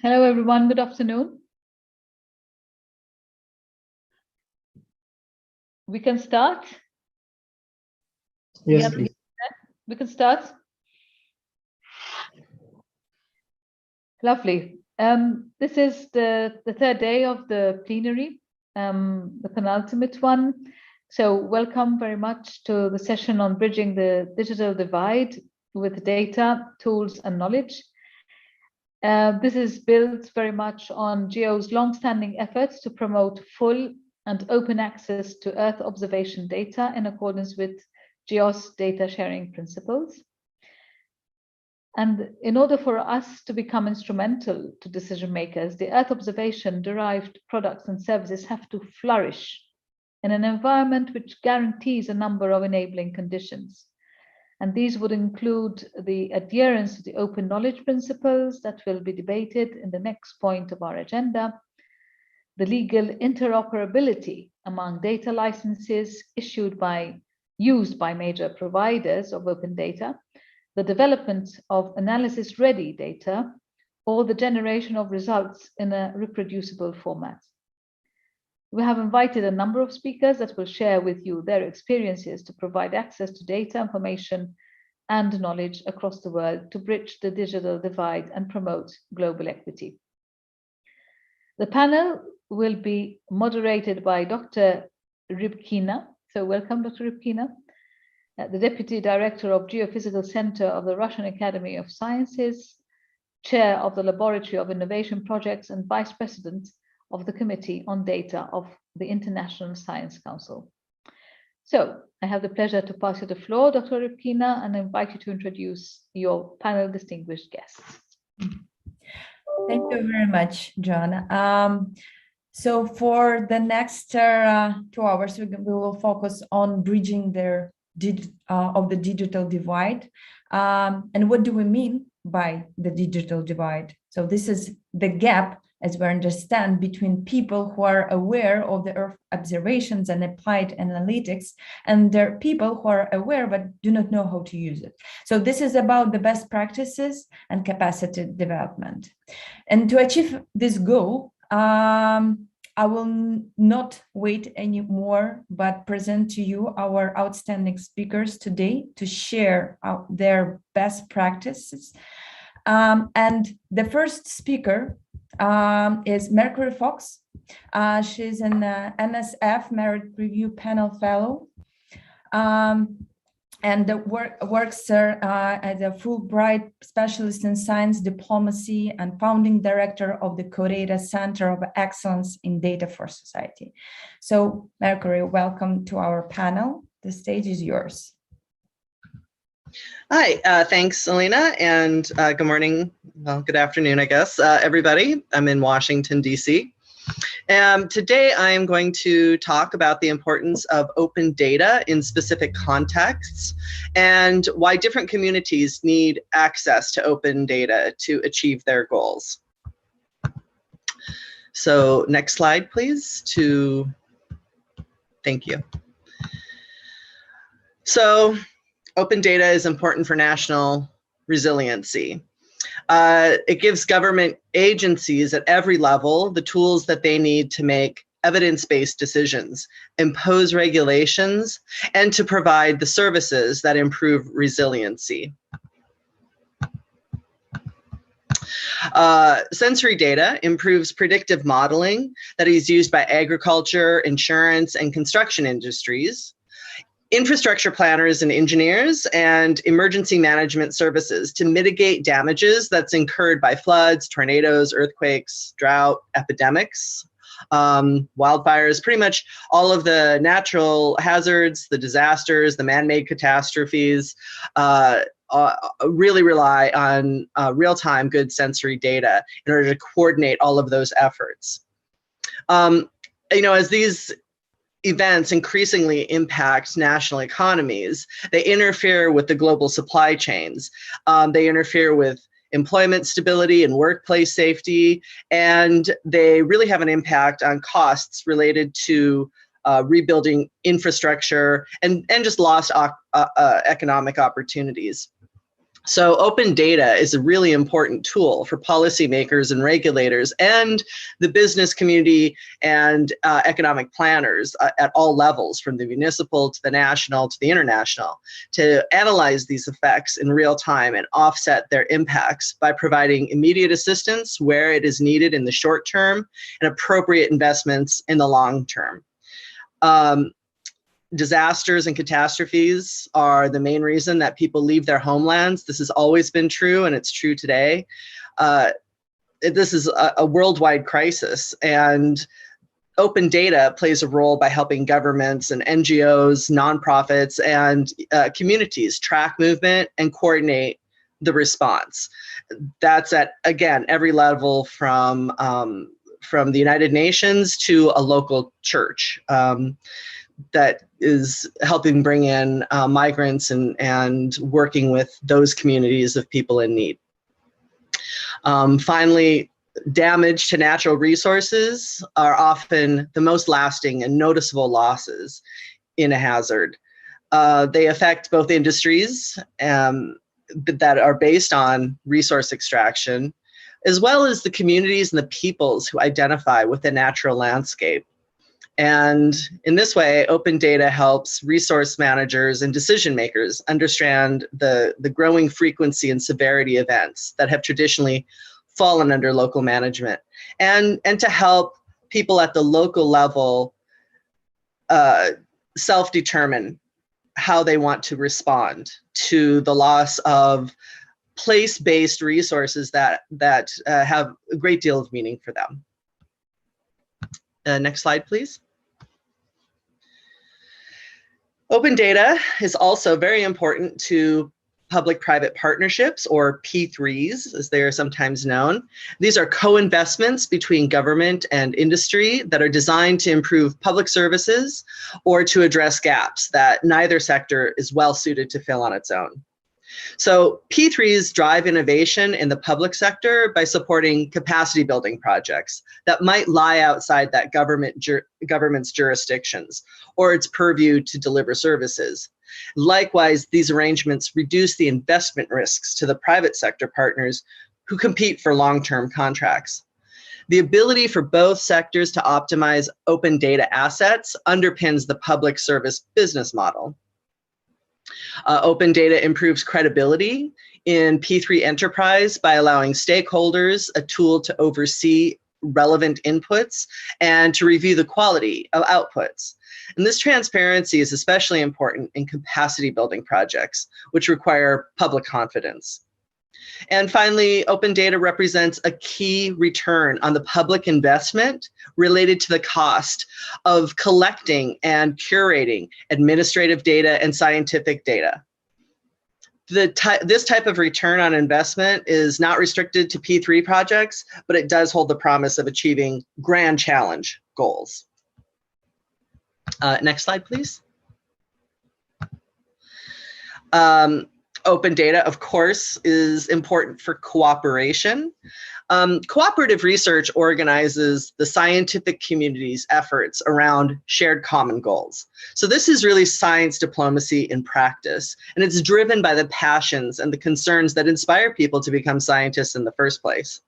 Hello, everyone. Good afternoon. We can start. Yes, Yeah, please. we can start. Lovely. This is the third day of the plenary, the penultimate one. So welcome very much to the session on bridging the digital divide with data, tools, and knowledge. This is built very much on GEO's long-standing efforts to promote full and open access to Earth observation data in accordance with GEO's data sharing principles. And in order for us to become instrumental to decision makers, the Earth observation derived products and services have to flourish in an environment which guarantees a number of enabling conditions. And these would include the adherence to the open knowledge principles that will be debated in the next point of our agenda, the legal interoperability among data licenses used by major providers of open data, the development of analysis-ready data, or the generation of results in a reproducible format. We have invited a number of speakers that will share with you their experiences to provide access to data, information, and knowledge across the world to bridge the digital divide and promote global equity. The panel will be moderated by Dr. Rybkina. So welcome, Dr. Rybkina, the Deputy Director of Geophysical Center of the Russian Academy of Sciences, Chair of the Laboratory of Innovation Projects, and Vice President of the Committee on Data of the International Science Council. So I have the pleasure to pass you the floor, Dr. Rybkina, and invite you to introduce your panel distinguished guests. Thank you very much, John. So for the next 2 hours, we will focus on bridging the digital divide. And what do we mean by the digital divide? So this is the gap, as we understand, between people who are aware of the Earth observations and applied analytics, and there are people who are aware but do not know how to use it. So this is about the best practices and capacity development. And to achieve this goal, I will not wait anymore, but present to you our outstanding speakers today to share their best practices. And the first speaker is Mercury Fox. She's an NSF Merit Review Panel Fellow. and works as a Fulbright specialist in science diplomacy and founding director of the CODATA Center of Excellence in Data for Society. So, Mercury, welcome to our panel. The stage is yours. Hi, thanks, Elena, and good morning, well, good afternoon, I guess, everybody. I'm in Washington, D.C. Today I am going to talk about the importance of open data in specific contexts and why different communities need access to open data to achieve their goals. So next slide, please. Thank you. So open data is important for national resiliency. It gives government agencies at every level the tools that they need to make evidence-based decisions, impose regulations, and to provide the services that improve resiliency. Sensory data improves predictive modeling that is used by agriculture, insurance, and construction industries, infrastructure planners and engineers, and emergency management services to mitigate damages that's incurred by floods, tornadoes, earthquakes, drought, epidemics, wildfires, pretty much all of the natural hazards, the disasters, the man-made catastrophes, really rely on real-time good sensory data in order to coordinate all of those efforts. As these events increasingly impact national economies, they interfere with the global supply chains. They interfere with employment stability and workplace safety, and they really have an impact on costs related to rebuilding infrastructure and just lost economic opportunities. So open data is a really important tool for policymakers and regulators and the business community and economic planners at all levels, from the municipal to the national to the international, to analyze these effects in real time and offset their impacts by providing immediate assistance where it is needed in the short term and appropriate investments in the long term. Disasters and catastrophes are the main reason that people leave their homelands. This has always been true, and it's true today. This is a worldwide crisis, and open data plays a role by helping governments and NGOs, nonprofits, and communities track movement and coordinate the response. That's at, again, every level from the United Nations to a local church. That is helping bring in migrants and working with those communities of people in need. Finally, damage to natural resources are often the most lasting and noticeable losses in a hazard. They affect both industries that are based on resource extraction, as well as the communities and the peoples who identify with the natural landscape. And in this way, open data helps resource managers and decision makers understand the growing frequency and severity of events that have traditionally fallen under local management, and to help people at the local level self-determine how they want to respond to the loss of place-based resources that have a great deal of meaning for them. Next slide, please. Open data is also very important to public-private partnerships, or P3s, as they are sometimes known. These are co-investments between government and industry that are designed to improve public services or to address gaps that neither sector is well suited to fill on its own. So P3s drive innovation in the public sector by supporting capacity building projects that might lie outside that government's jurisdictions or its purview to deliver services. Likewise, these arrangements reduce the investment risks to the private sector partners who compete for long-term contracts. The ability for both sectors to optimize open data assets underpins the public service business model. Open data improves credibility in P3 enterprise by allowing stakeholders a tool to oversee relevant inputs and to review the quality of outputs. And this transparency is especially important in capacity building projects, which require public confidence. And finally, open data represents a key return on the public investment related to the cost of collecting and curating administrative data and scientific data. This type of return on investment is not restricted to P3 projects, but it does hold the promise of achieving grand challenge goals. Next slide, please. Open data, of course, is important for cooperation. Cooperative research organizes the scientific community's efforts around shared common goals. So this is really science diplomacy in practice, and it's driven by the passions and the concerns that inspire people to become scientists in the first place.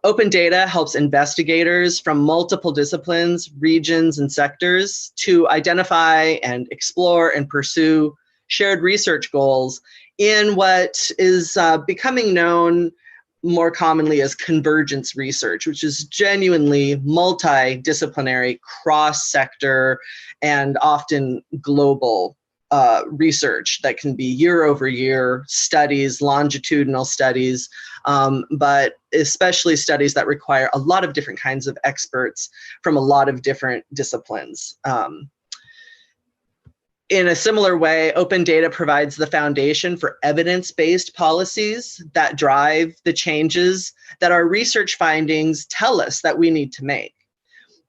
Open data helps investigators from multiple disciplines, regions, and sectors to identify and explore and pursue shared research goals in what is becoming known more commonly as convergence research, which is genuinely multidisciplinary, cross-sector, and often global research that can be year-over-year studies, longitudinal studies, but especially studies that require a lot of different kinds of experts from a lot of different disciplines. In a similar way, open data provides the foundation for evidence-based policies that drive the changes that our research findings tell us that we need to make.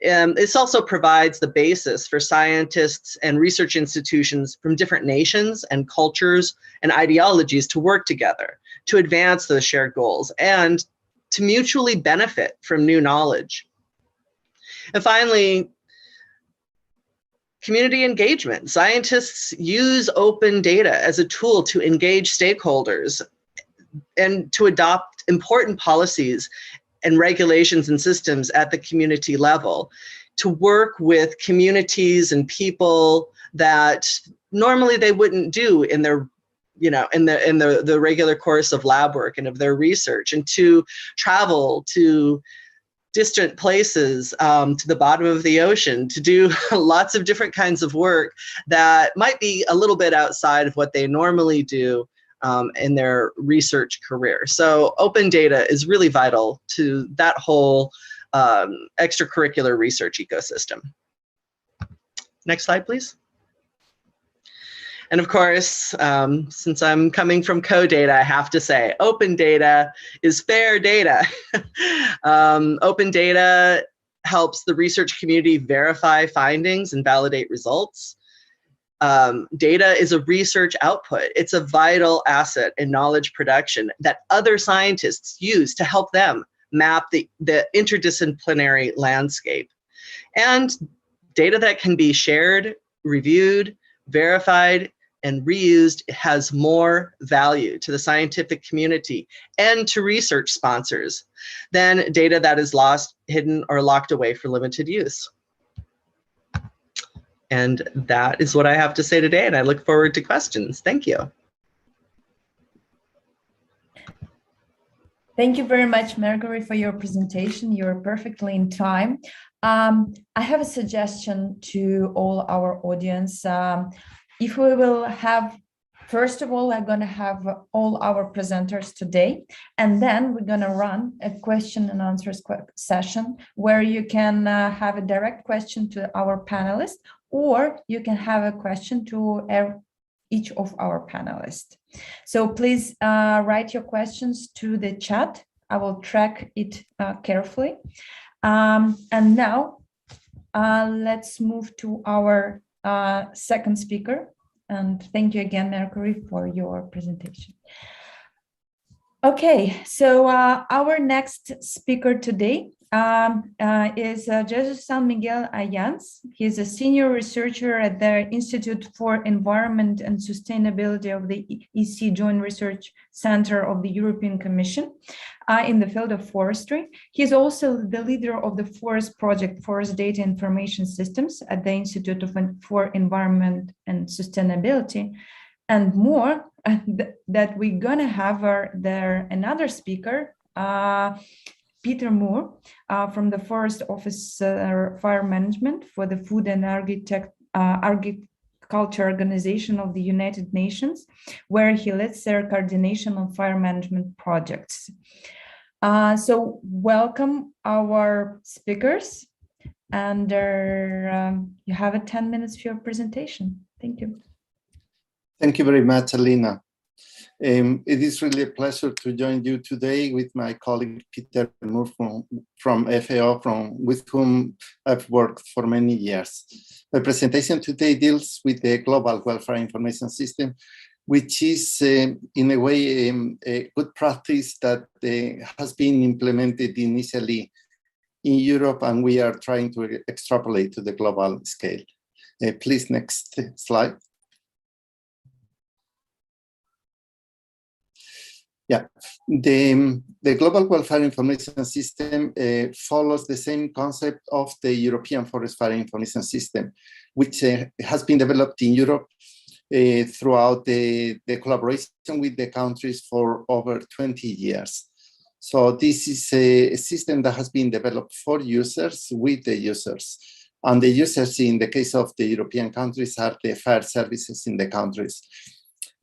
This also provides the basis for scientists and research institutions from different nations and cultures and ideologies to work together to advance those shared goals and to mutually benefit from new knowledge. And finally, community engagement. Scientists use open data as a tool to engage stakeholders and to adopt important policies and regulations and systems at the community level, to work with communities and people that normally they wouldn't do in their, in the regular course of lab work and of their research, and to travel to distant places, to the bottom of the ocean, to do lots of different kinds of work that might be a little bit outside of what they normally do in their research career. So open data is really vital to that whole extracurricular research ecosystem. Next slide, please. And of course, since I'm coming from co-data, I have to say, open data is fair data. Open data helps the research community verify findings and validate results. Data is a research output. It's a vital asset in knowledge production that other scientists use to help them map the interdisciplinary landscape. And data that can be shared, reviewed, verified, and reused has more value to the scientific community and to research sponsors than data that is lost, hidden, or locked away for limited use. And that is what I have to say today, and I look forward to questions. Thank you. Thank you very much, Marjorie, for your presentation. You're perfectly in time. I have a suggestion to all our audience. If we will have, first of all, I'm going to have all our presenters today, and then we're going to run a question and answers session where you can have a direct question to our panelists, or you can have a question to each of our panelists. So please write your questions to the chat. I will track it carefully. And now let's move to our second speaker. And thank you again, Mercury, for your presentation. Okay, so our next speaker today is Jesus San Miguel Ayans. He's a senior researcher at the Institute for Environment and Sustainability of the EC Joint Research Center of the European Commission in the field of forestry. He's also the leader of the forest project, Forest Data Information Systems at the Institute for Environment and Sustainability. And more, that we're gonna have there another speaker, Peter Moore from the Forest Officer Fire Management for the Food and Agriculture Organization of the United Nations, where he leads their coordination on fire management projects. So welcome our speakers, and you have 10 minutes for your presentation. Thank you. Thank you very much, Alina. It is really a pleasure to join you today with my colleague Peter Moore from FAO, with whom I've worked for many years. My presentation today deals with the Global Welfare Information System, which is in a way a good practice that has been implemented initially in Europe, and we are trying to extrapolate to the global scale. Please, next slide. Yeah, the Global Welfare Information System follows the same concept of the European Forest Fire Information System, which has been developed in Europe throughout the collaboration with the countries for over 20 years. So this is a system that has been developed for users, with the users. And the users, in the case of the European countries, are the fire services in the countries.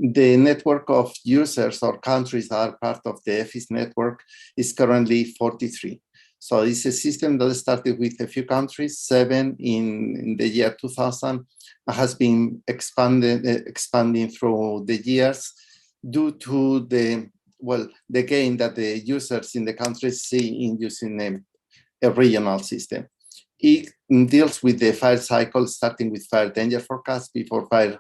The network of users or countries that are part of the EFIS network is currently 43. So it's a system that started with a few countries, 7 in the year 2000, and has been expanding through the years due to the gain that the users in the countries see in using a regional system. It deals with the fire cycle, starting with fire danger forecast before fire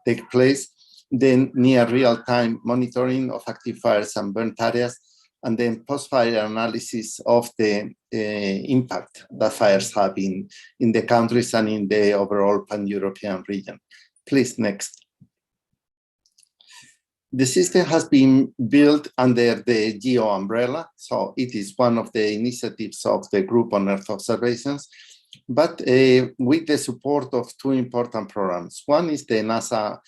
takes place, then near real-time monitoring of active fires and burnt areas, and then post-fire analysis of the impact that fires have in the countries and in the overall pan-European region. Please, next. The system has been built under the GEO umbrella, so it is one of the initiatives of the Group on Earth Observations, but with the support of 2 important programs. One is the NASA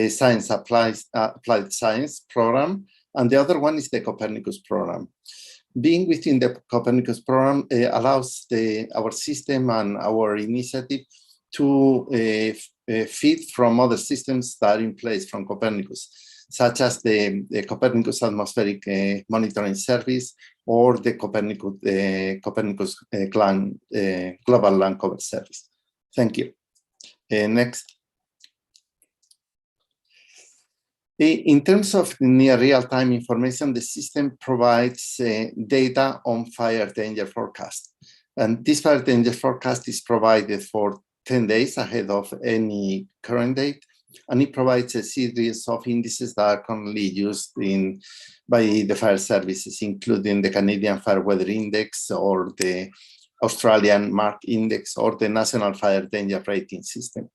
Science Applied Science program, and the other one is the Copernicus program. Being within the Copernicus program allows our system and our initiative to feed from other systems that are in place from Copernicus, such as the Copernicus Atmospheric Monitoring Service or the Copernicus Global Land Cover Service. Thank you. Next. In terms of near real-time information, the system provides data on fire danger forecast. And this fire danger forecast is provided for 10 days ahead of any current date. And it provides a series of indices that are currently used by the fire services, including the Canadian Fire Weather Index or the Australian MARC Index or the National Fire Danger Rating System.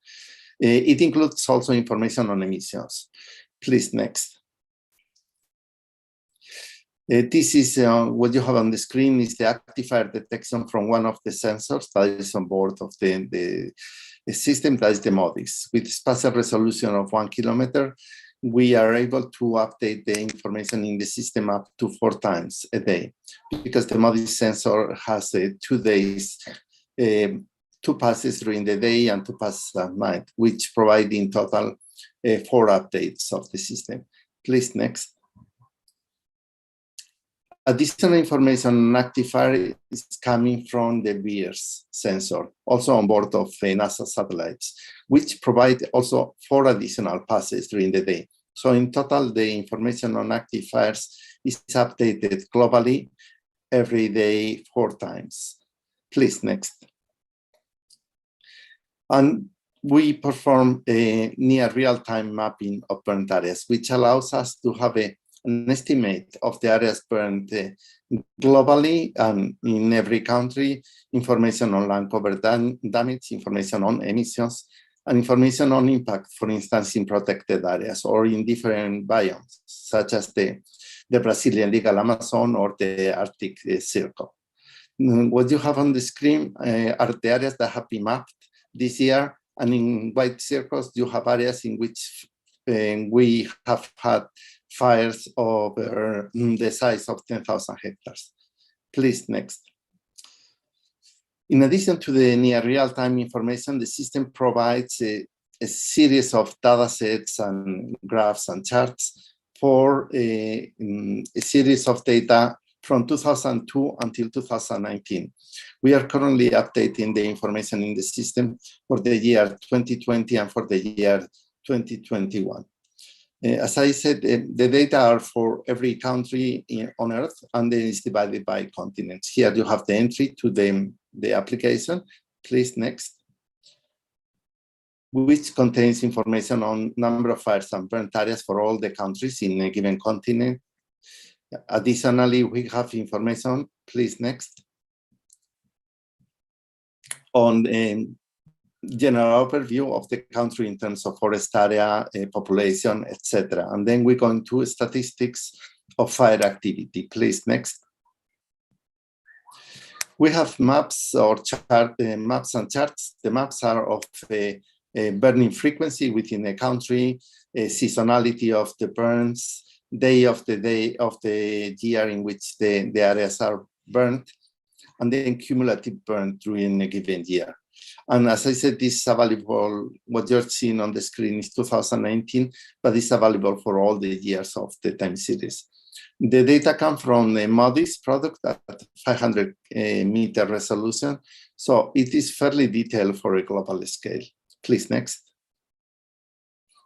It includes also information on emissions. Please, next. This is what you have on the screen is the Actifier Detection from one of the sensors that is on board of the system, that is the MODIS. With spatial resolution of 1 kilometer, we are able to update the information in the system up to 4 times a day, because the MODIS sensor has 2 days, 2 passes during the day and 2 passes at night, which provide in total 4 updates of the system. Please, next. Additional information on Actifier is coming from the VIRS sensor, also on board of NASA satellites, which provide also 4 additional passes during the day. So in total, the information on Actifiers is updated globally every day 4 times. Please, next. And we perform a near real-time mapping of burnt areas, which allows us to have an estimate of the areas burned globally and in every country, information on land cover damage, information on emissions, and information on impact, for instance, in protected areas or in different biomes, such as the Brazilian legal Amazon or the Arctic Circle. What you have on the screen are the areas that have been mapped this year, and in white circles, you have areas in which we have had fires over the size of 10,000 hectares. Please, next. In addition to the near real-time information, the system provides a series of data sets and graphs and charts for a series of data from 2002 until 2019. We are currently updating the information in the system for the year 2020 and for the year 2021. As I said, the data are for every country on Earth, and then it's divided by continents. Here you have the entry to the application. Please, next. Which contains information on number of fires and burnt areas for all the countries in a given continent. Additionally, we have information, please, next, on general overview of the country in terms of forest area, population, etc. And then we go into statistics of fire activity. Please, next. We have maps or maps and charts. The maps are of burning frequency within a country, seasonality of the burns, day of the year in which the areas are burnt, and then cumulative burn during a given year. And as I said, this is available, what you're seeing on the screen is 2019, but it's available for all the years of the time series. The data come from a MODIS product at 500 meter resolution, so it is fairly detailed for a global scale. Please, next.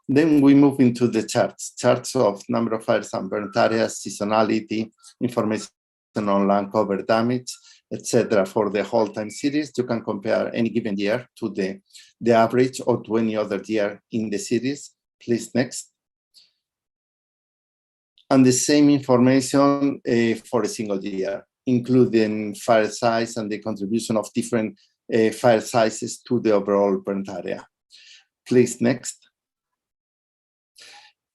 Then we move into the charts of number of fires and burnt areas, seasonality, information on land cover damage, etc. For the whole time series. You can compare any given year to the average or to any other year in the series. Please, next. And the same information for a single year, including fire size and the contribution of different fire sizes to the overall burnt area. Please, next.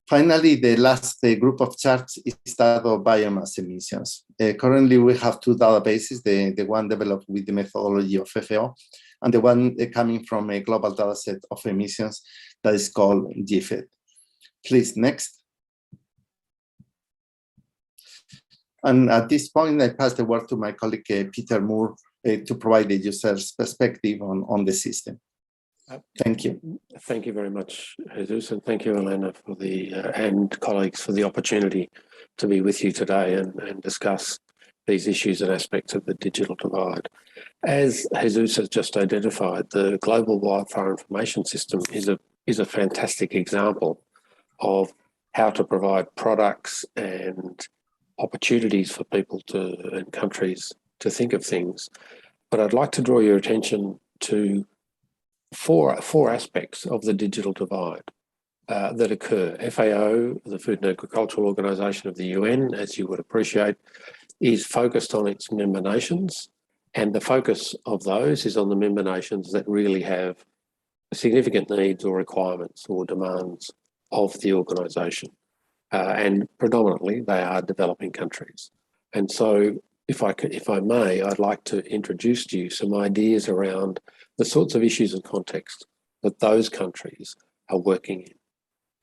Finally, the last group of charts is that of biomass emissions. Currently, we have two databases, the one developed with the methodology of FAO, and the one coming from a global dataset of emissions that is called GFED. Please, next. And at this point, I pass the word to my colleague, Peter Moore, to provide the user's perspective on the system. Thank you. Thank you very much, Jesus, and thank you, Elena, for and colleagues for the opportunity to be with you today and discuss these issues and aspects of the digital divide. As Jesus has just identified, the Global Wildfire Information System is a fantastic example of how to provide products and opportunities for people and countries to think of things. But I'd like to draw your attention to four aspects of the digital divide that occur. FAO, the Food and Agricultural Organization of the UN, as you would appreciate, is focused on its member nations, and the focus of those is on the member nations that really have significant needs or requirements or demands of the organization. And predominantly, they are developing countries. And so, if I may, I'd like to introduce to you some ideas around the sorts of issues and context that those countries are working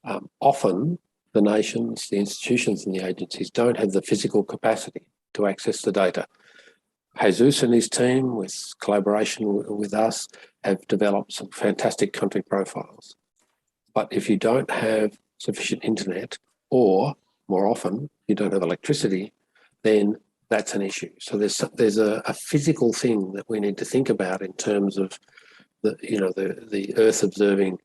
in. Often, the nations, the institutions and the agencies don't have the physical capacity to access the data. Jesus and his team, with collaboration with us, have developed some fantastic country profiles. But if you don't have sufficient internet, or more often, you don't have electricity, then that's an issue. So there's a physical thing that we need to think about in terms of the Earth observing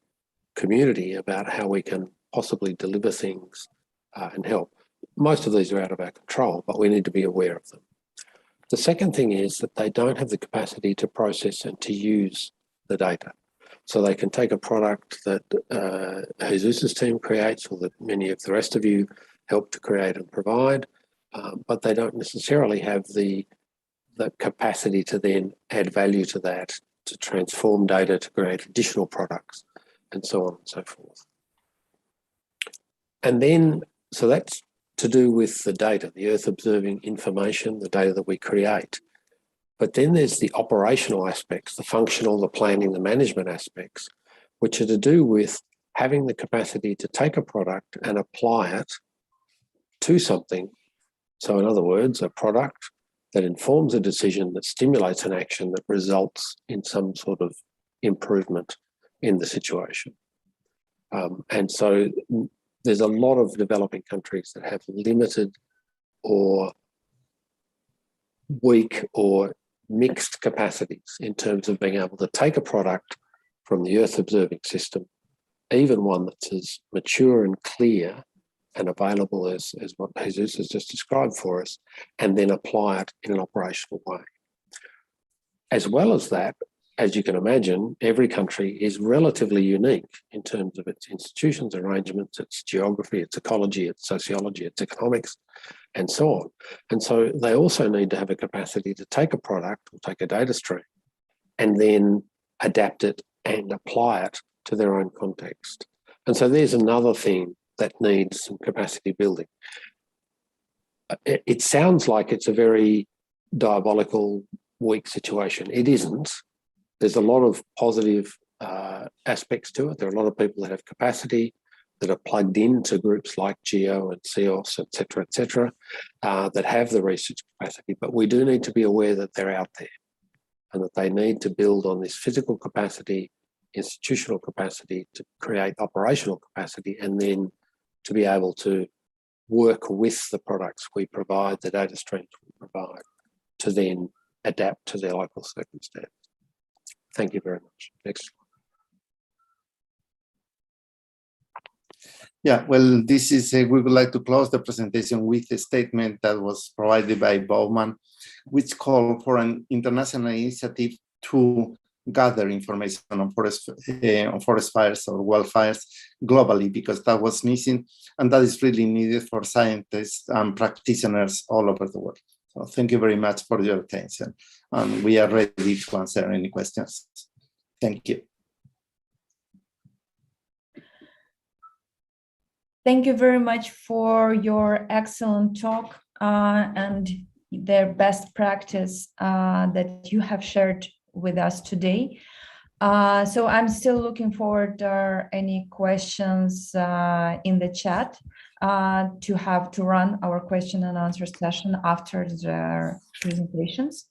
community about how we can possibly deliver things and help. Most of these are out of our control, but we need to be aware of them. The second thing is that they don't have the capacity to process and to use the data. So they can take a product that Jesus's team creates, or that many of the rest of you help to create and provide, but they don't necessarily have the capacity to then add value to that, to transform data, to create additional products, and so on and so forth. And then, so that's to do with the data, the Earth observing information, the data that we create. But then there's the operational aspects, the functional, the planning, the management aspects, which are to do with having the capacity to take a product and apply it to something. So in other words, a product that informs a decision, that stimulates an action that results in some sort of improvement in the situation. And so there's a lot of developing countries that have limited or weak or mixed capacities in terms of being able to take a product from the Earth observing system, even one that's as mature and clear and available as what Jesus has just described for us, and then apply it in an operational way. As well as that, as you can imagine, every country is relatively unique in terms of its institutions, arrangements, its geography, its ecology, its sociology, its economics, and so on. And so they also need to have a capacity to take a product or take a data stream and then adapt it and apply it to their own context. And so there's another thing that needs some capacity building. It sounds like it's a very diabolical, weak situation. It isn't. There's a lot of positive aspects to it. There are a lot of people that have capacity, that are plugged into groups like GEO and CEOS, et cetera, that have the research capacity. But we do need to be aware that they're out there and that they need to build on this physical capacity, institutional capacity to create operational capacity, and then to be able to work with the products we provide, the data streams we provide, to then adapt to their local circumstance. Thank you very much. Next. Yeah, well, this is, we would like to close the presentation with a statement that was provided by Bowman, which called for an international initiative to gather information on forest fires or wildfires globally, because that was missing, and that is really needed for scientists and practitioners all over the world. So thank you very much for your attention, and we are ready to answer any questions. Thank you. Thank you very much for your excellent talk and their best practice that you have shared with us today. So I'm still looking forward to any questions in the chat to run our question and answer session after the presentations.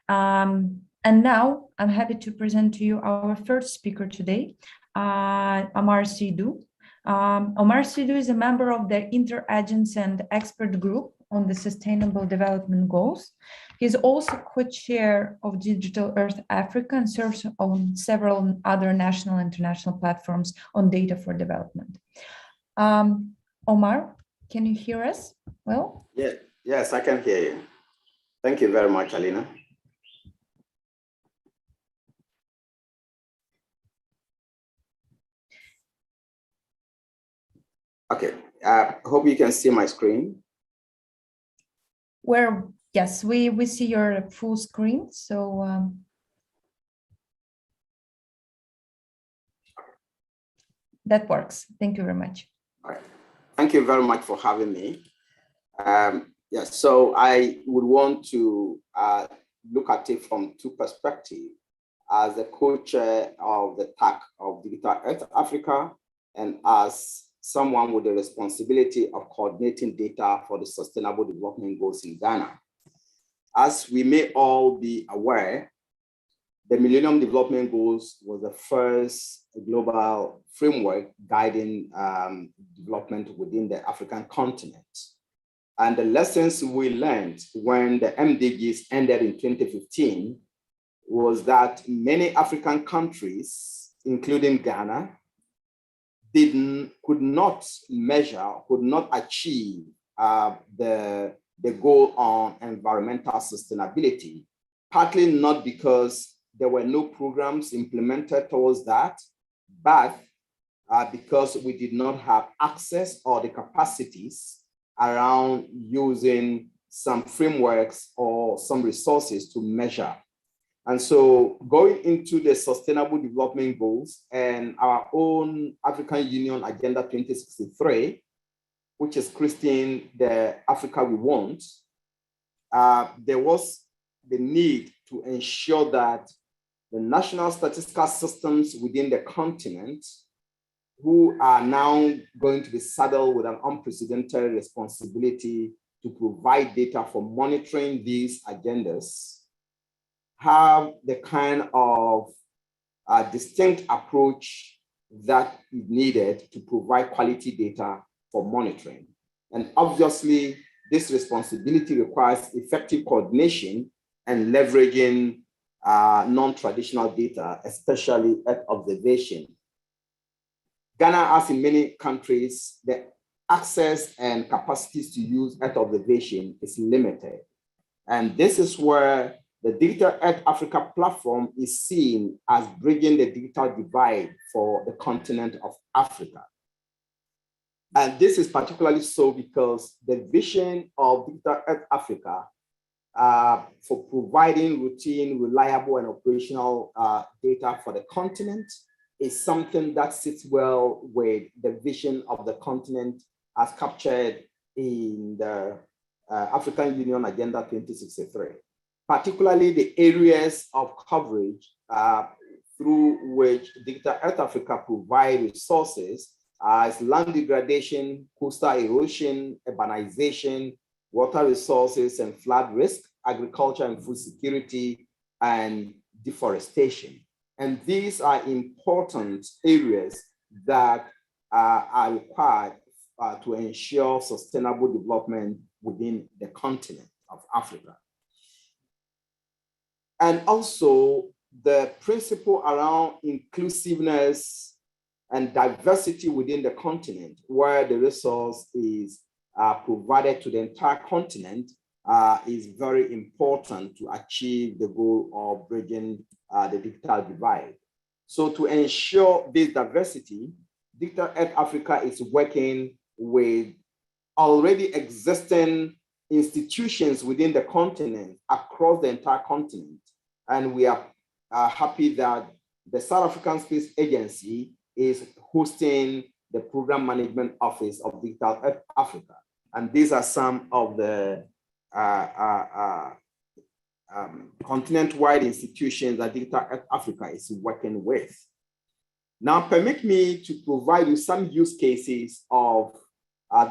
And now I'm happy to present to you our first speaker today, Omar Sidhu. Omar Sidhu is a member of the Interagency and Expert Group on the Sustainable Development Goals. He is also co-chair of Digital Earth Africa and serves on several other national and international platforms on data for development. Omar, can you hear us well? Yeah, yes, I can hear you. Thank you very much, Alina. Okay, hope you can see my screen. Yes, we see your full screen, so that works. Thank you very much. All right, thank you very much for having me. Yes, so I would want to look at it from two perspectives. As the co-chair of the TAC of Digital Earth Africa, and as someone with the responsibility of coordinating data for the Sustainable Development Goals in Ghana. As we may all be aware, the Millennium Development Goals was the first global framework guiding development within the African continent. And the lessons we learned when the MDGs ended in 2015 was that many African countries, including Ghana, could not measure, could not achieve the goal on environmental sustainability, partly not because there were no programs implemented towards that, but because we did not have access or the capacities around using some frameworks or some resources to measure. And so going into the Sustainable Development Goals and our own African Union Agenda 2063, which is creating the Africa we want, there was the need to ensure that the national statistical systems within the continent, who are now going to be saddled with an unprecedented responsibility to provide data for monitoring these agendas have the kind of distinct approach that is needed to provide quality data for monitoring. And obviously, this responsibility requires effective coordination and leveraging non-traditional data, especially Earth observation. Ghana, as in many countries, the access and capacities to use Earth observation is limited. And this is where the Digital Earth Africa platform is seen as bridging the digital divide for the continent of Africa. And this is particularly so because the vision of Digital Earth Africa for providing routine, reliable, and operational data for the continent is something that sits well with the vision of the continent as captured in the African Union Agenda 2063, particularly the areas of coverage through which Digital Earth Africa provide resources as land degradation, coastal erosion, urbanization, water resources and flood risk, agriculture and food security, and deforestation. And these are important areas that are required to ensure sustainable development within the continent of Africa. And also the principle around inclusiveness and diversity within the continent, where the resource is provided to the entire continent, is very important to achieve the goal of bridging the digital divide. So to ensure this diversity, Digital Earth Africa is working with already existing institutions within the continent, across the entire continent. And we are happy that the South African Space Agency is hosting the Program Management Office of Digital Earth Africa. And these are some of the continent-wide institutions that Digital Earth Africa is working with. Now, permit me to provide you some use cases of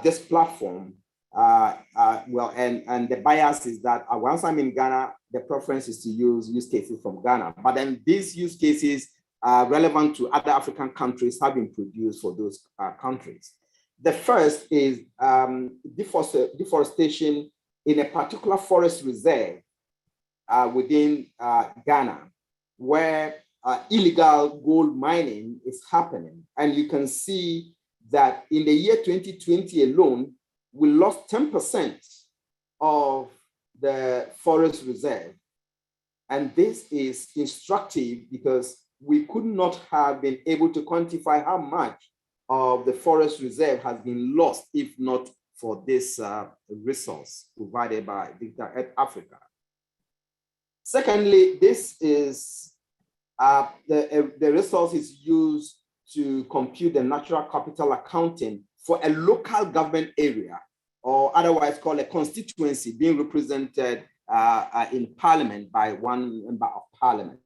this platform. And the bias is that once I'm in Ghana, the preference is to use cases from Ghana. But then these use cases relevant to other African countries have been produced for those countries. The first is deforestation in a particular forest reserve within Ghana, where illegal gold mining is happening. And you can see that in the year 2020 alone, we lost 10% of the forest reserve. And this is instructive because we could not have been able to quantify how much of the forest reserve has been lost if not for this resource provided by Digital Earth Africa. Secondly, this is the resource is used to compute the natural capital accounting for a local government area, or otherwise called a constituency, being represented in parliament by one member of parliament.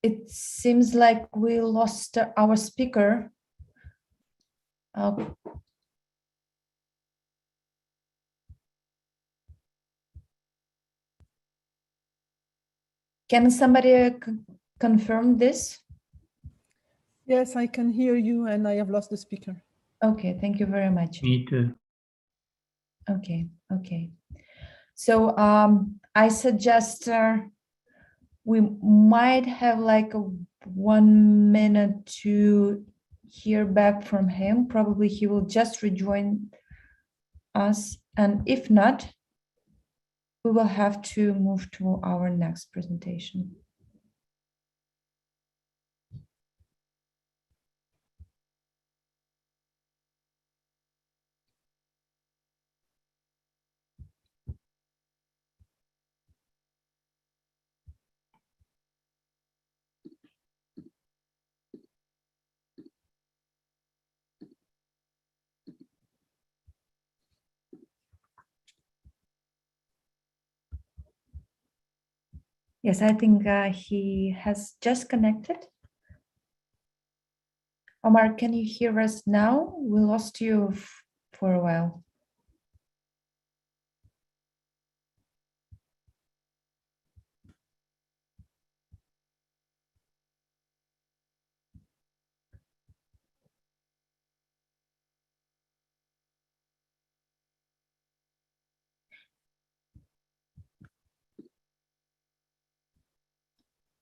It seems like we lost our speaker. Can somebody confirm this? Yes, I can hear you and I have lost the speaker. Okay, thank you very much. Me too. Okay. So I suggest we might have like 1 minute to hear back from him. Probably he will just rejoin us. And if not, we will have to move to our next presentation. Yes, I think he has just connected. Omar, can you hear us now? We lost you for a while.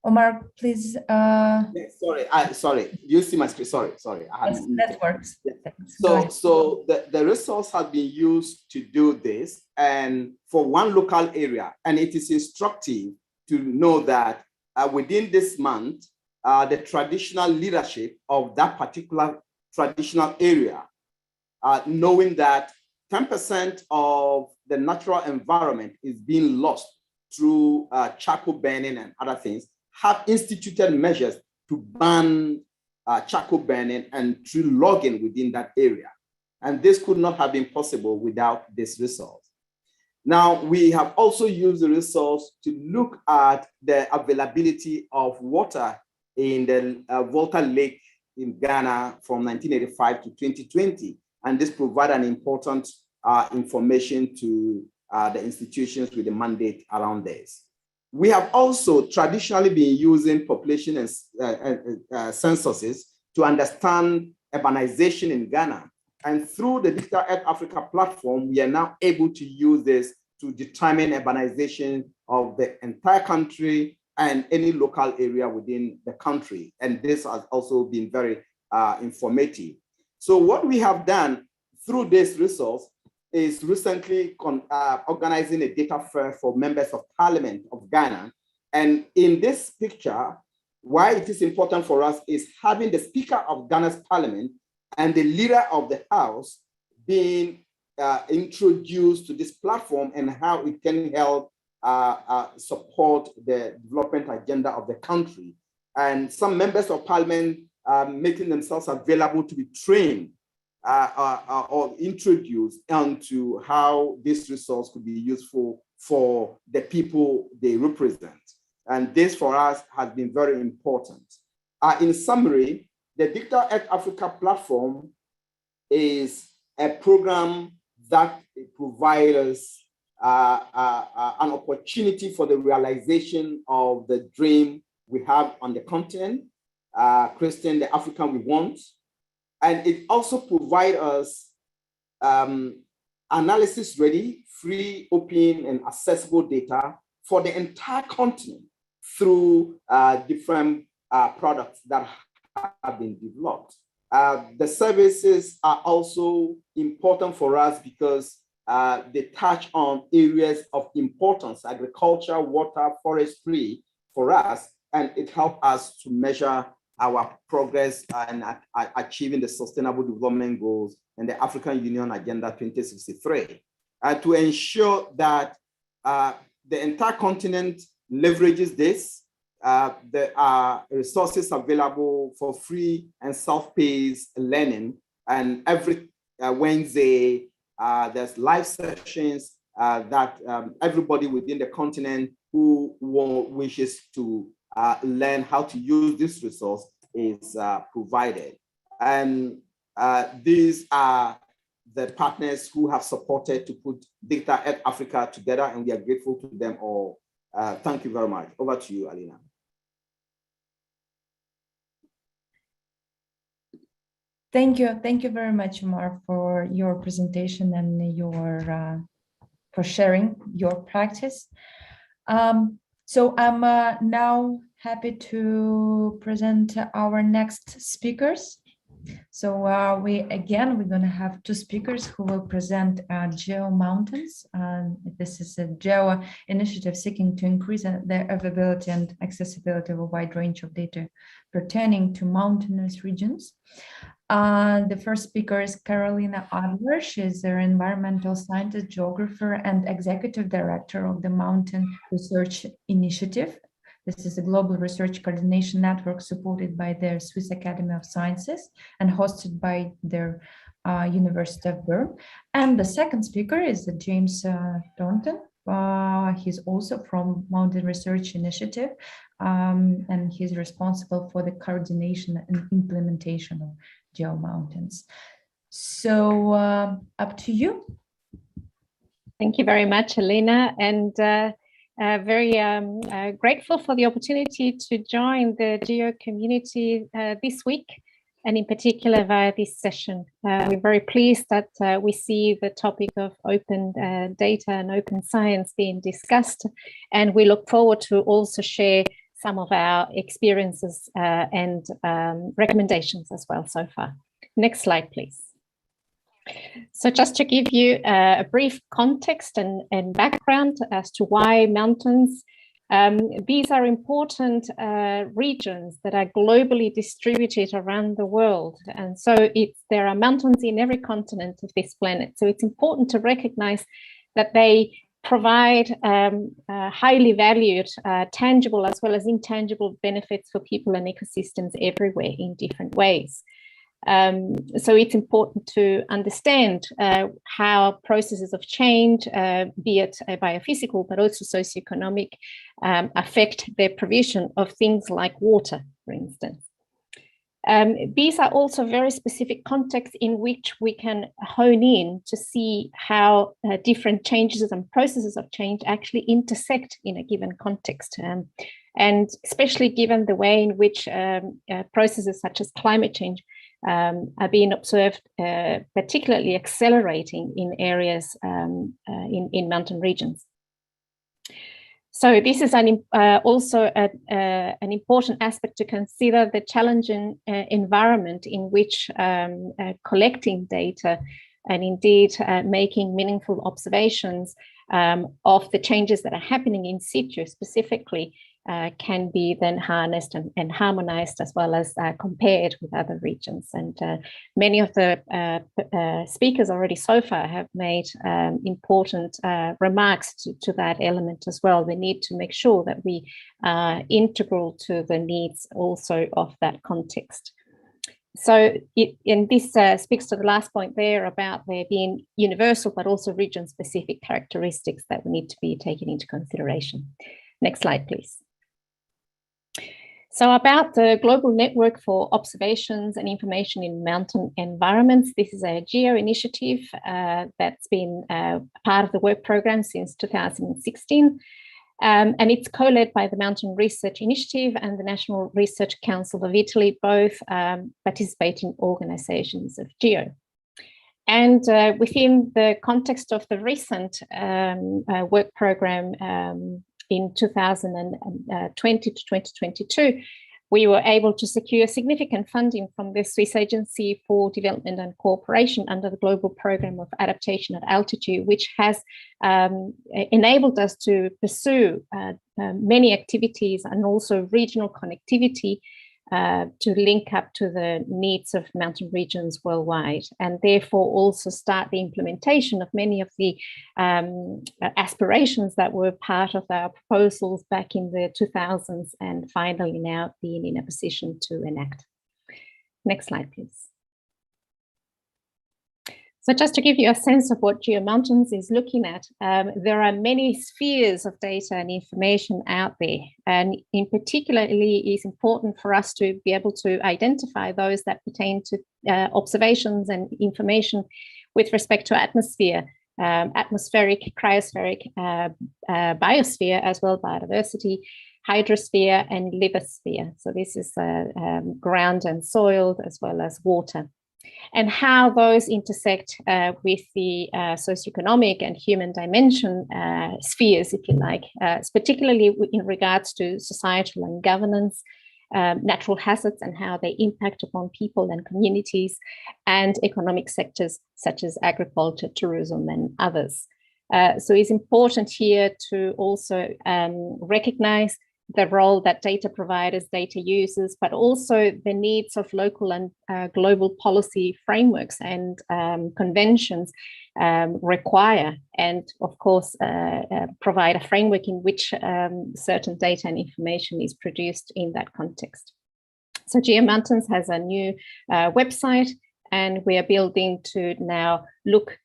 Omar, please. Sorry. You see my screen? Sorry. Yes, that works. Yeah. So the resource has been used to do this, and for one local area, and it is instructive to know that within this month, the traditional leadership of that particular traditional area, knowing that 10% of the natural environment is being lost through charcoal burning and other things, have instituted measures to ban charcoal burning and tree logging within that area. And this could not have been possible without this resource. Now, we have also used the resource to look at the availability of water in the Volta Lake in Ghana from 1985 to 2020. And this provides an important information to the institutions with the mandate around this. We have also traditionally been using population and censuses to understand urbanization in Ghana. And through the Digital Earth Africa platform, we are now able to use this to determine urbanization of the entire country and any local area within the country. And this has also been very informative. So what we have done through this resource is recently organizing a data fair for members of parliament of Ghana. And in this picture, why it is important for us is having the Speaker of Ghana's parliament and the leader of the House being introduced to this platform and how it can help support the development agenda of the country. And some members of parliament making themselves available to be trained or introduced onto how this resource could be useful for the people they represent. And this for us has been very important. In summary, the Digital Earth Africa platform is a program that provides an opportunity for the realization of the dream we have on the continent, Christian, the African we want. And it also provides us analysis ready, free, open, and accessible data for the entire continent through different products that have been developed. The services are also important for us because they touch on areas of importance, agriculture, water, forestry for us, and it helps us to measure our progress in achieving the Sustainable Development Goals and the African Union Agenda 2063, to ensure that the entire continent leverages this. There are resources available for free and self-paced learning, and every Wednesday, there's live sessions that everybody within the continent who wishes to learn how to use this resource is provided. And these are the partners who have supported to put Digital Earth Africa together, and we are grateful to them all. Thank you very much. Over to you, Alina. Thank you very much, Omar, for your presentation and your for sharing your practice. So I'm now happy to present our next speakers. So we're going to have two speakers who will present GEO Mountains. This is a GEO initiative seeking to increase the availability and accessibility of a wide range of data pertaining to mountainous regions. The first speaker is Carolina Adler. She is an environmental scientist, geographer, and executive director of the Mountain Research Initiative. This is a global research coordination network supported by the Swiss Academy of Sciences and hosted by their University of Bern. And the second speaker is James Thornton. He's also from Mountain Research Initiative, and he's responsible for the coordination and implementation of geomountains. So up to you. Thank you very much, Elena, and very grateful for the opportunity to join the GEO community this week, and in particular via this session. We're very pleased that we see the topic of open data and open science being discussed, and we look forward to also share some of our experiences and recommendations as well so far. Next slide, please. So just to give you a brief context and background as to why mountains, these are important regions that are globally distributed around the world. And so there are mountains in every continent of this planet. So it's important to recognize that they provide highly valued, tangible as well as intangible benefits for people and ecosystems everywhere in different ways. So it's important to understand how processes of change, be it biophysical, but also socioeconomic, affect their provision of things like water, for instance. These are also very specific contexts in which we can hone in to see how different changes and processes of change actually intersect in a given context. And especially given the way in which processes such as climate change are being observed, particularly accelerating in areas in mountain regions. So this is also an important aspect to consider, the challenging environment in which collecting data and indeed making meaningful observations of the changes that are happening in situ specifically can be then harnessed and harmonized as well as compared with other regions. And many of the speakers already so far have made important remarks to that element as well. We need to make sure that we are integral to the needs also of that context. So this speaks to the last point there about there being universal but also region-specific characteristics that we need to be taken into consideration. Next slide, please. So about the Global Network for Observations and Information in Mountain Environments, this is a GEO initiative that's been part of the work program since 2016. And it's co-led by the Mountain Research Initiative and the National Research Council of Italy, both participating organizations of GEO. And within the context of the recent work program in 2020 to 2022, we were able to secure significant funding from the Swiss Agency for Development and Cooperation under the Global Programme of Adaptation at Altitude, which has enabled us to pursue many activities and also regional connectivity to link up to the needs of mountain regions worldwide, and therefore also start the implementation of many of the aspirations that were part of our proposals back in the 2000s and finally now being in a position to enact. Next slide, please. So just to give you a sense of what GeoMountains is looking at, there are many spheres of data and information out there. And in particularly, it's important for us to be able to identify those that pertain to observations and information with respect to atmosphere, atmospheric, cryospheric, biosphere, as well biodiversity, hydrosphere and lithosphere. So this is ground and soil as well as water. And how those intersect with the socioeconomic and human dimension spheres, if you like, particularly in regards to societal and governance, natural hazards and how they impact upon people and communities, and economic sectors such as agriculture, tourism, and others. So it's important here to also recognize the role that data providers, data users, but also the needs of local and global policy frameworks and conventions require, and of course provide a framework in which certain data and information is produced in that context. So GeoMountains has a new website And we are building to now look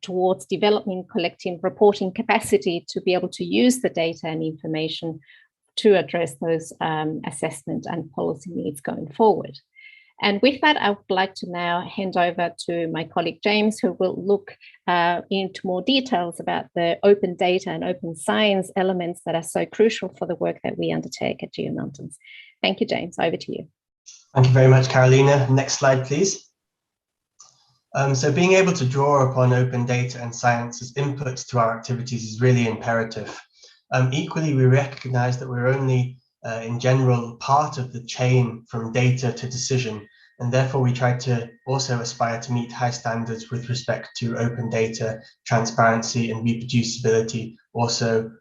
towards developing, collecting, reporting capacity to be able to use the data and information to address those assessment and policy needs going forward. And with that, I would like to now hand over to my colleague James, who will look into more details about the open data and open science elements that are so crucial for the work that we undertake at GeoMountains. Thank you, James. Over to you. Thank you very much, Carolina. Next slide, please. So being able to draw upon open data and science as inputs to our activities is really imperative. Equally, we recognize that we're only, in general, part of the chain from data to decision, and therefore we try to also aspire to meet high standards with respect to open data, transparency and reproducibility, also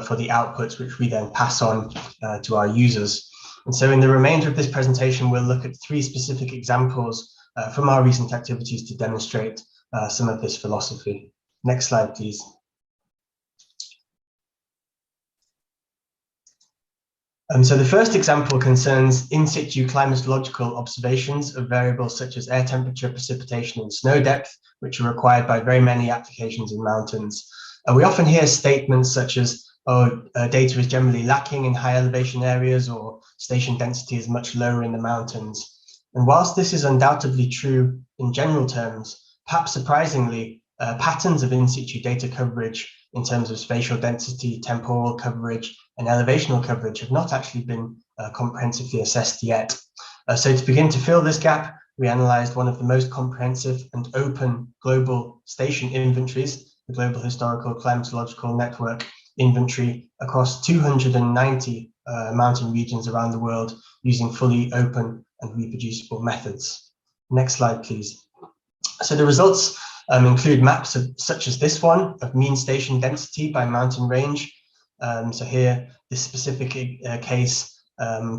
for the outputs which we then pass on to our users. And so in the remainder of this presentation, we'll look at 3 specific examples from our recent activities to demonstrate some of this philosophy. Next slide, please. So the first example concerns in situ climatological observations of variables such as air temperature, precipitation, and snow depth, which are required by very many applications in mountains. We often hear statements such as, data is generally lacking in high elevation areas, or station density is much lower in the mountains. And whilst this is undoubtedly true in general terms, perhaps surprisingly, patterns of in situ data coverage in terms of spatial density, temporal coverage, and elevational coverage have not actually been comprehensively assessed yet. So to begin to fill this gap, we analysed one of the most comprehensive and open global station inventories, the Global Historical Climatological Network inventory, across 290 mountain regions around the world using fully open and reproducible methods. Next slide, please. So the results include maps such as this one of mean station density by mountain range. So here, this specific case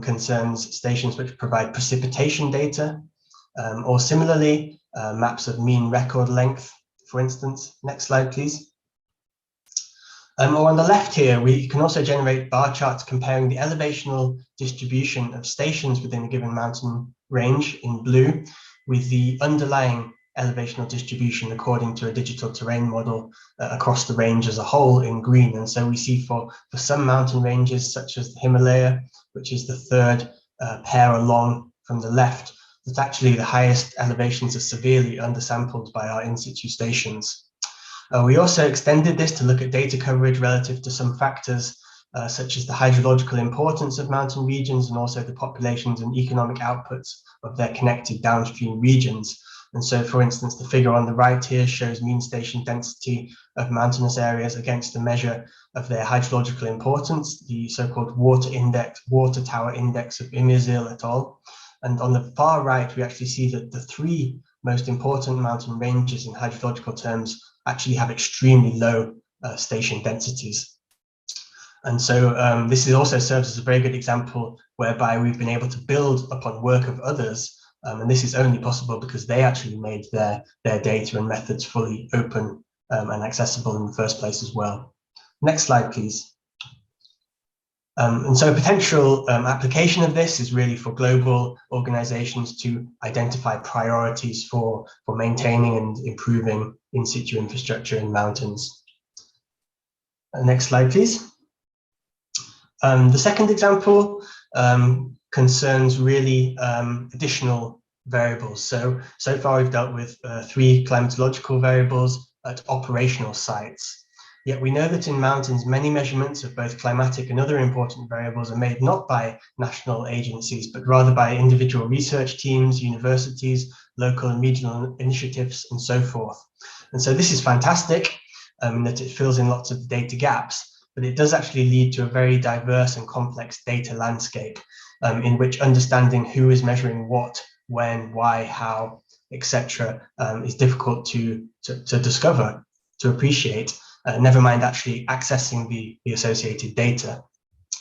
concerns stations which provide precipitation data, or similarly, maps of mean record length, for instance. Next slide, please. Or on the left here, we can also generate bar charts comparing the elevational distribution of stations within a given mountain range in blue with the underlying elevational distribution according to a digital terrain model across the range as a whole in green. And so we see for some mountain ranges, such as the Himalaya, which is the third pair along from the left, that actually the highest elevations are severely undersampled by our in situ stations. We also extended this to look at data coverage relative to some factors such as the hydrological importance of mountain regions and also the populations and economic outputs of their connected downstream regions. And so, for instance, the figure on the right here shows mean station density of mountainous areas against a measure of their hydrological importance, the so-called water tower index of Imizil et al. And on the far right, we actually see that the 3 most important mountain ranges in hydrological terms actually have extremely low station densities. And so this also serves as a very good example whereby we've been able to build upon work of others. And this is only possible because they actually made their data and methods fully open and accessible in the first place as well. Next slide, please. And so a potential application of this is really for global organizations to identify priorities for maintaining and improving in situ infrastructure in mountains. Next slide, please. The second example concerns really additional variables. So far we've dealt with 3 climatological variables at operational sites. Yet we know that in mountains, many measurements of both climatic and other important variables are made not by national agencies, but rather by individual research teams, universities, local and regional initiatives, and so forth. And so this is fantastic in that it fills in lots of the data gaps, but it does actually lead to a very diverse and complex data landscape in which understanding who is measuring what, when, why, how, etc. Is difficult to discover, to appreciate. Never mind actually accessing the associated data.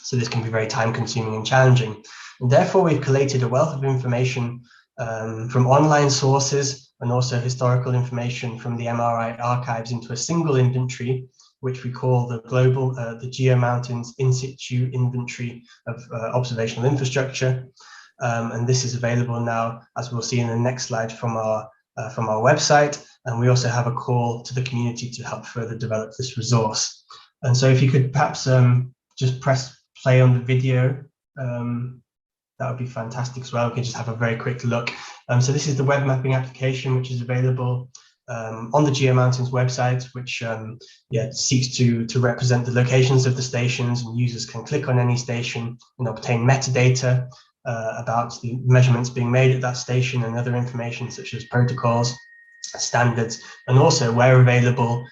So this can be very time consuming and challenging. And therefore we've collated a wealth of information from online sources and also historical information from the MRI archives into a single inventory, which we call the global, the GeoMountains in situ inventory of observational infrastructure. And this is available now, as we'll see in the next slide, from our from our website, and we also have a call to the community to help further develop this resource. And so if you could perhaps just press play on the video, that would be fantastic as well. We can just have a very quick look. So this is the web mapping application, which is available on the GEO Mountains website, which seeks to represent the locations of the stations, and users can click on any station and obtain metadata about the measurements being made at that station and other information such as protocols, standards, and also, where available,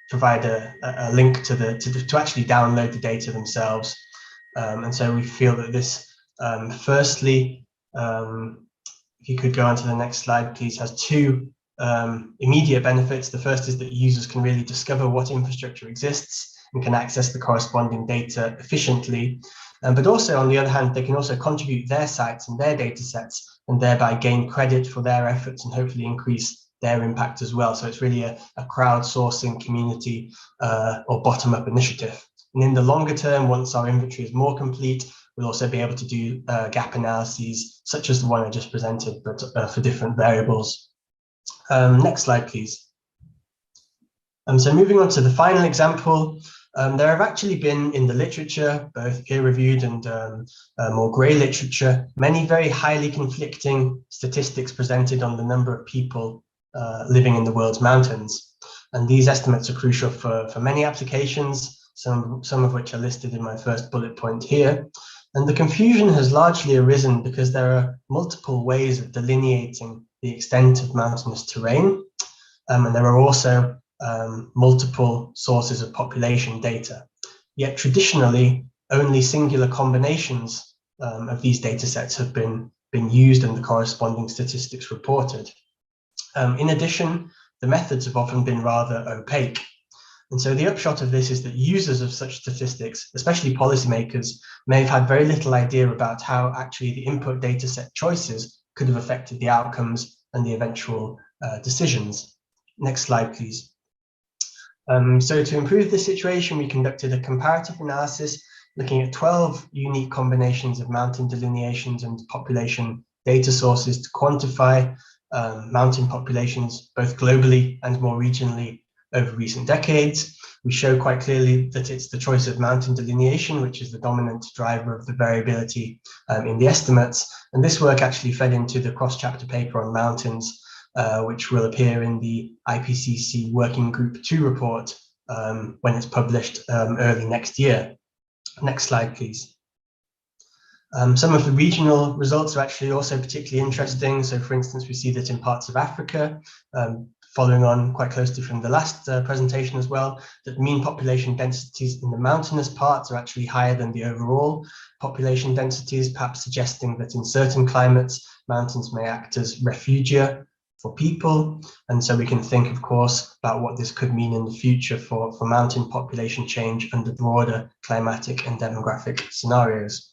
provide a link to actually download the data themselves. And so we feel that this, firstly, if you could go on to the next slide, please, has two immediate benefits. The first is that users can really discover what infrastructure exists and can access the corresponding data efficiently. But also, on the other hand, they can also contribute their sites and their data sets and thereby gain credit for their efforts and hopefully increase their impact as well. So it's really a crowdsourcing community or bottom-up initiative. And in the longer term, once our inventory is more complete, we'll also be able to do gap analyses, such as the one I just presented, but for different variables. Next slide, please. So moving on to the final example, there have actually been in the literature, both peer-reviewed and more grey literature, many very highly conflicting statistics presented on the number of people living in the world's mountains. And these estimates are crucial for many applications, some of which are listed in my first bullet point here. And the confusion has largely arisen because there are multiple ways of delineating the extent of mountainous terrain. And there are also multiple sources of population data. Yet traditionally, only singular combinations of these data sets have been used and the corresponding statistics reported. In addition, the methods have often been rather opaque. And so the upshot of this is that users of such statistics, especially policymakers, may have had very little idea about how actually the input data set choices could have affected the outcomes and the eventual decisions. Next slide, please. So to improve this situation, we conducted a comparative analysis looking at 12 unique combinations of mountain delineations and population data sources to quantify mountain populations, both globally and more regionally, over recent decades. We show quite clearly that it's the choice of mountain delineation which is the dominant driver of the variability in the estimates. And this work actually fed into the cross-chapter paper on mountains, which will appear in the IPCC Working Group 2 report when it's published early next year. Next slide, please. Some of the regional results are actually also particularly interesting. So for instance, we see that in parts of Africa, following on quite closely from the last presentation as well, that mean population densities in the mountainous parts are actually higher than the overall population densities, perhaps suggesting that in certain climates, mountains may act as refugia for people. And so we can think, of course, about what this could mean in the future for mountain population change under broader climatic and demographic scenarios.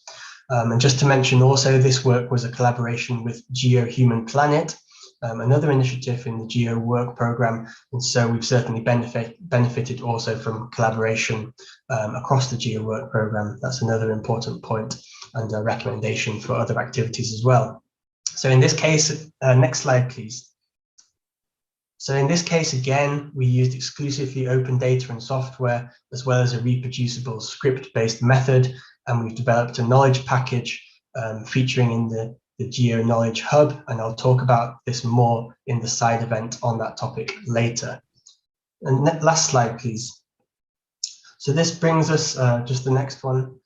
And just to mention also, this work was a collaboration with GEO Human Planet, another initiative in the GEO work program. And so we've certainly benefited also from collaboration across the GEO work program. That's another important point and a recommendation for other activities as well. So in this case, next slide, please. So in this case, again, we used exclusively open data and software, as well as a reproducible script-based method. And we've developed a knowledge package featuring in the GEO Knowledge Hub, and I'll talk about this more in the side event on that topic later. And last slide, please. So this brings us, just the next one,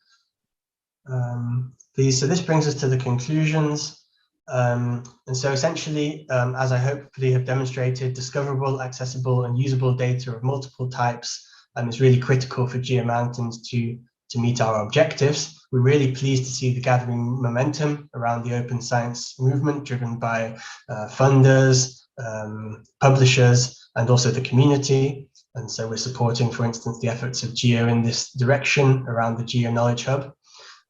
please. So this brings us to the conclusions. And so essentially, as I hopefully have demonstrated, discoverable, accessible, and usable data of multiple types is really critical for GEO Mountains to meet our objectives. We're really pleased to see the gathering momentum around the open science movement, driven by funders, publishers, and also the community. And so we're supporting, for instance, the efforts of GEO in this direction around the GEO Knowledge Hub.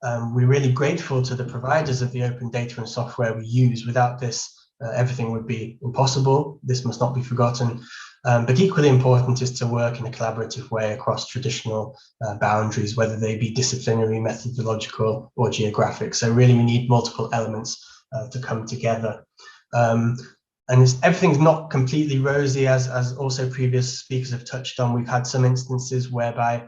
We're really grateful to the providers of the open data and software we use. Without this, everything would be impossible. This must not be forgotten. But equally important is to work in a collaborative way across traditional boundaries, whether they be disciplinary, methodological, or geographic. So really we need multiple elements to come together. And everything's not completely rosy, as also previous speakers have touched on. We've had some instances whereby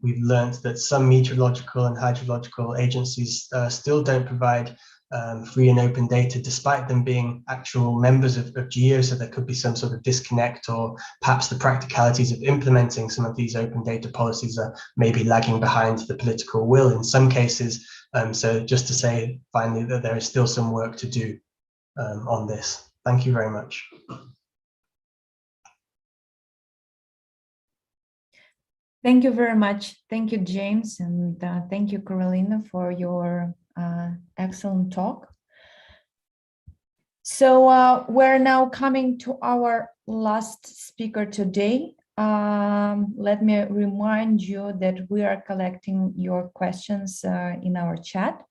we've learned that some meteorological and hydrological agencies still don't provide free and open data, despite them being actual members of GEO. So there could be some sort of disconnect, or perhaps the practicalities of implementing some of these open data policies are maybe lagging behind the political will in some cases. So just to say finally that there is still some work to do on this. Thank you very much. Thank you very much. Thank you, James, and thank you, Carolina, for your excellent talk. So we're now coming to our last speaker today. Let me remind you that we are collecting your questions in our chat.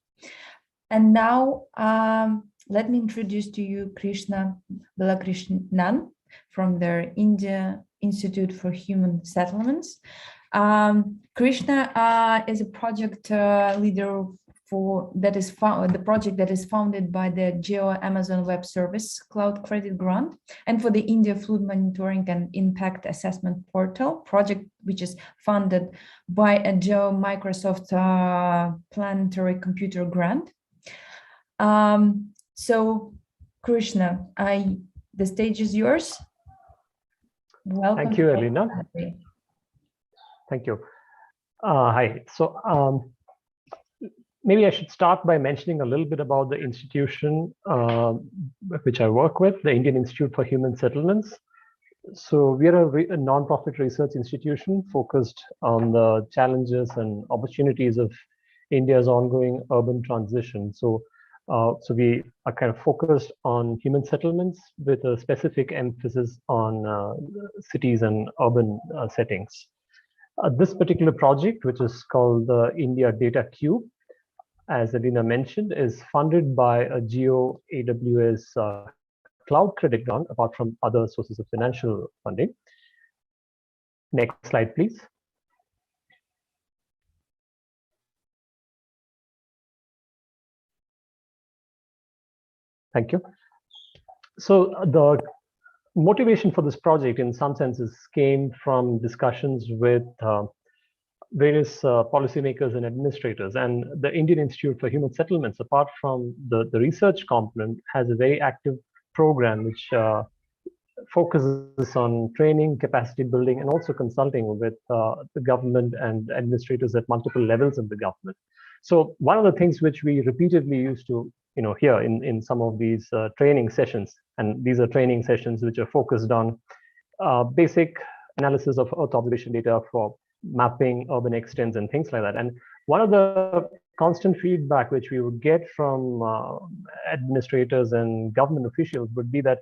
And now let me introduce to you Krishna Balakrishnan from the India Institute for Human Settlements. Krishna is a project leader for the project that is founded by the GEO Amazon Web Service Cloud Credit Grant, and for the India Flood Monitoring and Impact Assessment Portal project, which is funded by a GEO Microsoft Planetary Computer Grant. So Krishna, the stage is yours. Welcome. Thank you, Elena. Thank you. Hi. So maybe I should start by mentioning a little bit about the institution which I work with, the Indian Institute for Human Settlements. So we are a non-profit research institution focused on the challenges and opportunities of India's ongoing urban transition. So we are kind of focused on human settlements with a specific emphasis on cities and urban settings. This particular project, which is called the India Data Cube, as Alina mentioned, is funded by a GEO AWS cloud credit grant, apart from other sources of financial funding. Next slide, please. Thank you. So the motivation for this project, in some senses, came from discussions with various policymakers and administrators. And the Indian Institute for Human Settlements, apart from the research component, has a very active program which focuses on training, capacity building, and also consulting with the government and administrators at multiple levels of the government. So one of the things which we repeatedly used to hear in some of these training sessions, and these are training sessions which are focused on basic analysis of Earth observation data for mapping urban extents and things like that. And one of the constant feedback which we would get from administrators and government officials would be that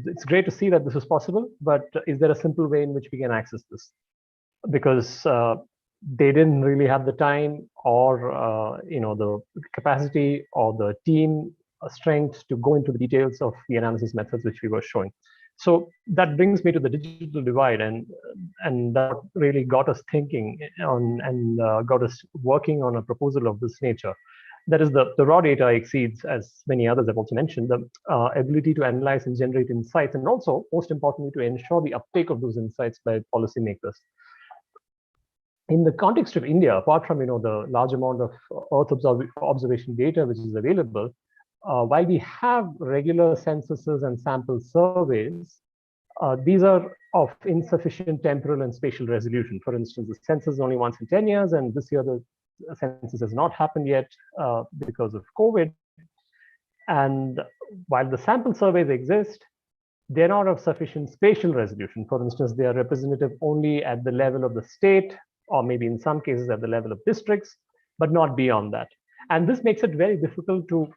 it's great to see that this is possible, but is there a simple way in which we can access this? Because they didn't really have the time or the capacity or the team strength to go into the details of the analysis methods which we were showing. So that brings me to the digital divide, and that really got us thinking on and got us working on a proposal of this nature. That is, the raw data exceeds, as many others have also mentioned, the ability to analyze and generate insights, and also, most importantly, to ensure the uptake of those insights by policymakers. In the context of India, apart from the large amount of Earth observation data which is available, while we have regular censuses and sample surveys, these are of insufficient temporal and spatial resolution. For instance, the census is only once in 10 years, and this year the census has not happened yet because of COVID. And while the sample surveys exist, they're not of sufficient spatial resolution. For instance, they are representative only at the level of the state, or maybe in some cases at the level of districts, but not beyond that. And this makes it very difficult to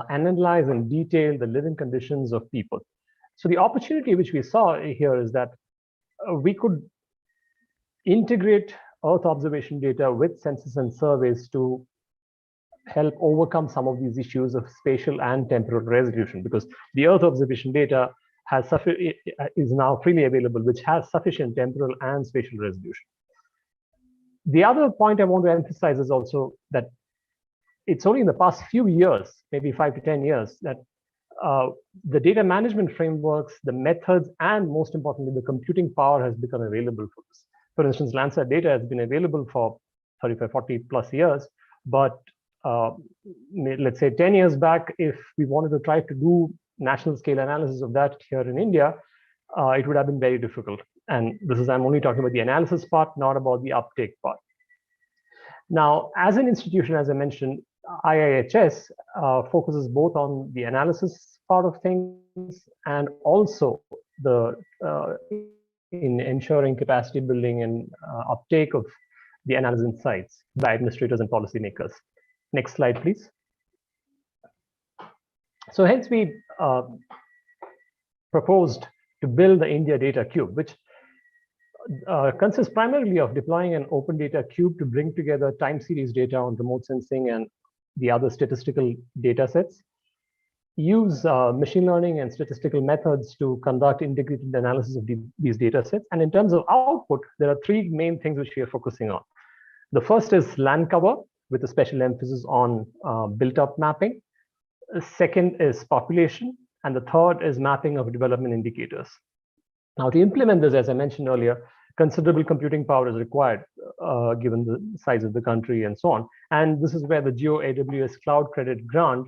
analyze in detail the living conditions of people. So the opportunity which we saw here is that we could integrate Earth observation data with census and surveys to help overcome some of these issues of spatial and temporal resolution, because the Earth observation data is now freely available, which has sufficient temporal and spatial resolution. The other point I want to emphasize is also that it's only in the past few years, maybe 5 to 10 years, that the data management frameworks, the methods, and most importantly, the computing power has become available for this. For instance, Landsat data has been available for 35, 40 plus years, but let's say 10 years back, if we wanted to try to do national scale analysis of that here in India, it would have been very difficult. And this is, I'm only talking about the analysis part, not about the uptake part. Now, as an institution, as I mentioned, IIHS focuses both on the analysis part of things and also the in ensuring capacity building and uptake of the analysis insights by administrators and policymakers. Next slide, please. So hence we proposed to build the India Data Cube, which consists primarily of deploying an open data cube to bring together time series data on remote sensing and the other statistical data sets, use machine learning and statistical methods to conduct integrated analysis of these data sets. And in terms of output, there are three main things which we are focusing on. The first is land cover, with a special emphasis on built-up mapping. The second is population, and the third is mapping of development indicators. Now, to implement this, as I mentioned earlier, considerable computing power is required given the size of the country and so on. And this is where the GEO AWS Cloud Credit Grant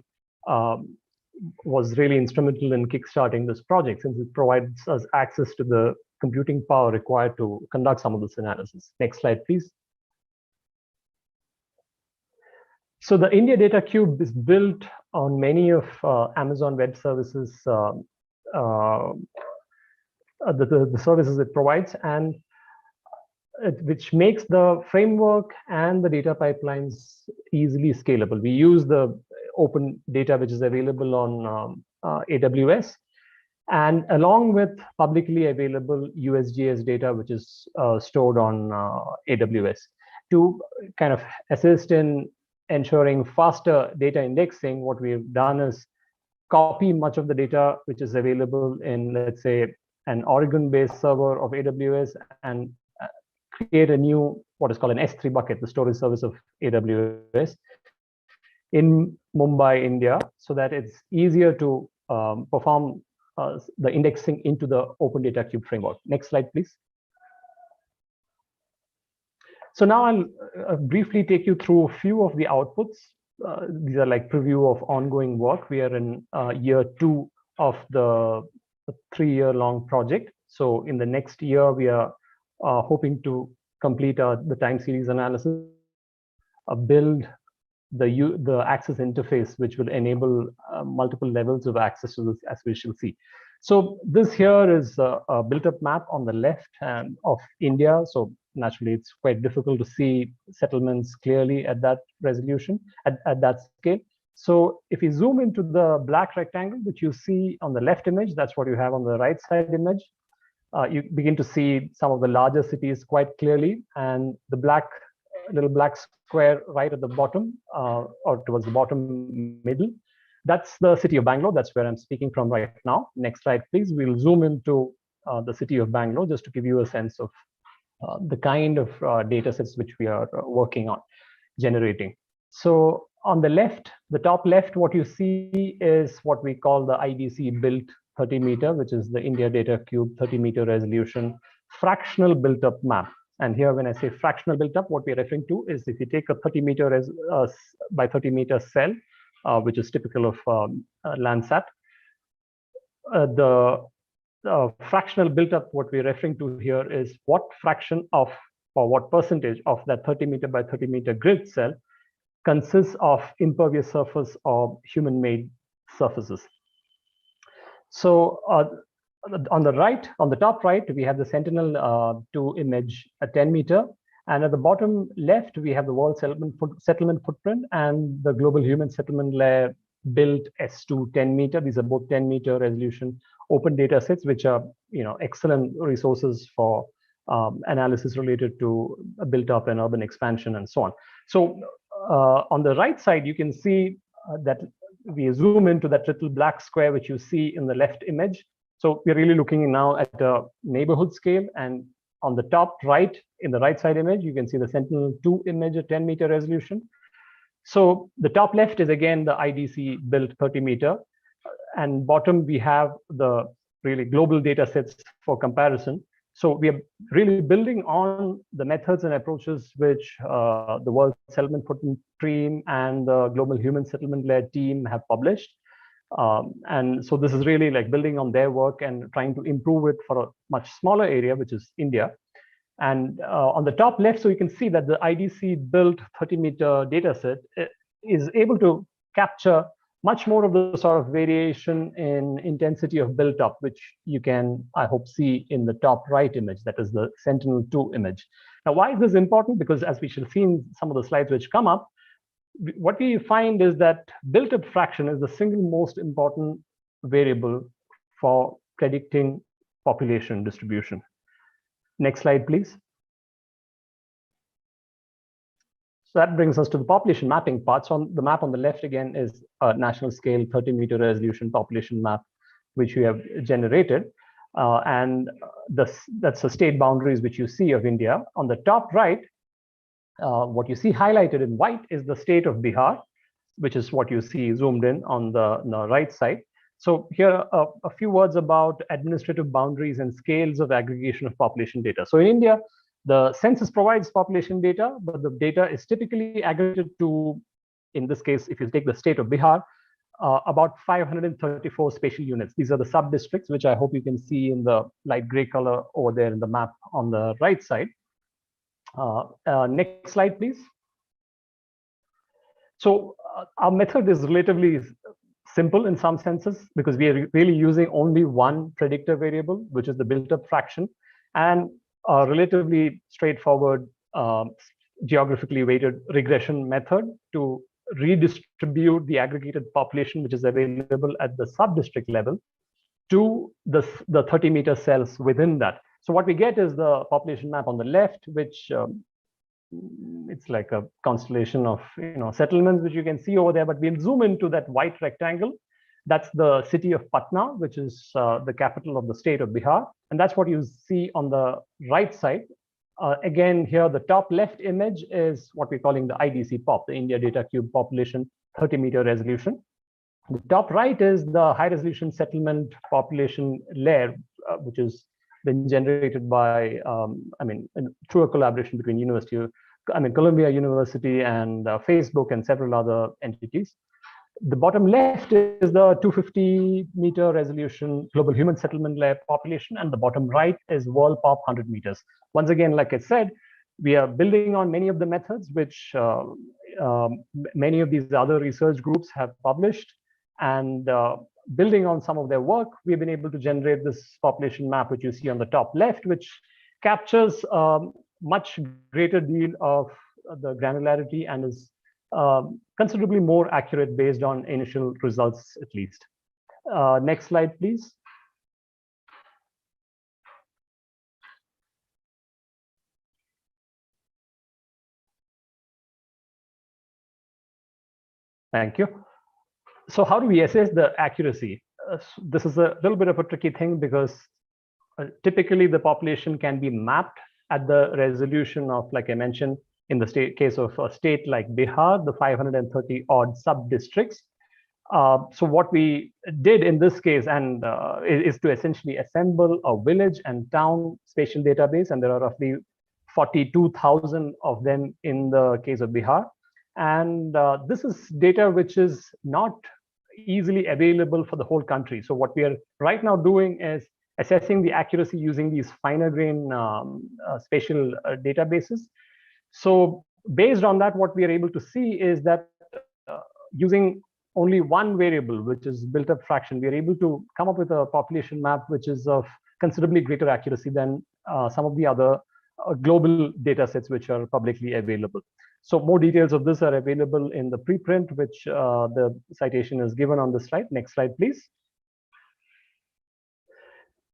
was really instrumental in kickstarting this project, since it provides us access to the computing power required to conduct some of this analysis. Next slide, please. So the India Data Cube is built on many of Amazon Web Services, the services it provides, and which makes the framework and the data pipelines easily scalable. We use the open data which is available on AWS, and along with publicly available USGS data which is stored on AWS, to kind of assist in ensuring faster data indexing. What we've done is copy much of the data which is available in, let's say, an Oregon-based server of AWS and create a new, what is called an S3 bucket, the storage service of AWS, in Mumbai, India, so that it's easier to perform the indexing into the Open Data Cube framework. Next slide, please. So now I'll briefly take you through a few of the outputs. These are like preview of ongoing work. We are in year 2 of the 3-year-long project. So in the next year, we are hoping to complete the time series analysis, build the access interface, which will enable multiple levels of access to this, as we shall see. So this here is a built-up map on the left hand of India. So naturally, it's quite difficult to see settlements clearly at that resolution, at that scale. So if you zoom into the black rectangle, which you see on the left image, that's what you have on the right side image. You begin to see some of the larger cities quite clearly, and the little black square right at the bottom, or towards the bottom middle, that's the city of Bangalore. That's where I'm speaking from right now. Next slide, please. We'll zoom into the city of Bangalore just to give you a sense of the kind of data sets which we are working on generating. So on the left, the top left, what you see is what we call the IDC built 30 meter, which is the India Data Cube 30 meter resolution fractional built up map. And here, when I say fractional built up, what we're referring to is if you take a 30 meter by 30 meter cell, which is typical of Landsat, the fractional built up, what we're referring to here is what fraction of, or what percentage of that 30 meter by 30 meter grid cell consists of impervious surface or human-made surfaces. So on the right, on the top right, we have the Sentinel-2 image at 10 meter. And at the bottom left, we have the world settlement footprint and the global human settlement layer built S2 10 meter. These are both 10 meter resolution open data sets, which are excellent resources for analysis related to built up and urban expansion and so on. So on the right side, you can see that we zoom into that little black square, which you see in the left image. So we're really looking now at a neighborhood scale. And on the top right, in the right side image, you can see the Sentinel-2 image at 10 meter resolution. So the top left is again the IDC built 30 meter. and bottom we have the really global data sets for comparison. So we are really building on the methods and approaches which the World Settlement Footprint team and the Global Human Settlement-led team have published. And so this is really like building on their work and trying to improve it for a much smaller area, which is India. And on the top left, so you can see that the IDC built 30-meter data set is able to capture much more of the sort of variation in intensity of built up, which you can, I hope, see in the top right image, that is the Sentinel-2 image. Now, why is this important? Because as we shall see in some of the slides which come up, what we find is that built-up fraction is the single most important variable for predicting population distribution. Next slide, please. So that brings us to the population mapping part. So on the map on the left again is a national scale 30-meter resolution population map, which we have generated. And that's the state boundaries which you see of India. On the top right, what you see highlighted in white is the state of Bihar, which is what you see zoomed in on the right side. So here are a few words about administrative boundaries and scales of aggregation of population data. So in India, the census provides population data, but the data is typically aggregated to, in this case, if you take the state of Bihar, about 534 spatial units. These are the sub-districts, which I hope you can see in the light gray color over there in the map on the right side. Next slide, please. So our method is relatively simple in some senses because we are really using only one predictor variable, which is the built-up fraction, and a relatively straightforward geographically weighted regression method to redistribute the aggregated population which is available at the sub-district level to the 30-meter cells within that. So what we get is the population map on the left, which it's like a constellation of settlements, which you can see over there. But we'll zoom into that white rectangle. That's the city of Patna, which is the capital of the state of Bihar. And that's what you see on the right side. Again, here, the top left image is what we're calling the IDC POP, the India Data Cube Population 30-meter resolution. The top right is the high resolution settlement population layer, which has been generated by, through a collaboration between Columbia University and Facebook and several other entities. The bottom left is the 250-meter resolution global human settlement layer population, and the bottom right is world POP 100 meters. Once again, like I said, we are building on many of the methods which many of these other research groups have published, and building on some of their work, we've been able to generate this population map, which you see on the top left, which captures a much greater deal of the granularity and is considerably more accurate based on initial results, at least. Next slide, please. Thank you. So how do we assess the accuracy? This is a little bit of a tricky thing because typically the population can be mapped at the resolution of, like I mentioned, in the case of a state like Bihar, the 530 odd sub-districts. So what we did in this case is to essentially assemble a village and town spatial database, and there are roughly 42,000 of them in the case of Bihar. And this is data which is not easily available for the whole country. So what we are right now doing is assessing the accuracy using these finer grain spatial databases. So based on that, what we are able to see is that using only one variable, which is built-up fraction, we are able to come up with a population map which is of considerably greater accuracy than some of the other global data sets which are publicly available. So more details of this are available in the preprint, which the citation is given on the slide. Next slide, please.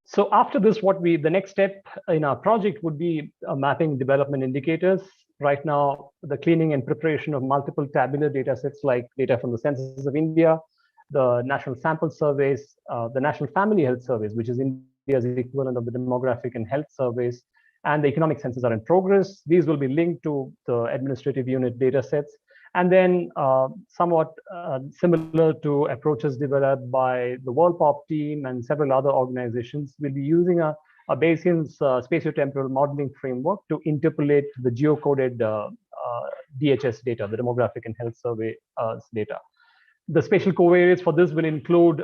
So after this, the next step in our project would be mapping development indicators. Right now, the cleaning and preparation of multiple tabular data sets like data from the Census of India, the National Sample Surveys, the National Family Health Surveys, which is India's equivalent of the demographic and health surveys, and the economic census are in progress. These will be linked to the administrative unit data sets. And then somewhat similar to approaches developed by the World Pop team and several other organizations, we'll be using a Bayesian spatiotemporal modeling framework to interpolate the geocoded DHS data, the Demographic and Health Survey data. The spatial covariates for this will include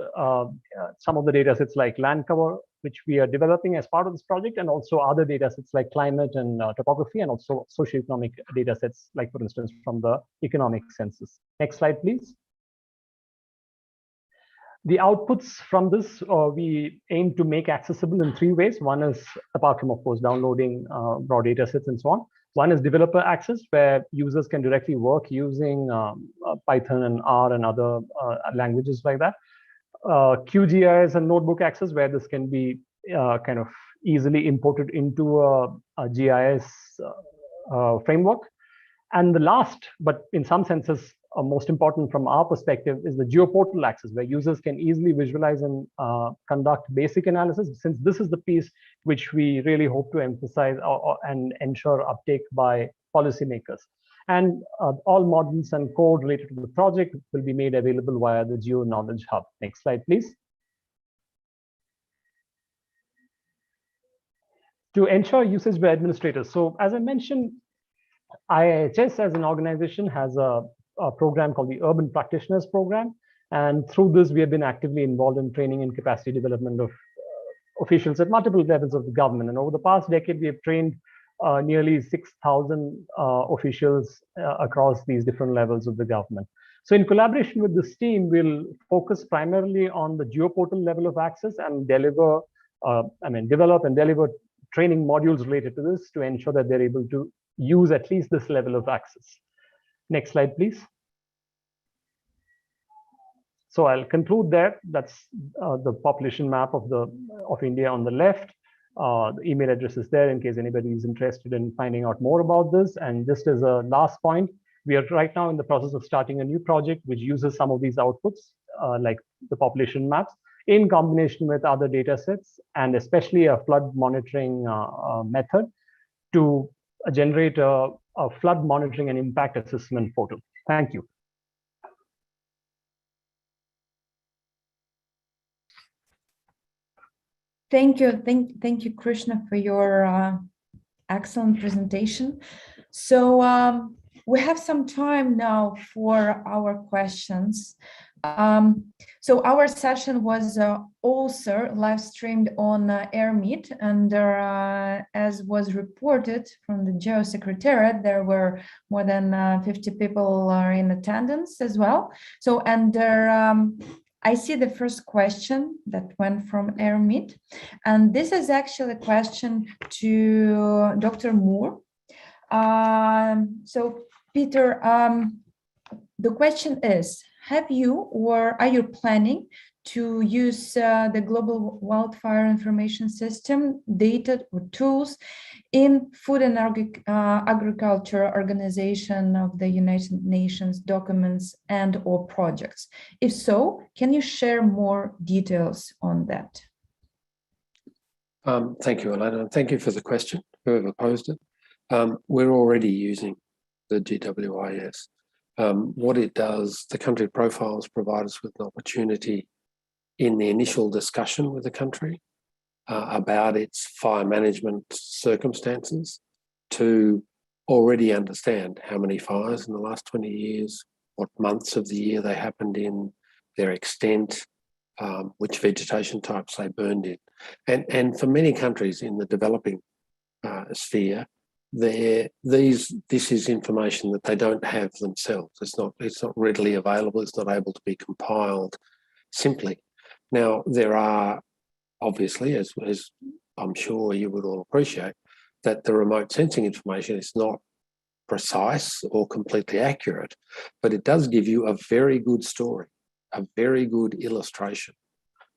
some of the data sets like land cover, which we are developing as part of this project, and also other data sets like climate and topography, and also socioeconomic data sets, like, for instance, from the economic census. Next slide, please. The outputs from this, we aim to make accessible in 3 ways. One is, apart from, of course, downloading raw data sets and so on. One is developer access, where users can directly work using Python and R and other languages like that. QGIS and notebook access, where this can be kind of easily imported into a GIS framework. And the last, but in some senses most important from our perspective, is the geoportal access, where users can easily visualize and conduct basic analysis, since this is the piece which we really hope to emphasize and ensure uptake by policymakers. And all models and code related to the project will be made available via the Geo Knowledge Hub. Next slide, please. To ensure usage by administrators. So as I mentioned, IIHS as an organization has a program called the Urban Practitioners Program. And through this, we have been actively involved in training and capacity development of officials at multiple levels of the government. And over the past decade, we have trained nearly 6,000 officials across these different levels of the government. So in collaboration with this team, we'll focus primarily on the geoportal level of access and develop and deliver training modules related to this to ensure that they're able to use at least this level of access. Next slide, please. So I'll conclude there. That's the population map of India on the left. The email address is there in case anybody is interested in finding out more about this. And just as a last point, we are right now in the process of starting a new project which uses some of these outputs, like the population maps, in combination with other data sets, and especially a flood monitoring method to generate a flood monitoring and impact assessment portal. Thank you. Thank you, Krishna, for your excellent presentation. So we have some time now for our questions. So our session was also live streamed on AirMeet, and as was reported from the GEO Secretariat, there were more than 50 people in attendance as well. So, and I see the first question that went from AirMeet, and this is actually a question to Dr. Moore. So Peter, the question is, have you or are you planning to use the Global Wildfire Information System data or tools in Food and Agriculture Organization of the United Nations documents and or projects? If so, can you share more details on that? Thank you, Elena. Thank you for the question, whoever posed it. We're already using the GWIS. What it does, the country profiles provide us with an opportunity in the initial discussion with the country about its fire management circumstances to already understand how many fires in the last 20 years, what months of the year they happened in, their extent, which vegetation types they burned in. And for many countries in the developing sphere, this is information that they don't have themselves. It's not readily available. It's not able to be compiled simply. Now, there are obviously, as I'm sure you would all appreciate, that the remote sensing information is not precise or completely accurate, but it does give you a very good story, a very good illustration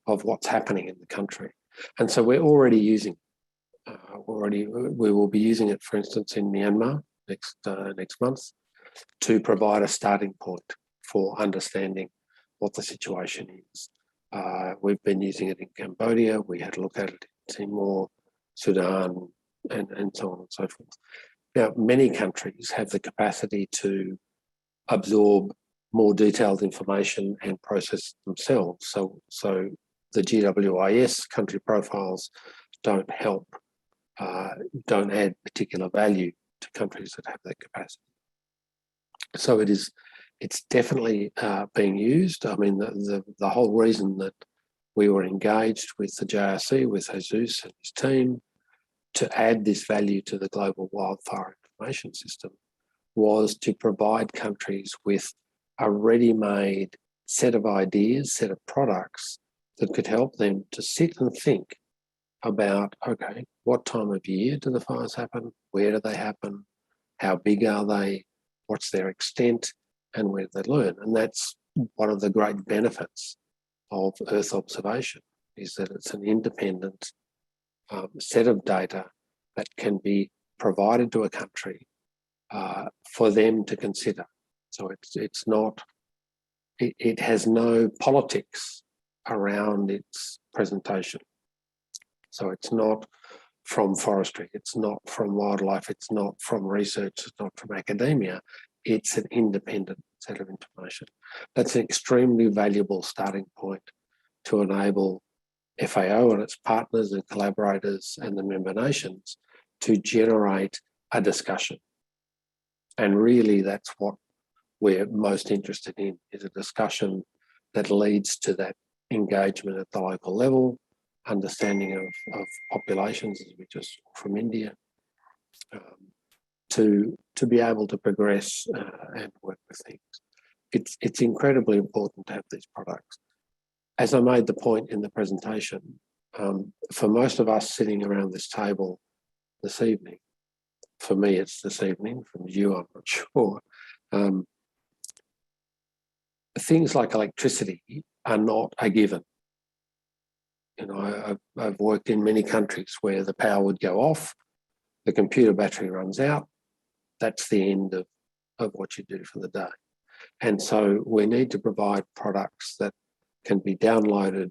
of what's happening in the country. And so we're already using we will be using it, for instance, in Myanmar next month to provide a starting point for understanding what the situation is. We've been using it in Cambodia. We had a look at it in Timor, Sudan, and so on and so forth. Now, many countries have the capacity to absorb more detailed information and process themselves. So the GWIS country profiles don't help, don't add particular value to countries that have that capacity. So it's definitely being used. I mean, the whole reason that we were engaged with the JRC, with Jesus and his team, to add this value to the global wildfire information system was to provide countries with a ready-made set of ideas, set of products that could help them to sit and think about, okay, what time of year do the fires happen? Where do they happen? How big are they? What's their extent? And where do they learn? And that's one of the great benefits of Earth observation, is that it's an independent set of data that can be provided to a country for them to consider. So it's not, it has no politics around its presentation. So it's not from forestry, it's not from wildlife, it's not from research, it's not from academia. It's an independent set of information. That's an extremely valuable starting point to enable FAO and its partners and collaborators and the member nations to generate a discussion. And really that's what we're most interested in, is a discussion that leads to that engagement at the local level, understanding of populations, as we just saw from India, to be able to progress and work with things. It's incredibly important to have these products. As I made the point in the presentation, for most of us sitting around this table this evening, for me it's this evening, from you I'm not sure, things like electricity are not a given. You know, I've worked in many countries where the power would go off, the computer battery runs out, that's the end of what you do for the day. And so we need to provide products that can be downloaded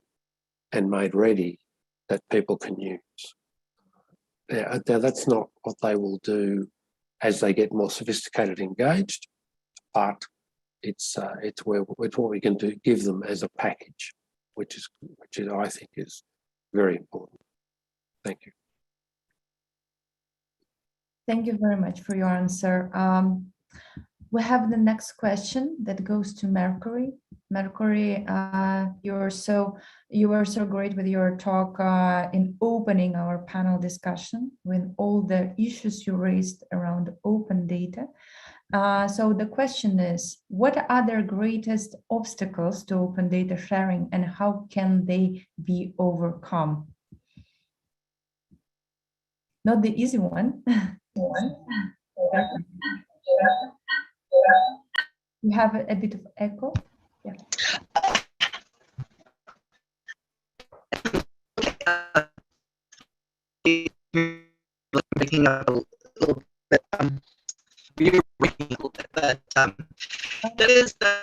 and made ready that people can use. Now that's not what they will do as they get more sophisticated and engaged, but it's what we can do, give them as a package, which is I think is very important. Thank you. Thank you very much for your answer. We have the next question that goes to Mercury. Mercury, you were so great with your talk in opening our panel discussion with all the issues you raised around open data. So the question is, what are the greatest obstacles to open data sharing and how can they be overcome? Not the easy one. You have a bit of echo. Yeah. Making up a little bit. You're waking a little bit, but that is the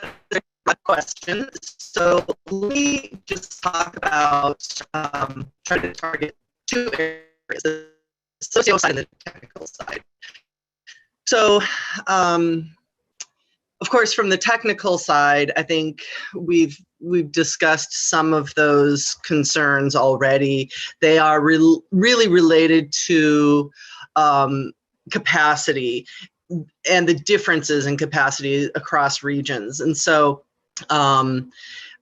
question. So let me just talk about trying to target two areas: the socio side and the technical side. So, of course, from the technical side, I think we've discussed some of those concerns already. They are really related to capacity and the differences in capacity across regions. And so,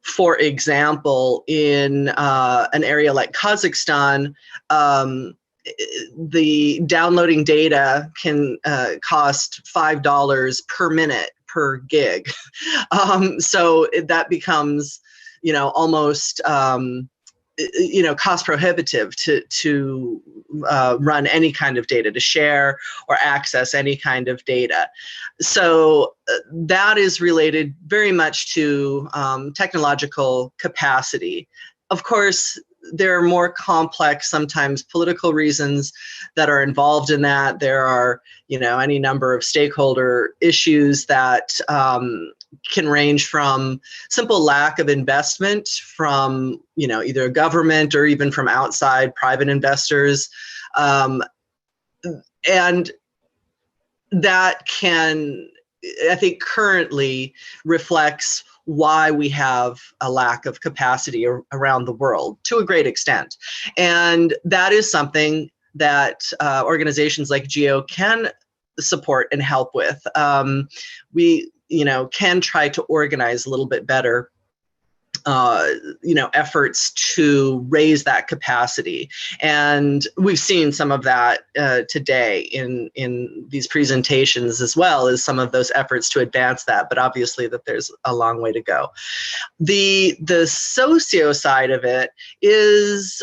for example, in an area like Kazakhstan, the downloading data can cost $5 per minute per gig. So that becomes, almost, cost prohibitive to run any kind of data, to share or access any kind of data. So that is related very much to technological capacity. Of course, there are more complex, sometimes political reasons that are involved in that. There are, any number of stakeholder issues that can range from simple lack of investment from, either government or even from outside private investors. And that can I think currently reflects why we have a lack of capacity around the world to a great extent. And that is something that organizations like GEO can support and help with. We, can try to organize a little bit better efforts to raise that capacity. And we've seen some of that today in these presentations, as well as some of those efforts to advance that, but obviously that there's a long way to go. The socio side of it is,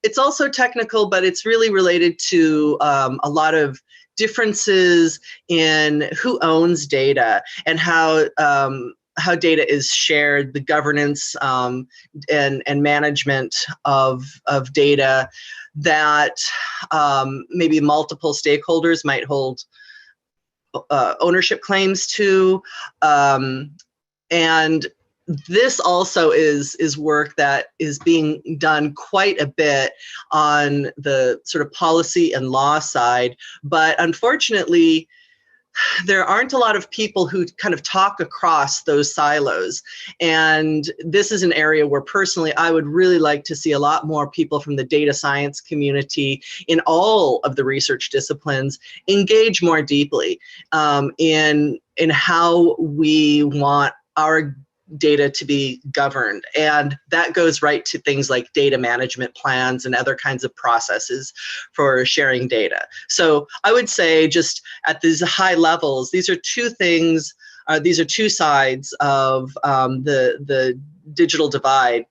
it's also technical, but it's really related to a lot of differences in who owns data and how data is shared, the governance and management of data that maybe multiple stakeholders might hold ownership claims to. And this also is work that is being done quite a bit on the sort of policy and law side, but unfortunately, there aren't a lot of people who kind of talk across those silos. And this is an area where personally, I would really like to see a lot more people from the data science community in all of the research disciplines engage more deeply in how we want our data to be governed. And that goes right to things like data management plans and other kinds of processes for sharing data. So I would say, just at these high levels, these are two things, these are two sides of the digital divide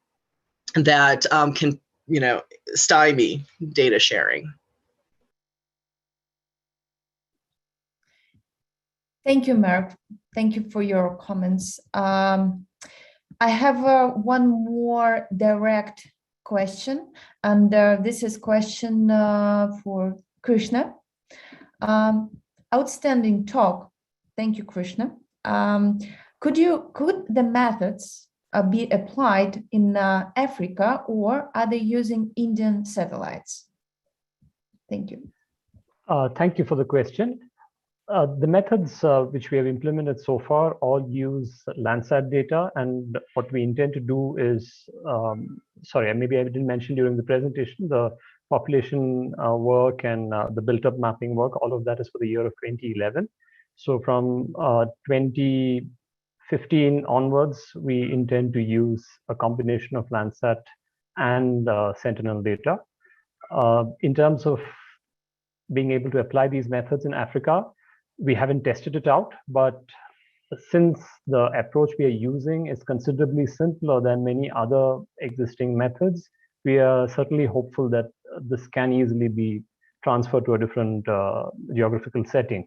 that can, stymie data sharing. Thank you, Mark. Thank you for your comments. I have one more direct question, and this is question for Krishna. Outstanding talk. Thank you, Krishna. Could the methods be applied in Africa, or are they using Indian satellites? Thank you. Thank you for the question. The methods which we have implemented so far all use Landsat data, and what we intend to do is, sorry, maybe I didn't mention during the presentation, the population work and the built-up mapping work, all of that is for the year of 2011. So from 2015 onwards, we intend to use a combination of Landsat and Sentinel data. In terms of being able to apply these methods in Africa, we haven't tested it out, but since the approach we are using is considerably simpler than many other existing methods, we are certainly hopeful that this can easily be transferred to a different geographical setting.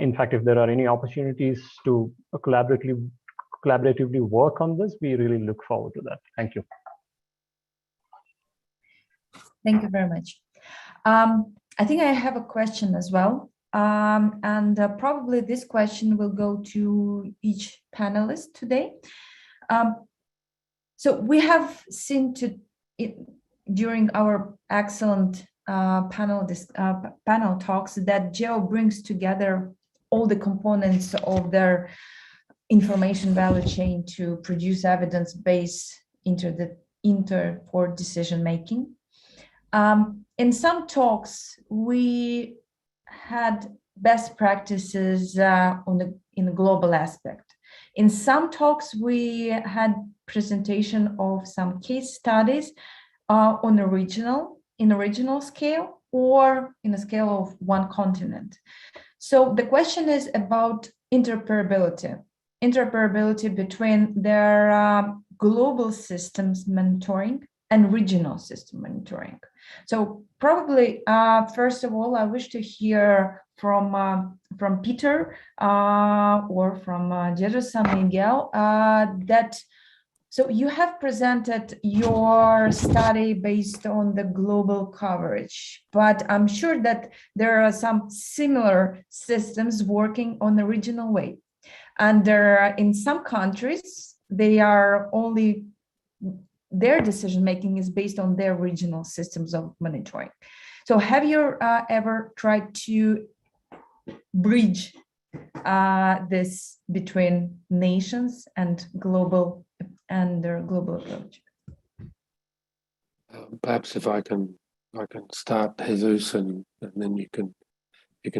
In fact, if there are any opportunities to collaboratively work on this, we really look forward to that. Thank you. Thank you very much. I think I have a question as well. And probably this question will go to each panelist today. So we have seen during our excellent panel talks that GEO brings together all the components of their information value chain to produce evidence base for decision making. In some talks, we had best practices in the global aspect. In some talks, we had presentation of some case studies in a regional scale or in a scale of one continent. So the question is about interoperability between their global systems monitoring and regional system monitoring. So probably, first of all, I wish to hear from Peter or from San Miguel so you have presented your study based on the global coverage, but I'm sure that there are some similar systems working on a regional way. And in some countries, their decision making is based on their regional systems of monitoring. So have you ever tried to bridge this between nations and global and their global approach? Perhaps if I can start, Jesus, and then you can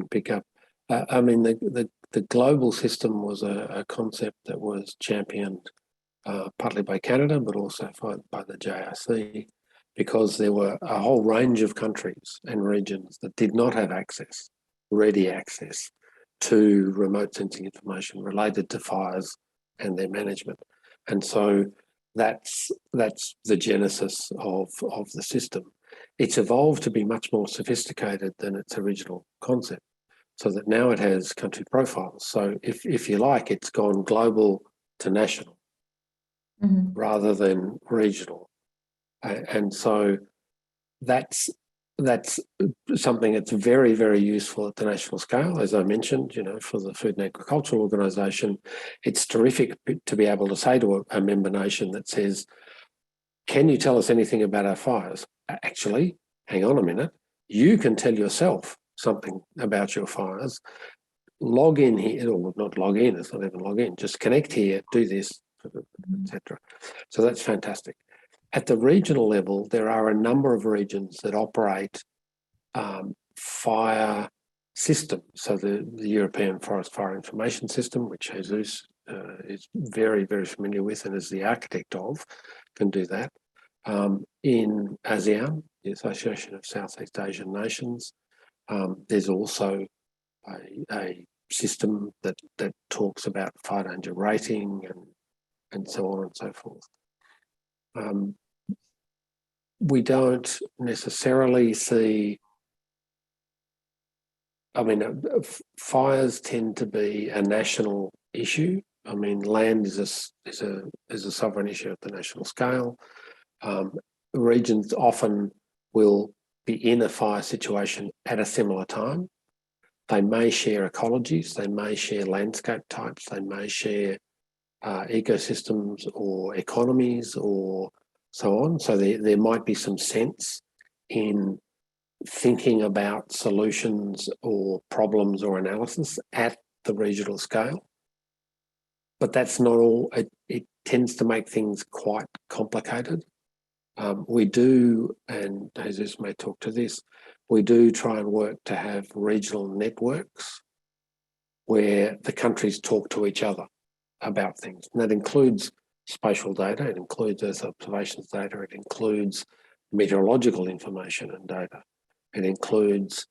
pick up. I mean, the global system was a concept that was championed partly by Canada, but also by the JRC, because there were a whole range of countries and regions that did not have ready access to remote sensing information related to fires and their management. And so that's the genesis of the system. It's evolved to be much more sophisticated than its original concept, so that now it has country profiles. So if you like, it's gone global to national rather than regional. And so that's something that's very, very useful at the national scale. As I mentioned, for the Food and Agriculture Organisation, it's terrific to be able to say to a member nation that says, can you tell us anything about our fires? Actually, hang on a minute, you can tell yourself something about your fires. Log in here, or not log in, it's not even log in, just connect here, do this, etc. So that's fantastic. At the regional level, there are a number of regions that operate fire systems. So the European Forest Fire Information System, which Jesus is very, very familiar with and is the architect of, can do that. In ASEAN, the Association of Southeast Asian Nations, there's also a system that talks about fire danger rating and so on and so forth. We don't necessarily see, I mean, fires tend to be a national issue. I mean, land is a sovereign issue at the national scale. Regions often will be in a fire situation at a similar time. They may share ecologies, they may share landscape types, they may share ecosystems or economies or so on. So there might be some sense in thinking about solutions or problems or analysis at the regional scale. But that's not all. It tends to make things quite complicated. We do, and Jesus may talk to this, we do try and work to have regional networks where the countries talk to each other about things. And that includes spatial data, it includes Earth observations data, it includes meteorological information and data, it includes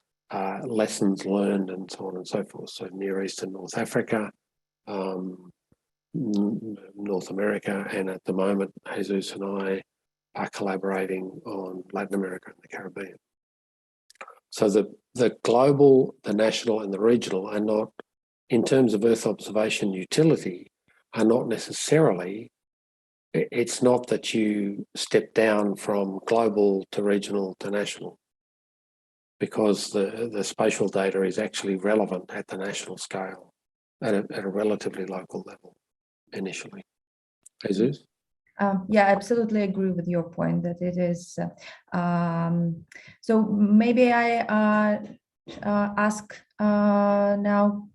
lessons learned and so on and so forth. So Near East and North Africa, North America, and at the moment, Jesus and I are collaborating on Latin America and the Caribbean. So the global, the national and the regional are not, in terms of Earth observation utility, are not necessarily, it's not that you step down from global to regional to national, because the spatial data is actually relevant at the national scale, at a relatively local level initially. Jesus? Yeah, I absolutely agree with your point that it is. So maybe I ask now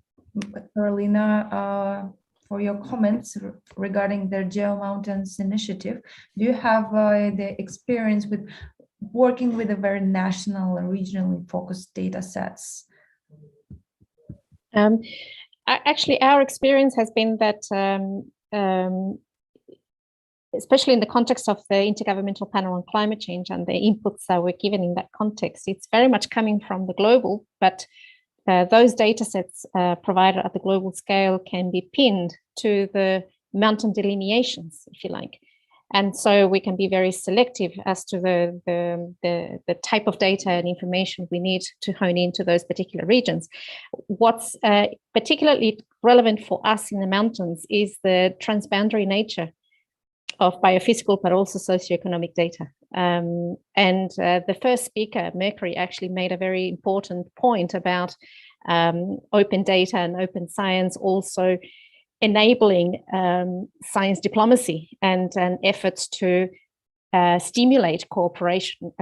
Carolina for your comments regarding the Geo Mountains initiative. Do you have the experience with working with a very national and regionally focused data sets? Actually, our experience has been that especially in the context of the Intergovernmental Panel on Climate Change and the inputs that were given in that context, it's very much coming from the global, but those data sets provided at the global scale can be pinned to the mountain delineations, if you like. And so we can be very selective as to the type of data and information we need to hone into those particular regions. What's particularly relevant for us in the mountains is the transboundary nature of biophysical, but also socioeconomic data. And the first speaker, Mercury, actually made a very important point about open data and open science also enabling science diplomacy and efforts to stimulate cooperation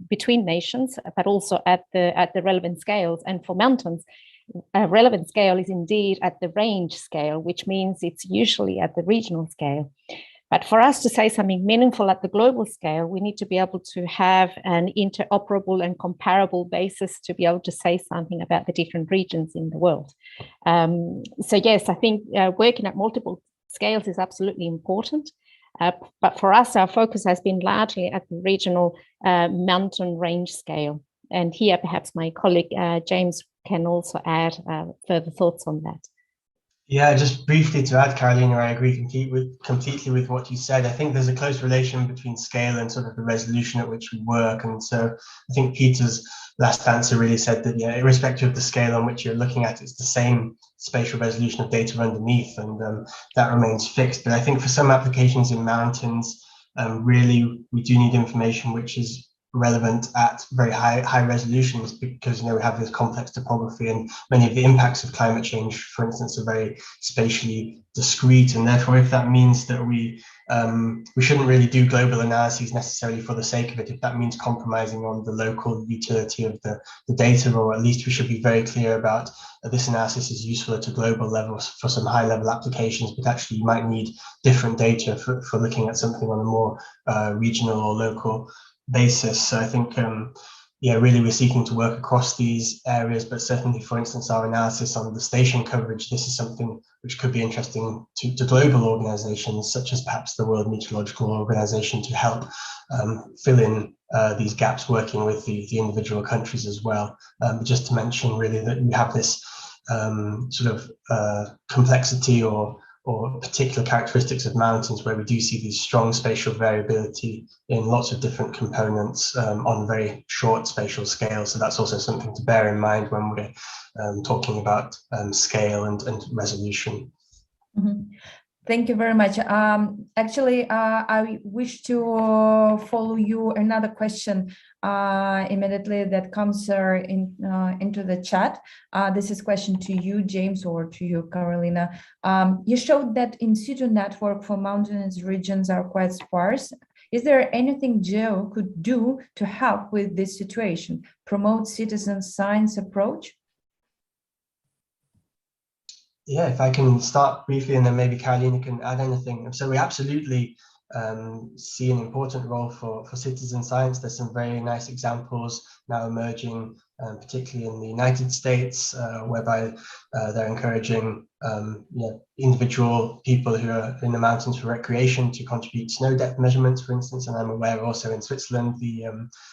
between nations, but also at the relevant scales. And for mountains, relevant scale is indeed at the range scale, which means it's usually at the regional scale. But for us to say something meaningful at the global scale, we need to be able to have an interoperable and comparable basis to be able to say something about the different regions in the world. So yes, I think working at multiple scales is absolutely important. But for us, our focus has been largely at the regional mountain range scale. And here, perhaps my colleague James can also add further thoughts on that. Yeah, just briefly to add, Carolina, I agree completely with what you said. I think there's a close relation between scale and sort of the resolution at which we work. And so I think Peter's last answer really said that, yeah, irrespective of the scale on which you're looking at, it's the same spatial resolution of data underneath, and that remains fixed. But I think for some applications in mountains, really, we do need information which is relevant at very high resolutions, because we have this complex topography, and many of the impacts of climate change, for instance, are very spatially discrete. And therefore, if that means that we shouldn't really do global analyses necessarily for the sake of it, if that means compromising on the local utility of the data, or at least we should be very clear about this analysis is useful at a global level for some high level applications, but actually you might need different data for looking at something on a more regional or local basis. So I think, yeah, really we're seeking to work across these areas, but certainly, for instance, our analysis on the station coverage, this is something which could be interesting to global organizations, such as perhaps the World Meteorological Organization, to help fill in these gaps, working with the individual countries as well. Just to mention really that we have this sort of complexity or particular characteristics of mountains, where we do see these strong spatial variability in lots of different components on very short spatial scales. So that's also something to bear in mind when we're talking about scale and resolution. Mm-hmm. Thank you very much. Actually, I wish to follow you another question immediately that comes into the chat. This is a question to you, James, or to you, Carolina. You showed that in situ network for mountainous regions are quite sparse. Is there anything GEO could do to help with this situation, promote citizen science approach? Yeah, if I can start briefly, and then maybe Carolina can add anything. So we absolutely see an important role for citizen science. There's some very nice examples now emerging, particularly in the United States, whereby they're encouraging individual people who are in the mountains for recreation to contribute snow depth measurements, for instance. And I'm aware also in Switzerland, the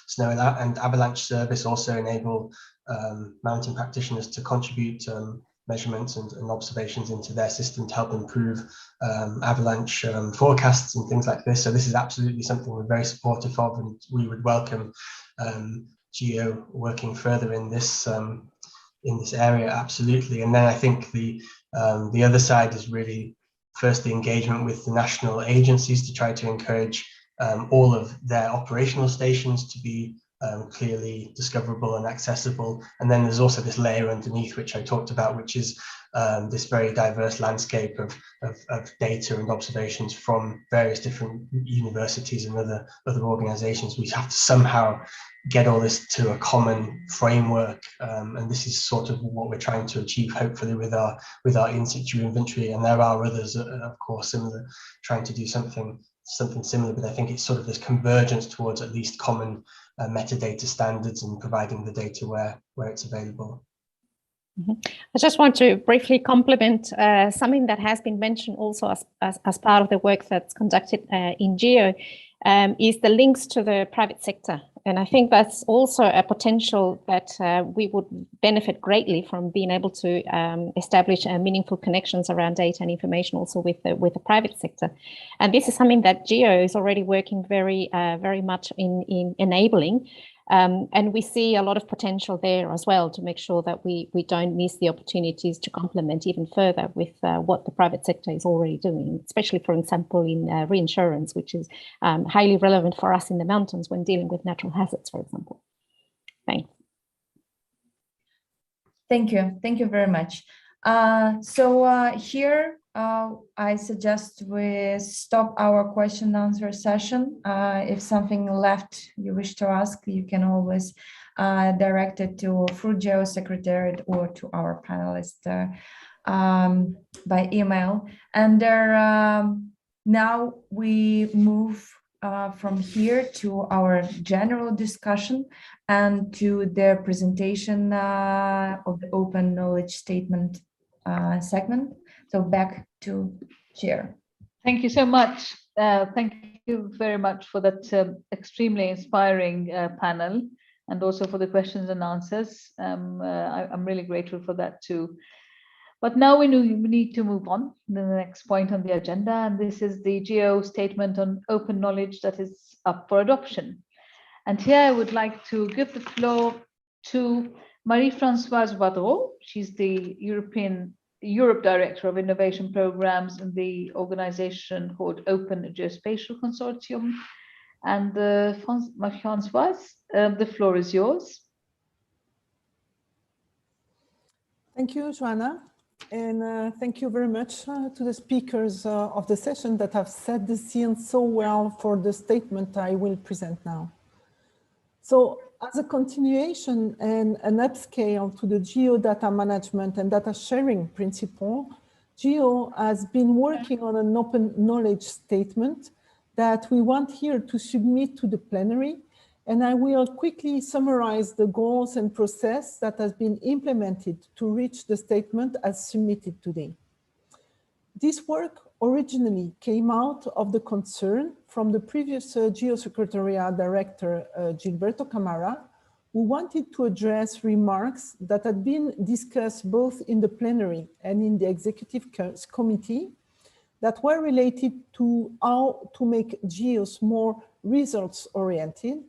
Snow and Avalanche Service also enable mountain practitioners to contribute measurements and observations into their system to help improve avalanche forecasts and things like this. So this is absolutely something we're very supportive of, and we would welcome GEO working further in this area, absolutely. And then I think the other side is really first the engagement with the national agencies to try to encourage all of their operational stations to be clearly discoverable and accessible. And then there's also this layer underneath, which I talked about, which is this very diverse landscape of data and observations from various different universities and other organizations. We have to somehow get all this to a common framework, and this is sort of what we're trying to achieve, hopefully, with our in situ inventory. And there are others, of course, similar, trying to do something similar, but I think it's sort of this convergence towards at least common metadata standards and providing the data where it's available. Mm-hmm. I just want to briefly complement something that has been mentioned also as part of the work that's conducted in GEO, is the links to the private sector. And I think that's also a potential that we would benefit greatly from being able to establish meaningful connections around data and information also with the private sector. And this is something that GEO is already working very much in enabling. And we see a lot of potential there as well to make sure that we don't miss the opportunities to complement even further with what the private sector is already doing, especially, for example, in reinsurance, which is highly relevant for us in the mountains when dealing with natural hazards, for example. Thanks. Thank you. Thank you very much. Here, I suggest we stop our question and answer session. If something left you wish to ask, you can always direct it through GEO Secretariat or to our panelists by email. And now we move from here to our general discussion and to the presentation of the open knowledge statement segment. So back to Chair. Thank you so much. Thank you very much for that extremely inspiring panel, and also for the questions and answers. I'm really grateful for that too. But now we need to move on to the next point on the agenda, and this is the GEO statement on open knowledge that is up for adoption. And here I would like to give the floor to Marie-Françoise Vadreau. She's the Europe Director of Innovation Programs in the organization called Open Geospatial Consortium. And Marie-Françoise, the floor is yours. Thank you, Joanna. And thank you very much to the speakers of the session that have set the scene so well for the statement I will present now. So as a continuation and an upscale to the GEO data management and data sharing principle, GEO has been working on an open knowledge statement that we want here to submit to the plenary. And I will quickly summarize the goals and process that has been implemented to reach the statement as submitted today. This work originally came out of the concern from the previous GEO Secretariat Director, Gilberto Camara, who wanted to address remarks that had been discussed both in the plenary and in the executive committee that were related to how to make GEOs more results-oriented.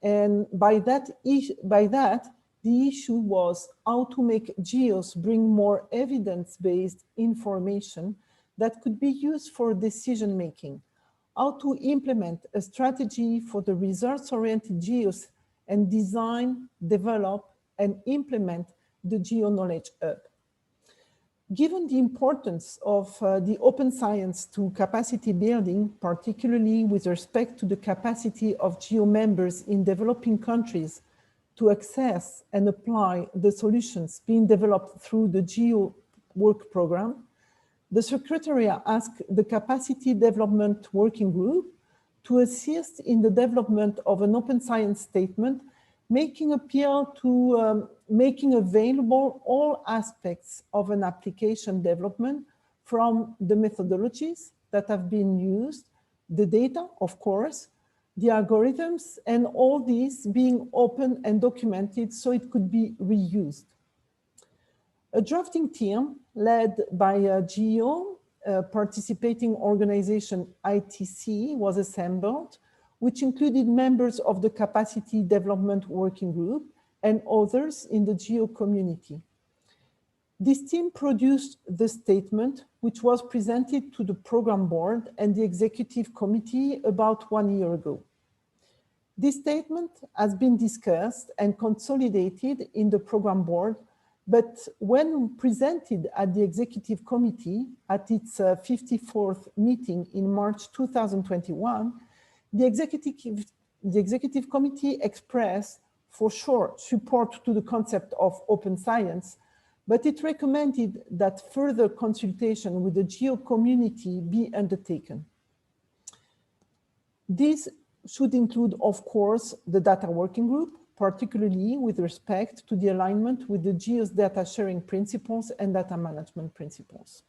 And by that, the issue was how to make GEOs bring more evidence-based information that could be used for decision-making, how to implement a strategy for the results-oriented GEOs, and design, develop, and implement the GEO Knowledge Hub. Given the importance of the open science to capacity building, particularly with respect to the capacity of GEO members in developing countries to access and apply the solutions being developed through the GEO work program, the Secretariat asked the Capacity Development Working Group to assist in the development of an open science statement, making appeal to making available all aspects of an application development, from the methodologies that have been used, the data, of course, the algorithms, and all these being open and documented so it could be reused. A drafting team led by GEO, participating organization ITC, was assembled, which included members of the Capacity Development Working Group and others in the GEO community. This team produced the statement, which was presented to the program board and the executive committee about 1 year ago. This statement has been discussed and consolidated in the program board, but when presented at the executive committee at its 54th meeting in March 2021, the executive committee expressed, for sure, support to the concept of open science, but it recommended that further consultation with the GEO community be undertaken. This should include, of course, the data working group, particularly with respect to the alignment with the GEO's data sharing principles and data management principles.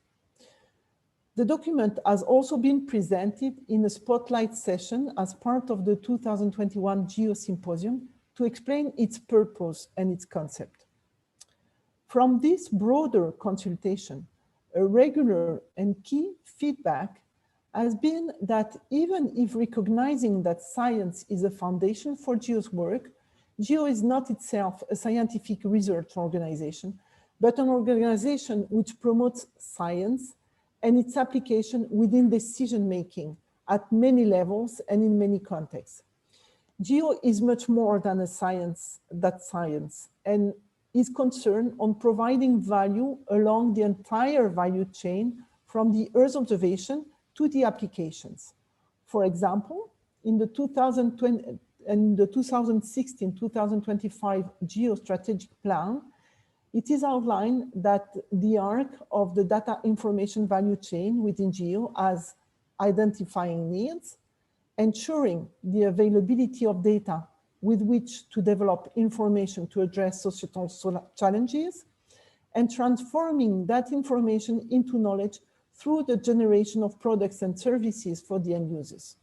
The document has also been presented in a spotlight session as part of the 2021 GEO Symposium to explain its purpose and its concept. From this broader consultation, a regular and key feedback has been that even if recognizing that science is a foundation for GEO's work, GEO is not itself a scientific research organization, but an organization which promotes science and its application within decision-making at many levels and in many contexts. GEO is much more than a science, and is concerned on providing value along the entire value chain from the Earth observation to the applications. For example, in the 2016-2025 geostrategic plan, it is outlined that the arc of the data information value chain within GEO as identifying needs, ensuring the availability of data with which to develop information to address societal challenges, and transforming that information into knowledge through the generation of products and services for the end users.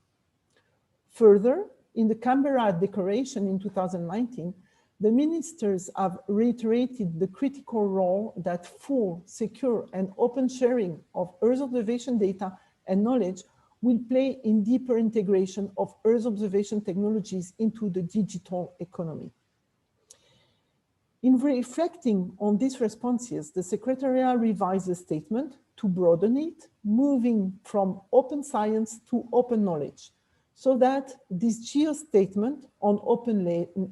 Further, in the Canberra Declaration in 2019, the ministers have reiterated the critical role that full, secure, and open sharing of Earth observation data and knowledge will play in deeper integration of Earth observation technologies into the digital economy. In reflecting on these responses, the Secretariat revised the statement to broaden it, moving from open science to open knowledge, so that this GEO statement on open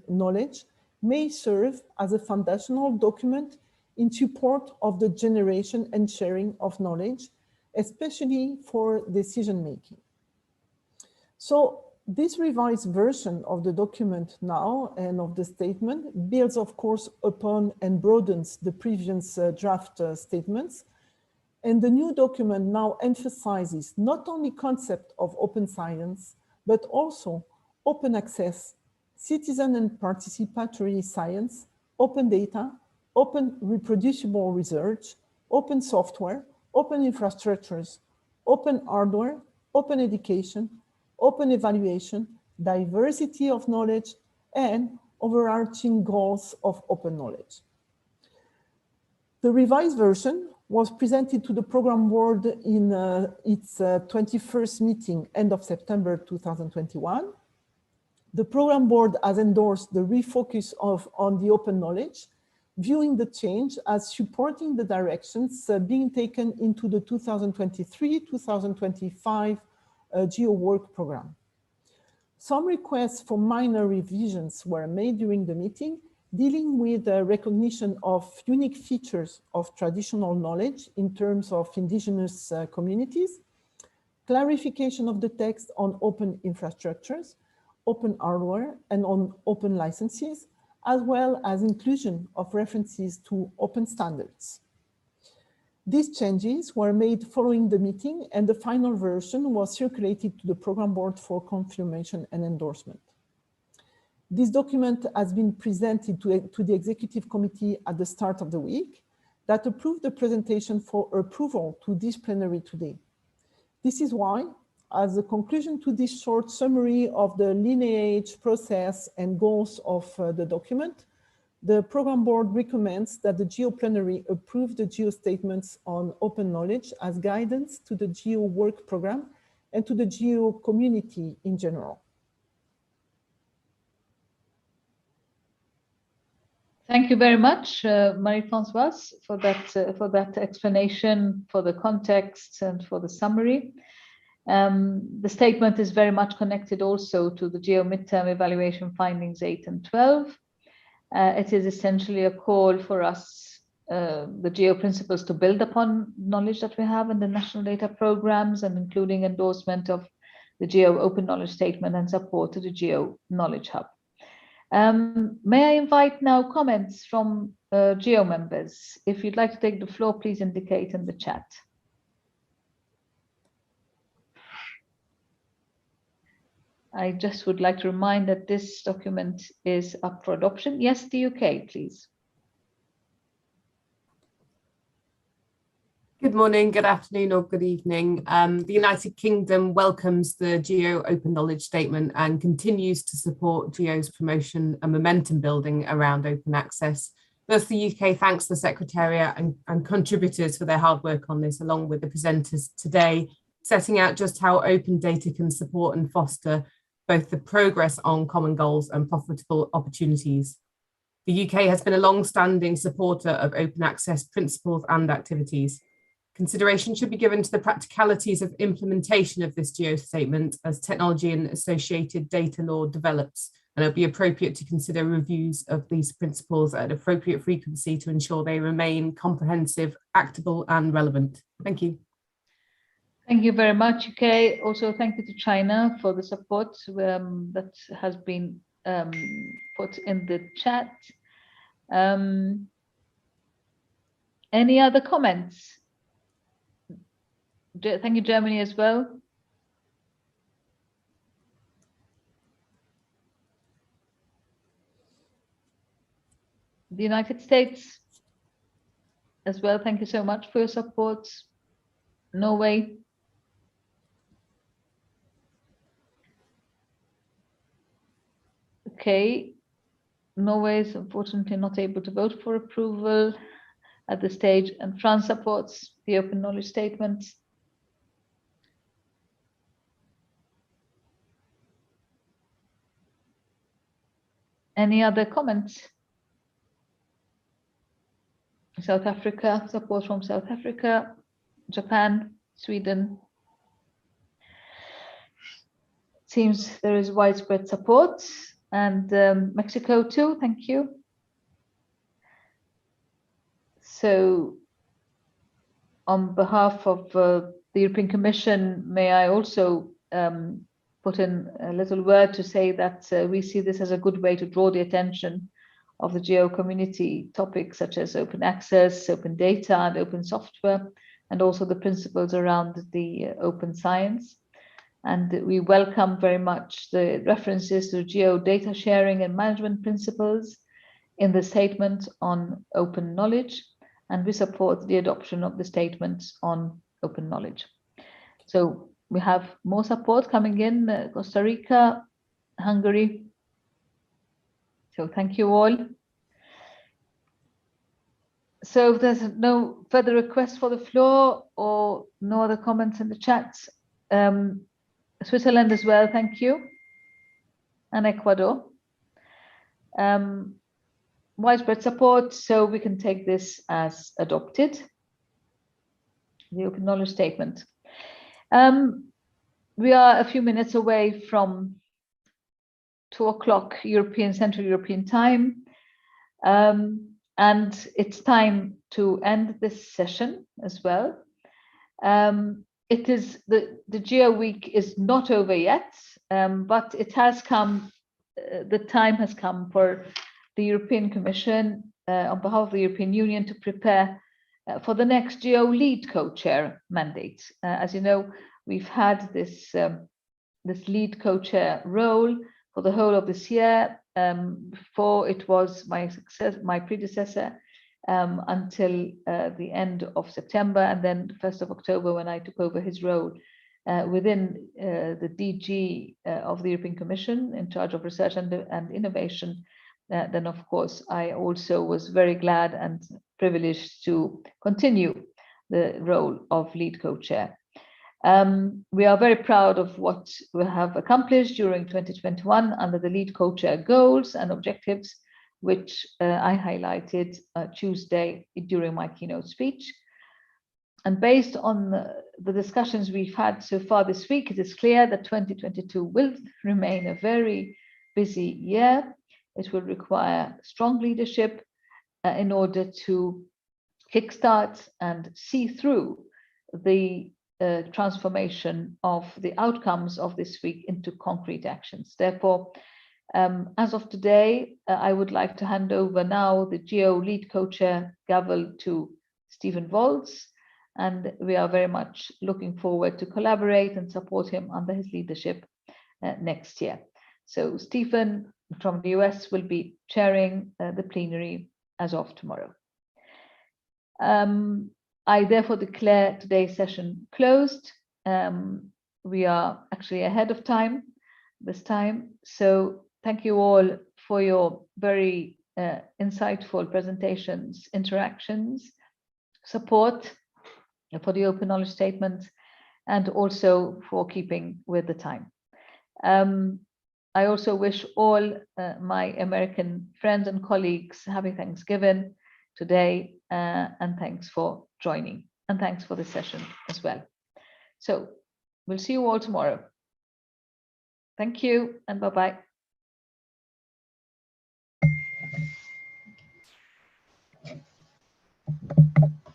knowledge may serve as a foundational document in support of the generation and sharing of knowledge, especially for decision-making. So this revised version of the document now and of the statement builds, of course, upon and broadens the previous draft statements. And the new document now emphasizes not only concept of open science, but also open access, citizen and participatory science, open data, open reproducible research, open software, open infrastructures, open hardware, open education, open evaluation, diversity of knowledge, and overarching goals of open knowledge. The revised version was presented to the program board in its 21st meeting, end of September 2021. The program board has endorsed the refocus on the open knowledge, viewing the change as supporting the directions being taken into the 2023-2025 GEO work program. Some requests for minor revisions were made during the meeting, dealing with recognition of unique features of traditional knowledge in terms of indigenous communities, clarification of the text on open infrastructures, open hardware, and on open licenses, as well as inclusion of references to open standards. These changes were made following the meeting, and the final version was circulated to the program board for confirmation and endorsement. This document has been presented to the executive committee at the start of the week that approved the presentation for approval to this plenary today. This is why, as a conclusion to this short summary of the lineage, process, and goals of the document, the program board recommends that the GEO plenary approve the GEO statements on open knowledge as guidance to the GEO work program and to the GEO community in general. Thank you very much, Marie-Françoise, for that explanation, for the context, and for the summary. The statement is very much connected also to the GEO midterm evaluation findings 8 and 12. It is essentially a call for us, the GEO principles, to build upon knowledge that we have in the national data programs, and including endorsement of the GEO open knowledge statement and support to the GEO knowledge hub. May I invite now comments from GEO members? If you'd like to take the floor, please indicate in the chat. I just would like to remind that this document is up for adoption. Yes, the UK, please. Good morning, good afternoon, or good evening. The United Kingdom welcomes the GEO Open Knowledge Statement and continues to support GEO's promotion and momentum building around open access. Thus, the UK thanks the Secretariat and contributors for their hard work on this, along with the presenters today, setting out just how open data can support and foster both the progress on common goals and profitable opportunities. The UK has been a long-standing supporter of open access principles and activities. Consideration should be given to the practicalities of implementation of this GEO statement as technology and associated data law develops, and it'll be appropriate to consider reviews of these principles at appropriate frequency to ensure they remain comprehensive, actable and relevant. Thank you. Thank you very much, UK. Also, thank you to China for the support that has been put in the chat. Any other comments? Thank you, Germany, as well. The United States as well. Thank you so much for your support. Norway. Okay. Norway is unfortunately not able to vote for approval at this stage, and France supports the open knowledge statement. Any other comments? South Africa, support from South Africa, Japan, Sweden. Seems there is widespread support, and Mexico too, thank you. So on behalf of the European Commission, may I also put in a little word to say that we see this as a good way to draw the attention of the GEO community topics such as open access, open data, and open software, and also the principles around the open science. And we welcome very much the references to GEO data sharing and management principles in the statement on open knowledge, and we support the adoption of the statements on open knowledge. So we have more support coming in, Costa Rica, Hungary. So thank you all. So if there's no further requests for the floor or no other comments in the chat, Switzerland as well, thank you, and Ecuador. Widespread support, so we can take this as adopted, the open knowledge statement. We are a few minutes away from 2 o'clock Central European time, and it's time to end this session as well. It is the GEO week is not over yet, but it has come, the time has come for the European Commission on behalf of the European Union to prepare for the next GEO lead co-chair mandate. As you know, we've had this lead co-chair role for the whole of this year. Before it was my predecessor until the end of September, and then the 1st of October when I took over his role within the DG of the European Commission in charge of research and innovation. Then of course I also was very glad and privileged to continue the role of lead co-chair. We are very proud of what we have accomplished during 2021 under the lead co-chair goals and objectives, which I highlighted Tuesday during my keynote speech. And based on the discussions we've had so far this week, it is clear that 2022 will remain a very busy year. It will require strong leadership in order to kickstart and see through the transformation of the outcomes of this week into concrete actions. Therefore, as of today, I would like to hand over now the GEO lead co-chair gavel to Stephen Volz, and we are very much looking forward to collaborate and support him under his leadership next year. So Stephen from the US will be chairing the plenary as of tomorrow. I therefore declare today's session closed. We are actually ahead of time this time. So thank you all for your very insightful presentations, interactions, support for the open knowledge statement, and also for keeping with the time. I also wish all my American friends and colleagues happy Thanksgiving today, and thanks for joining, and thanks for the session as well. So we'll see you all tomorrow. Thank you and bye-bye.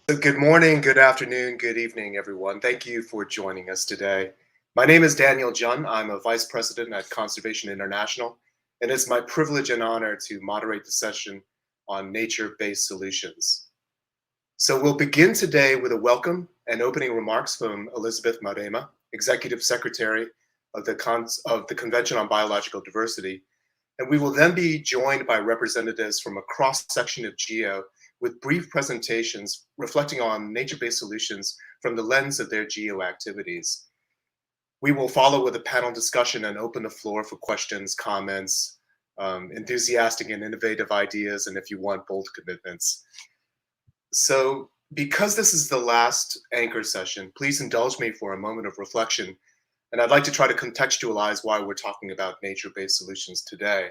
Good morning, good afternoon, good evening, everyone. Thank you for joining us today. My name is Daniel Jun. I'm a Vice President at Conservation International, and it's my privilege and honor to moderate the session on nature-based solutions. So we'll begin today with a welcome and opening remarks from Elizabeth Moraima, Executive Secretary of the Convention on Biological Diversity, and we will then be joined by representatives from a cross-section of GEO with brief presentations reflecting on nature-based solutions from the lens of their GEO activities. We will follow with a panel discussion and open the floor for questions, comments, enthusiastic and innovative ideas, and if you want, bold commitments. So because this is the last anchor session, please indulge me for a moment of reflection, and I'd like to try to contextualize why we're talking about nature-based solutions today.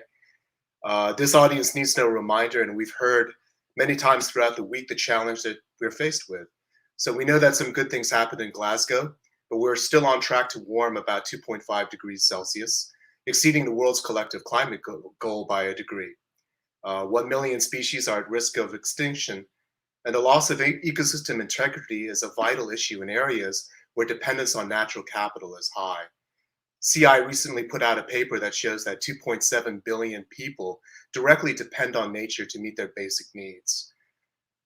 This audience needs no reminder, and we've heard many times throughout the week the challenge that we're faced with. So we know that some good things happened in Glasgow, but we're still on track to warm about 2.5 degrees Celsius, exceeding the world's collective climate goal by a degree. 1 million species are at risk of extinction, and the loss of ecosystem integrity is a vital issue in areas where dependence on natural capital is high. CI recently put out a paper that shows that 2.7 billion people directly depend on nature to meet their basic needs.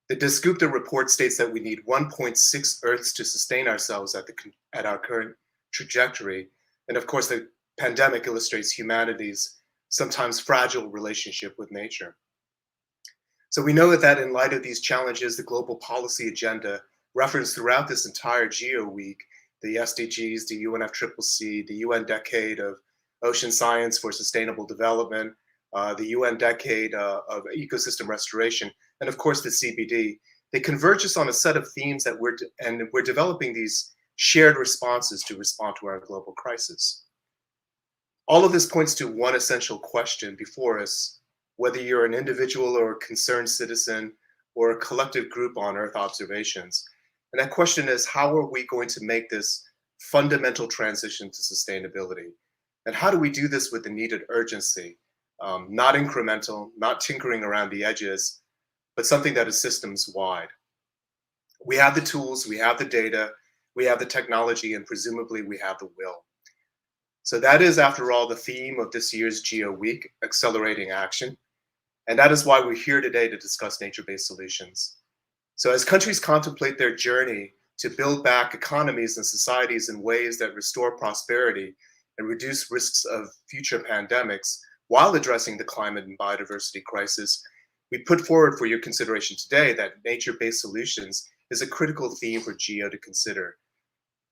The Desgupta report states that we need 1.6 Earths to sustain ourselves at our current trajectory. And of course, the pandemic illustrates humanity's sometimes fragile relationship with nature. So we know that in light of these challenges, the global policy agenda referenced throughout this entire GEO week, the SDGs, the UNFCCC, the UN Decade of Ocean Science for Sustainable Development, the UN Decade of Ecosystem Restoration, and of course the CBD, they converge us on a set of themes that we're developing these shared responses to respond to our global crisis. All of this points to one essential question before us, whether you're an individual or a concerned citizen or a collective group on Earth observations. And that question is, how are we going to make this fundamental transition to sustainability? And how do we do this with the needed urgency? Not incremental, not tinkering around the edges, but something that is systems-wide. We have the tools, we have the data, we have the technology, and presumably we have the will. So that is, after all, the theme of this year's GEO Week, Accelerating Action. And that is why we're here today to discuss nature-based solutions. So as countries contemplate their journey to build back economies and societies in ways that restore prosperity and reduce risks of future pandemics while addressing the climate and biodiversity crisis, we put forward for your consideration today that nature-based solutions is a critical theme for GEO to consider.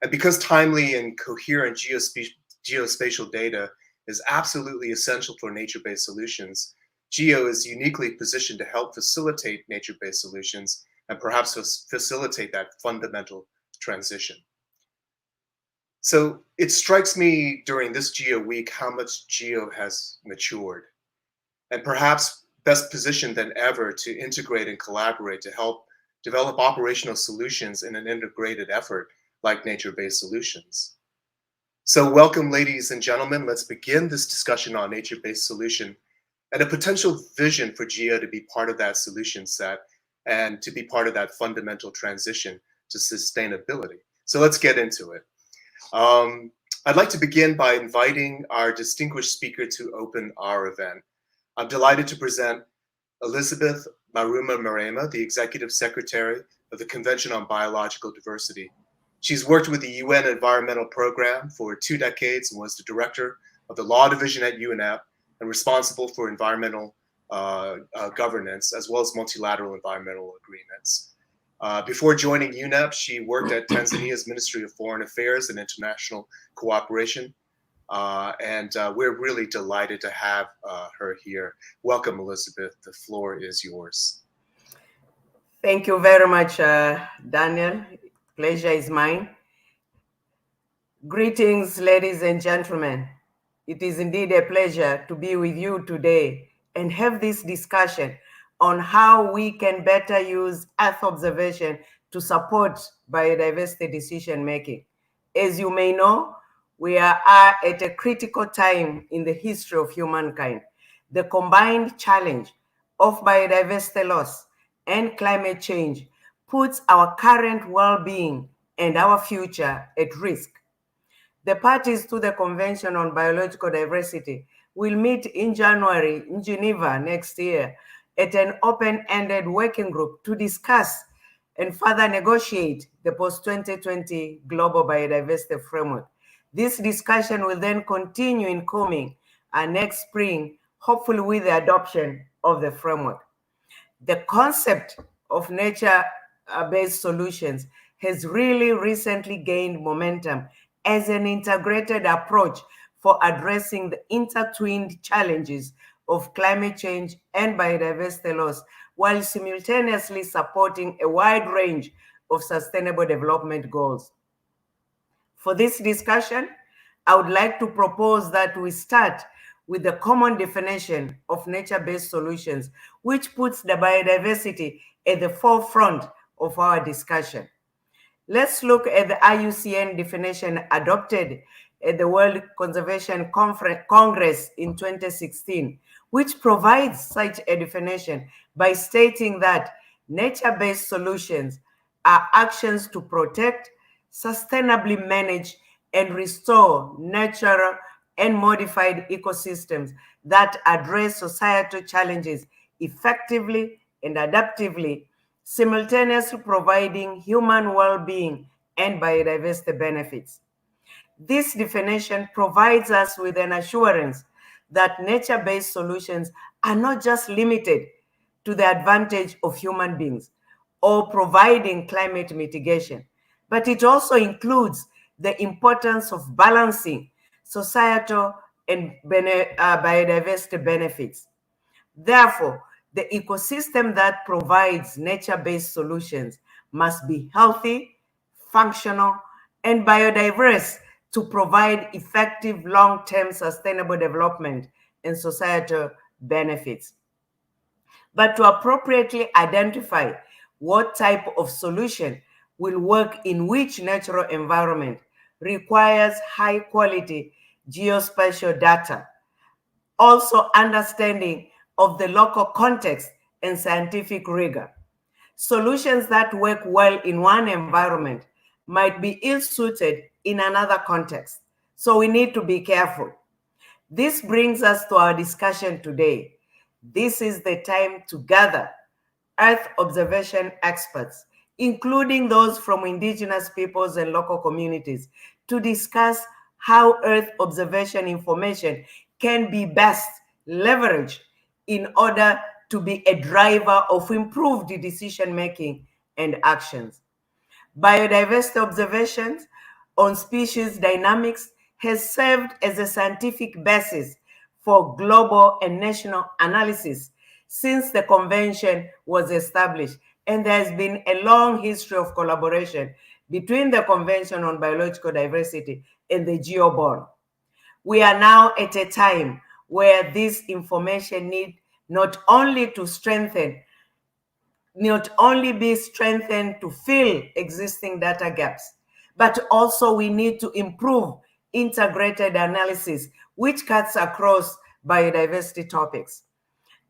And because timely and coherent geospatial data is absolutely essential for nature-based solutions, GEO is uniquely positioned to help facilitate nature-based solutions and perhaps facilitate that fundamental transition. So it strikes me during this GEO week how much GEO has matured, and perhaps best positioned than ever to integrate and collaborate to help develop operational solutions in an integrated effort like nature-based solutions. So welcome, ladies and gentlemen. Let's begin this discussion on nature-based solution and a potential vision for GEO to be part of that solution set and to be part of that fundamental transition to sustainability. So let's get into it. I'd like to begin by inviting our distinguished speaker to open our event. I'm delighted to present Elizabeth Moraima, the Executive Secretary of the Convention on Biological Diversity. She's worked with the UN Environmental Program for 2 decades and was the director of the Law Division at UNEP and responsible for environmental governance, as well as multilateral environmental agreements. Before joining UNEP, she worked at Tanzania's Ministry of Foreign Affairs and International Cooperation. And we're really delighted to have her here. Welcome, Elizabeth. The floor is yours. Thank you very much, Daniel. Pleasure is mine. Greetings, ladies and gentlemen. It is indeed a pleasure to be with you today and have this discussion on how we can better use Earth observation to support biodiversity decision-making. As you may know, we are at a critical time in the history of humankind. The combined challenge of biodiversity loss and climate change puts our current well-being and our future at risk. The parties to the Convention on Biological Diversity will meet in January in Geneva next year at an open-ended working group to discuss and further negotiate the post-2020 Global Biodiversity Framework. This discussion will then continue in Kunming next spring, hopefully with the adoption of the framework. The concept of nature-based solutions has really recently gained momentum as an integrated approach for addressing the intertwined challenges of climate change and biodiversity loss, while simultaneously supporting a wide range of sustainable development goals. For this discussion, I would like to propose that we start with the common definition of nature-based solutions, which puts the biodiversity at the forefront of our discussion. Let's look at the IUCN definition adopted at the World Conservation Congress in 2016, which provides such a definition by stating that nature-based solutions are actions to protect, sustainably manage, and restore natural and modified ecosystems that address societal challenges effectively and adaptively, simultaneously providing human well-being and biodiversity benefits. This definition provides us with an assurance that nature-based solutions are not just limited to the advantage of human beings or providing climate mitigation, but it also includes the importance of balancing societal and biodiversity benefits. Therefore, the ecosystem that provides nature-based solutions must be healthy, functional, and biodiverse to provide effective long-term sustainable development and societal benefits. But to appropriately identify what type of solution will work in which natural environment requires high-quality geospatial data, also understanding of the local context and scientific rigor. Solutions that work well in one environment might be ill-suited in another context, so we need to be careful. This brings us to our discussion today. This is the time to gather Earth observation experts, including those from indigenous peoples and local communities, to discuss how Earth observation information can be best leveraged in order to be a driver of improved decision-making and actions. Biodiversity observations on species dynamics has served as a scientific basis for global and national analysis since the convention was established, and there has been a long history of collaboration between the Convention on Biological Diversity and the GEO. We are now at a time where this information needs not only be strengthened to fill existing data gaps, but also we need to improve integrated analysis, which cuts across biodiversity topics.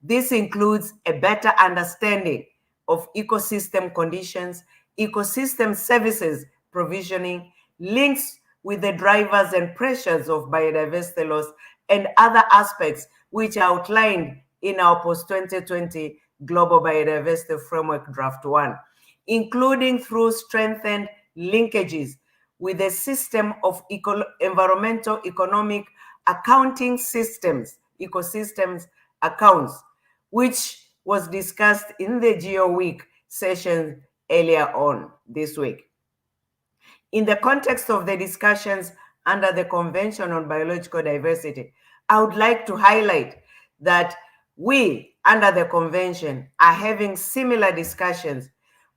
This includes a better understanding of ecosystem conditions, ecosystem services provisioning, links with the drivers and pressures of biodiversity loss, and other aspects which are outlined in our post-2020 Global Biodiversity Framework Draft 1, including through strengthened linkages with a system of environmental economic accounting systems, ecosystems accounts, which was discussed in the GEO Week session earlier on this week. In the context of the discussions under the Convention on Biological Diversity, I would like to highlight that we, under the Convention, are having similar discussions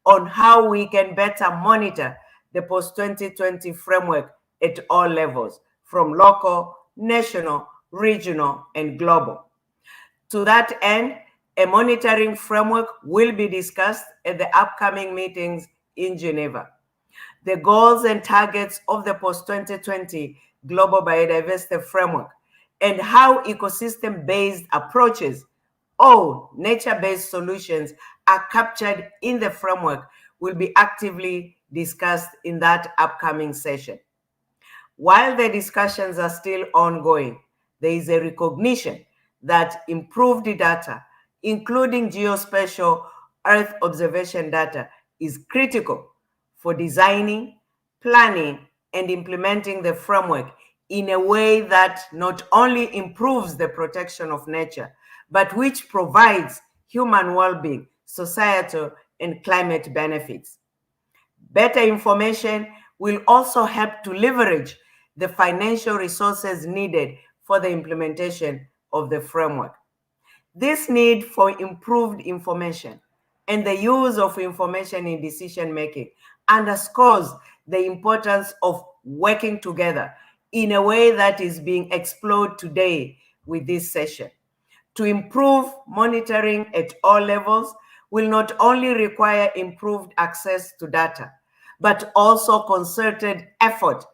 on how we can better monitor the post-2020 framework at all levels, from local, national, regional, and global. To that end, a monitoring framework will be discussed at the upcoming meetings in Geneva. The goals and targets of the post-2020 Global Biodiversity Framework and how ecosystem-based approaches or nature-based solutions are captured in the framework will be actively discussed in that upcoming session. While the discussions are still ongoing, there is a recognition that improved data, including geospatial Earth observation data, is critical for designing, planning, and implementing the framework in a way that not only improves the protection of nature, but which provides human well-being, societal, and climate benefits. Better information will also help to leverage the financial resources needed for the implementation of the framework. This need for improved information and the use of information in decision-making underscores the importance of working together in a way that is being explored today with this session. To improve monitoring at all levels will not only require improved access to data, but also concerted effort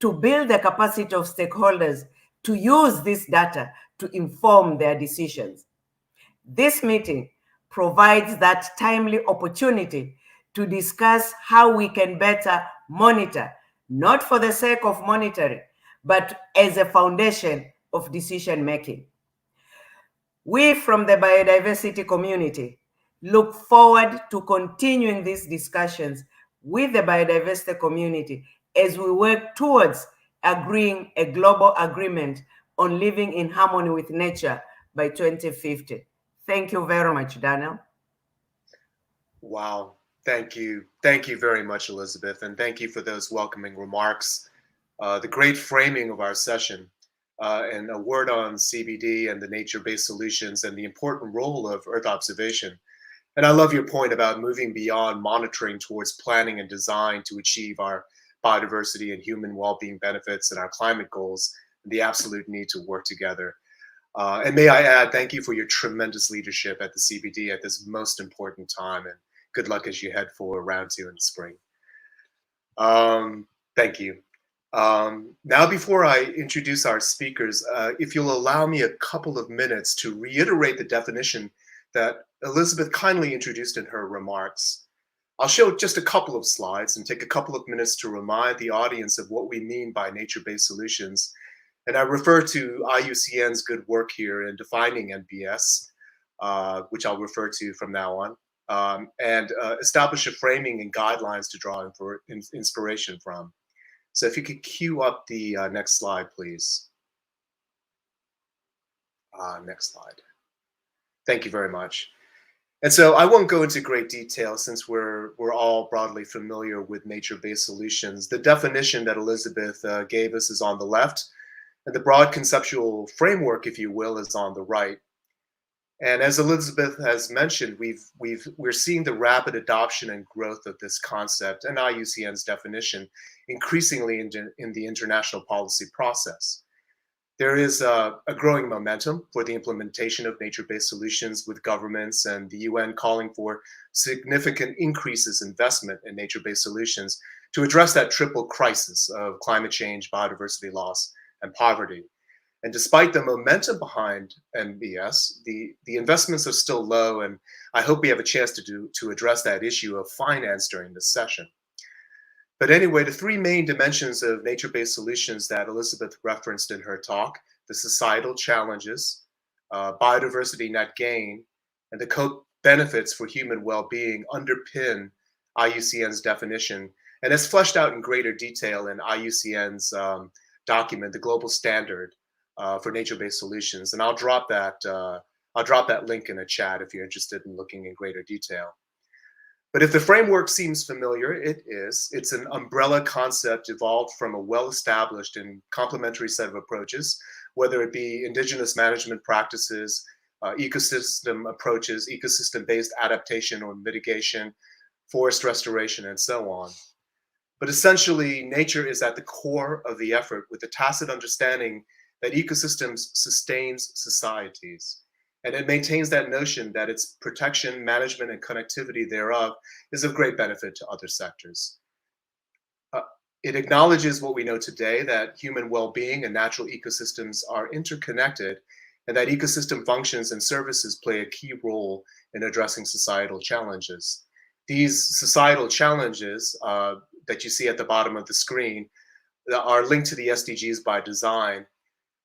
to build the capacity of stakeholders to use this data to inform their decisions. This meeting provides that timely opportunity to discuss how we can better monitor, not for the sake of monitoring, but as a foundation of decision-making. We from the biodiversity community look forward to continuing these discussions with the biodiversity community as we work towards agreeing a global agreement on living in harmony with nature by 2050. Thank you very much, Daniel. Wow, thank you. Thank you very much, Elizabeth, and thank you for those welcoming remarks. The great framing of our session, and a word on CBD and the nature-based solutions and the important role of Earth observation. And I love your point about moving beyond monitoring towards planning and design to achieve our biodiversity and human well-being benefits and our climate goals, and the absolute need to work together. And may I add, thank you for your tremendous leadership at the CBD at this most important time, and good luck as you head for round 2 in the spring. Thank you. Now, before I introduce our speakers, if you'll allow me a couple of minutes to reiterate the definition that Elizabeth kindly introduced in her remarks. I'll show just a couple of slides and take a couple of minutes to remind the audience of what we mean by nature-based solutions. And I refer to IUCN's good work here in defining NBS, which I'll refer to from now on, and establish a framing and guidelines to draw inspiration from. So if you could cue up the next slide, please. Next slide. Thank you very much. And so I won't go into great detail since we're all broadly familiar with nature-based solutions. The definition that Elizabeth gave us is on the left, and the broad conceptual framework, if you will, is on the right. And as Elizabeth has mentioned, we're seeing the rapid adoption and growth of this concept and IUCN's definition increasingly in the international policy process. There is a growing momentum for the implementation of nature-based solutions, with governments and the UN calling for significant increases in investment in nature-based solutions to address that triple crisis of climate change, biodiversity loss, and poverty. And despite the momentum behind NBS, the investments are still low, and I hope we have a chance to address that issue of finance during this session. But anyway, the 3 main dimensions of nature-based solutions that Elizabeth referenced in her talk, the societal challenges, biodiversity net gain, and the co-benefits for human well-being underpin IUCN's definition, and is fleshed out in greater detail in IUCN's document, the Global Standard for Nature-Based Solutions. And I'll drop that link in a chat if you're interested in looking in greater detail. But if the framework seems familiar, it is. It's an umbrella concept evolved from a well-established and complementary set of approaches, whether it be indigenous management practices, ecosystem approaches, ecosystem-based adaptation or mitigation, forest restoration, and so on. But essentially, nature is at the core of the effort, with the tacit understanding that ecosystems sustains societies. And it maintains that notion that its protection, management, and connectivity thereof is of great benefit to other sectors. It acknowledges what we know today, that human well-being and natural ecosystems are interconnected, and that ecosystem functions and services play a key role in addressing societal challenges. These societal challenges that you see at the bottom of the screen are linked to the SDGs by design.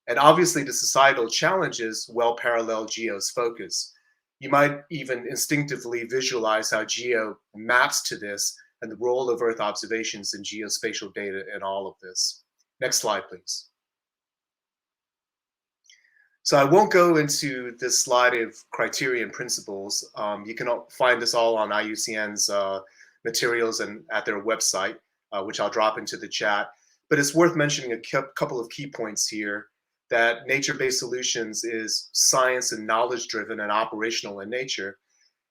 And obviously the societal challenges well parallel GEO's focus. You might even instinctively visualize how GEO maps to this and the role of Earth observations in geospatial data in all of this. Next slide, please. So I won't go into this slide of Criterion Principles. You can find this all on IUCN's materials and at their website, which I'll drop into the chat. But it's worth mentioning a couple of key points here, that nature-based solutions is science and knowledge-driven and operational in nature.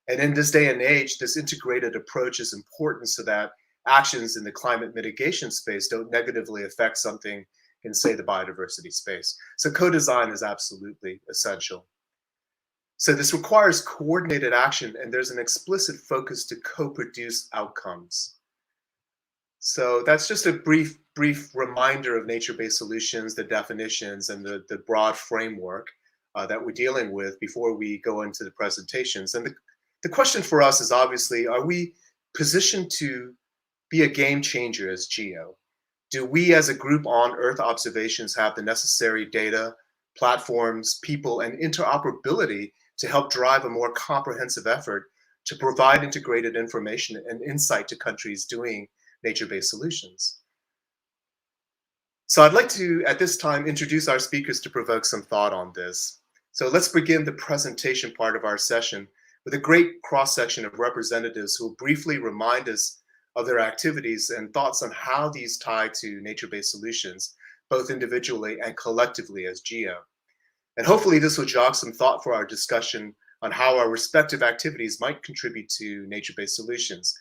And in this day and age, this integrated approach is important so that actions in the climate mitigation space don't negatively affect something in, say, the biodiversity space. So co-design is absolutely essential. So this requires coordinated action, and there's an explicit focus to co-produce outcomes. So that's just a brief reminder of nature-based solutions, the definitions, and the broad framework that we're dealing with before we go into the presentations. And the question for us is obviously, are we positioned to be a game changer as GEO? Do we as a group on Earth observations have the necessary data, platforms, people, and interoperability to help drive a more comprehensive effort to provide integrated information and insight to countries doing nature-based solutions? So I'd like to, at this time, introduce our speakers to provoke some thought on this. So let's begin the presentation part of our session with a great cross-section of representatives who will briefly remind us of their activities and thoughts on how these tie to nature-based solutions, both individually and collectively as GEO. And hopefully this will jog some thought for our discussion on how our respective activities might contribute to nature-based solutions.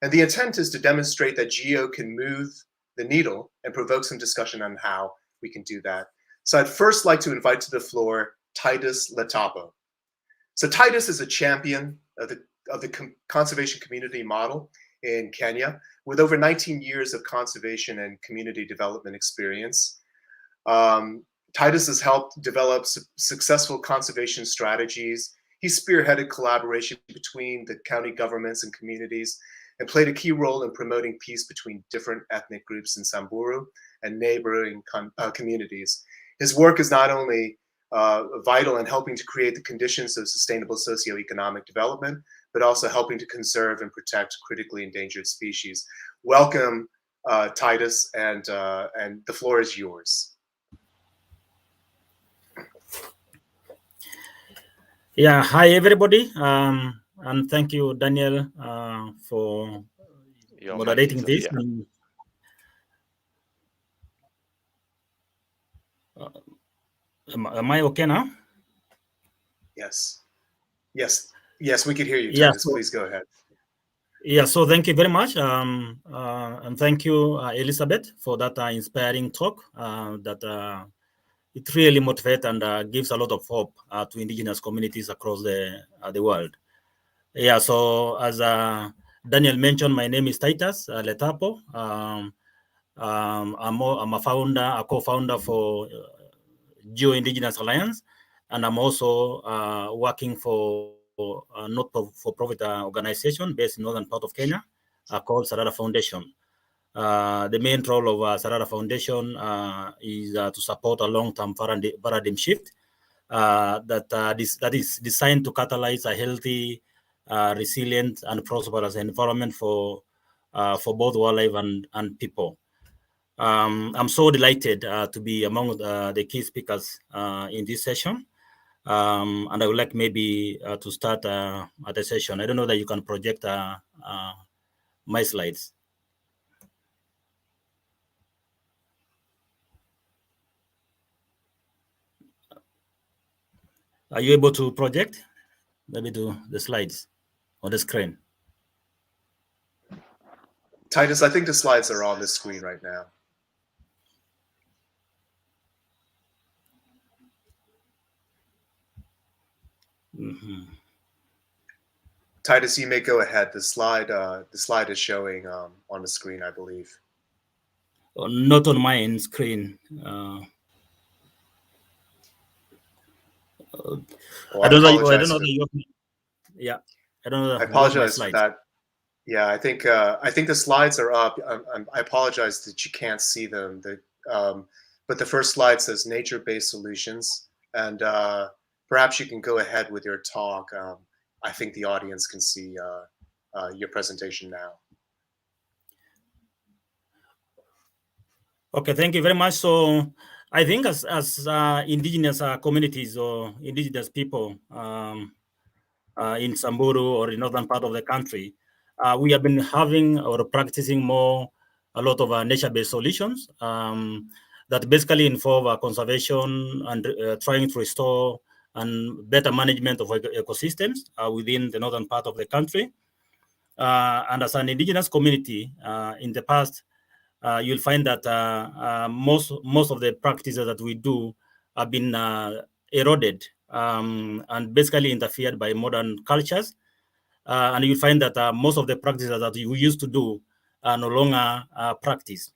And the intent is to demonstrate that GEO can move the needle and provoke some discussion on how we can do that. So I'd first like to invite to the floor Titus Letapo. So Titus is a champion of the conservation community model in Kenya with over 19 years of conservation and community development experience. Titus has helped develop successful conservation strategies. He spearheaded collaboration between the county governments and communities and played a key role in promoting peace between different ethnic groups in Samburu and neighboring communities. His work is not only vital in helping to create the conditions of sustainable socioeconomic development, but also helping to conserve and protect critically endangered species. Welcome, Titus, and the floor is yours. Yeah, hi everybody, and thank you, Daniel, for moderating this. Am I okay now? Yes, we can hear you, Titus. Please go ahead. Yeah, so thank you very much, and thank you, Elizabeth, for that inspiring talk. It really motivates and gives a lot of hope to indigenous communities across the world. Yeah, so as Daniel mentioned, my name is Titus Letapo. I'm a co-founder for GEO Indigenous Alliance, and I'm also working for a not-for-profit organization based in northern part of Kenya called Sarada Foundation. The main role of Sarada Foundation is to support a long-term paradigm shift that is designed to catalyze a healthy, resilient, and prosperous environment for both wildlife and people. I'm so delighted to be among the key speakers in this session. And I would like maybe to start at the session. I don't know that you can project my slides. Are you able to project maybe the slides on the screen? Titus, I think the slides are on the screen right now. Mm-hmm. Titus, you may go ahead. The slide is showing on the screen, I believe. Not on my screen. I don't know. I don't know. Yeah, I don't know. I apologize for that. Yeah, I think the slides are up. I apologize that you can't see them. But the first slide says nature-based solutions, and perhaps you can go ahead with your talk. I think the audience can see your presentation now. Okay, thank you very much. So I think as indigenous communities or indigenous people in Samburu or in northern part of the country, we have been having or practicing a lot of nature-based solutions that basically involve conservation and trying to restore and better management of ecosystems within the northern part of the country. And as an indigenous community in the past, you'll find that most of the practices that we do have been eroded and basically interfered by modern cultures. And you'll find that most of the practices that we used to do are no longer practiced.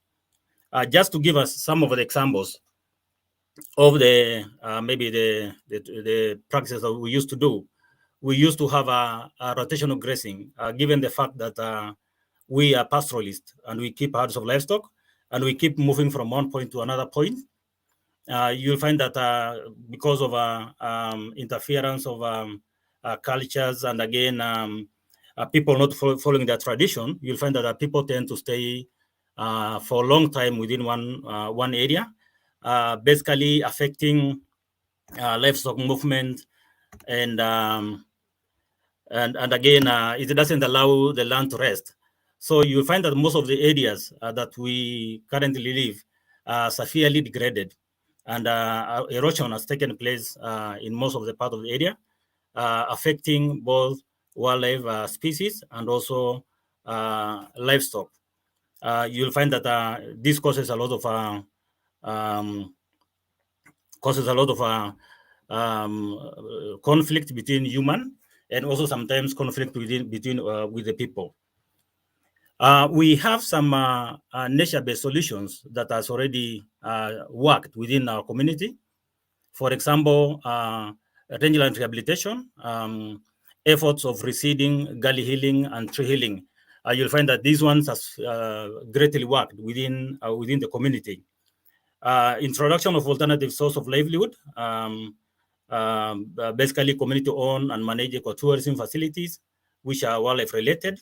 Just to give us some of the examples of the maybe the practices that we used to do, we used to have a rotational grazing, given the fact that we are pastoralists and we keep herds of livestock and we keep moving from one point to another point. You'll find that because of interference of cultures and again, people not following their tradition, you'll find that people tend to stay for a long time within one area, basically affecting livestock movement and again, it doesn't allow the land to rest. So you find that most of the areas that we currently live are severely degraded, and erosion has taken place in most of the part of the area, affecting both wildlife species and also livestock. You'll find that this causes a lot of conflict between human and also sometimes conflict with the people. We have some nature-based solutions that has already worked within our community. For example, rangeland rehabilitation, efforts of reseeding, gully healing, and tree healing. You'll find that these ones has greatly worked within the community. Introduction of alternative source of livelihood, basically community-owned and managed ecotourism facilities, which are wildlife related.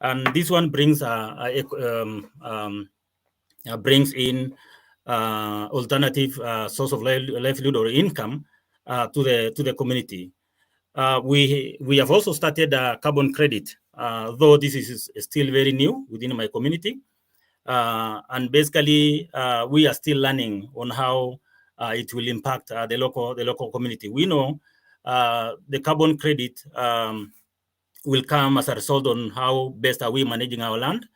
And this one brings in alternative source of livelihood or income to the community. We have also started a carbon credit, though this is still very new within my community. And basically, we are still learning on how it will impact the local community. We know the carbon credit will come as a result on how best are we managing our land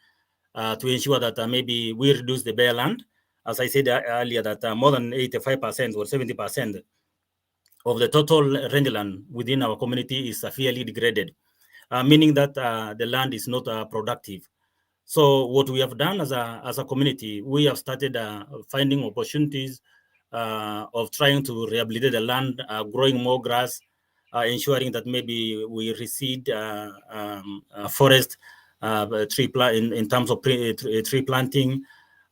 to ensure that maybe we reduce the bare land. As I said earlier, that more than 85% or 70% of the total rangeland within our community is severely degraded, meaning that the land is not productive. So what we have done as a community, we have started finding opportunities of trying to rehabilitate the land, growing more grass, ensuring that maybe we reseed forest in terms of tree planting,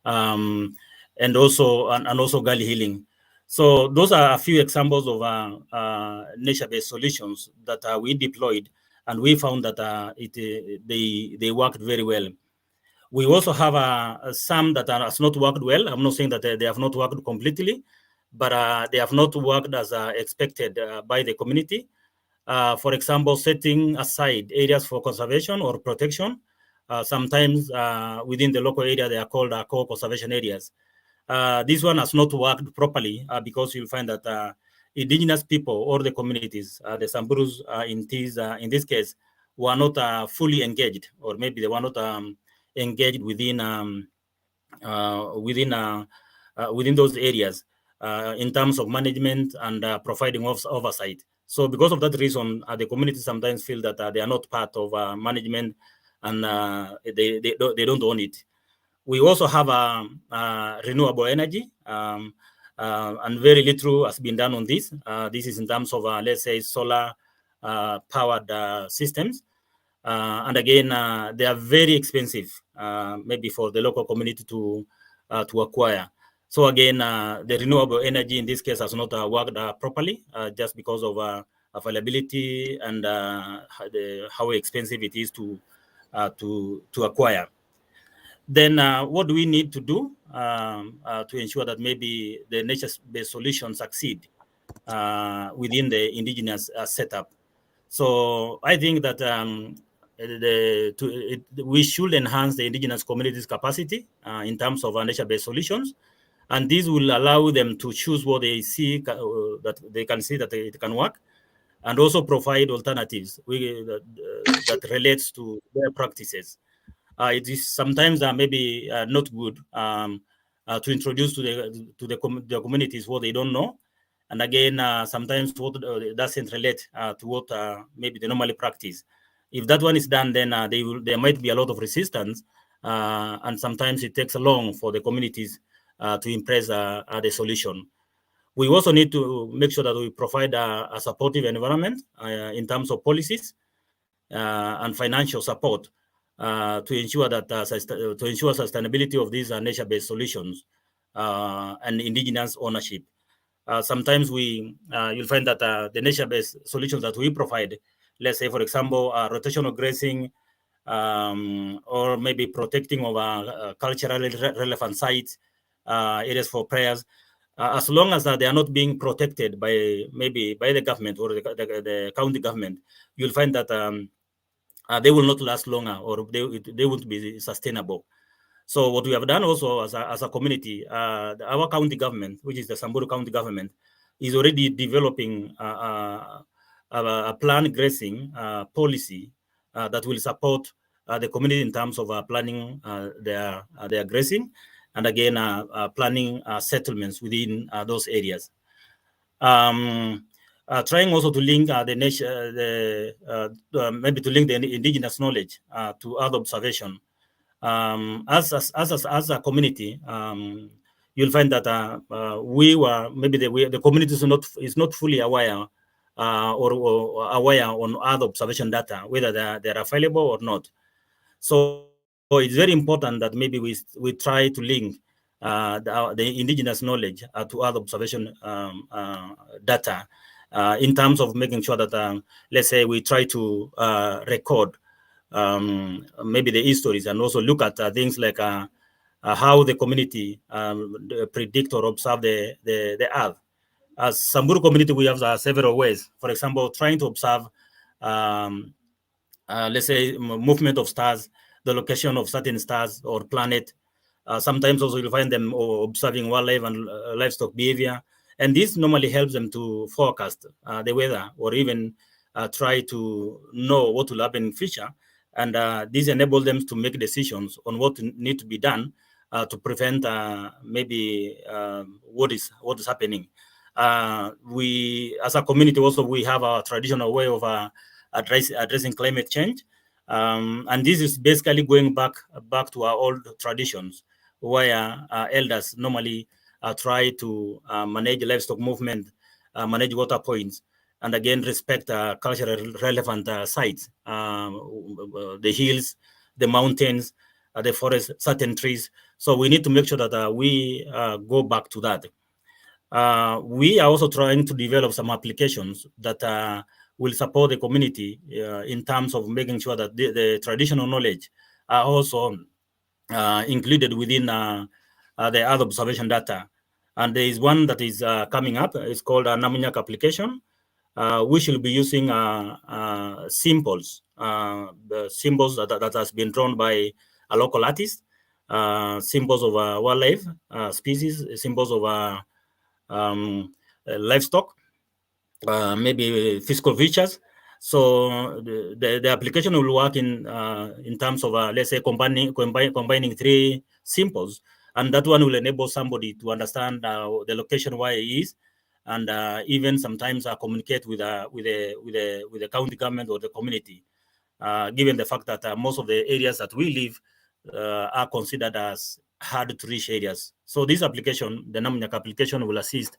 and also gully healing. So those are a few examples of nature-based solutions that we deployed, and we found that they worked very well. We also have some that has not worked well. I'm not saying that they have not worked completely, but they have not worked as expected by the community. For example, setting aside areas for conservation or protection. Sometimes within the local area, they are called core conservation areas. This one has not worked properly because you'll find that indigenous people or the communities, the Samburus in this case, were not fully engaged, or maybe they were not engaged within those areas in terms of management and providing oversight. So because of that reason, the community sometimes feel that they are not part of management and they don't own it. We also have renewable energy, and very little has been done on this. This is in terms of, let's say, solar powered systems. And again, they are very expensive, maybe for the local community to acquire. So again, the renewable energy in this case has not worked properly, just because of availability and how expensive it is to acquire. Then what do we need to do to ensure that maybe the nature-based solutions succeed within the indigenous setup? So I think that we should enhance the indigenous communities' capacity in terms of nature-based solutions, and this will allow them to choose what they see that they can see that it can work, and also provide alternatives that relates to their practices. It is sometimes maybe not good to introduce to the communities what they don't know, and again sometimes what doesn't relate to what maybe they normally practice. If that one is done, then there might be a lot of resistance, and sometimes it takes long for the communities to embrace the solution. We also need to make sure that we provide a supportive environment in terms of policies and financial support to ensure that sustainability of these nature-based solutions and indigenous ownership. Sometimes you'll find that the nature-based solutions that we provide, let's say, for example, rotational grazing, or maybe protecting of culturally relevant sites, areas for prayers, as long as they are not being protected by the government or the county government, you'll find that they will not last longer, or they won't be sustainable. So what we have done also as a community, our county government, which is the Samburu County government, is already developing a planned grazing policy that will support the community in terms of planning their grazing, and again planning settlements within those areas. Trying also to link maybe to link the indigenous knowledge to Earth observation. As a community, you'll find that the community is not fully aware or aware on Earth observation data, whether they're available or not. So it's very important that maybe we try to link the indigenous knowledge to Earth observation data in terms of making sure that, let's say, we try to record maybe the histories, and also look at things like how the community predict or observe the Earth. As Samburu community, we have several ways. For example, trying to observe, let's say, movement of stars, the location of certain stars or planet. Sometimes also you'll find them observing wildlife and livestock behavior. And this normally helps them to forecast the weather, or even try to know what will happen in future. And this enables them to make decisions on what need to be done to prevent maybe what is happening. We, as a community, also we have our traditional way of addressing climate change, and this is basically going back to our old traditions, where elders normally try to manage livestock movement, manage water points, and again respect culturally relevant sites, the hills, the mountains, the forests, certain trees. So we need to make sure that we go back to that. We are also trying to develop some applications that will support the community in terms of making sure that the traditional knowledge are also included within the Earth observation data. And there is one that is coming up. It's called a Namunyak application. We should be using symbols, the symbols that has been drawn by a local artist, symbols of wildlife species, symbols of livestock, maybe physical features. So the application will work in terms of let's say combining three symbols, and that one will enable somebody to understand the location where he is, and even sometimes communicate with the county government or the community, given the fact that most of the areas that we live are considered as hard to reach areas. So this application, the Namunyak application, will assist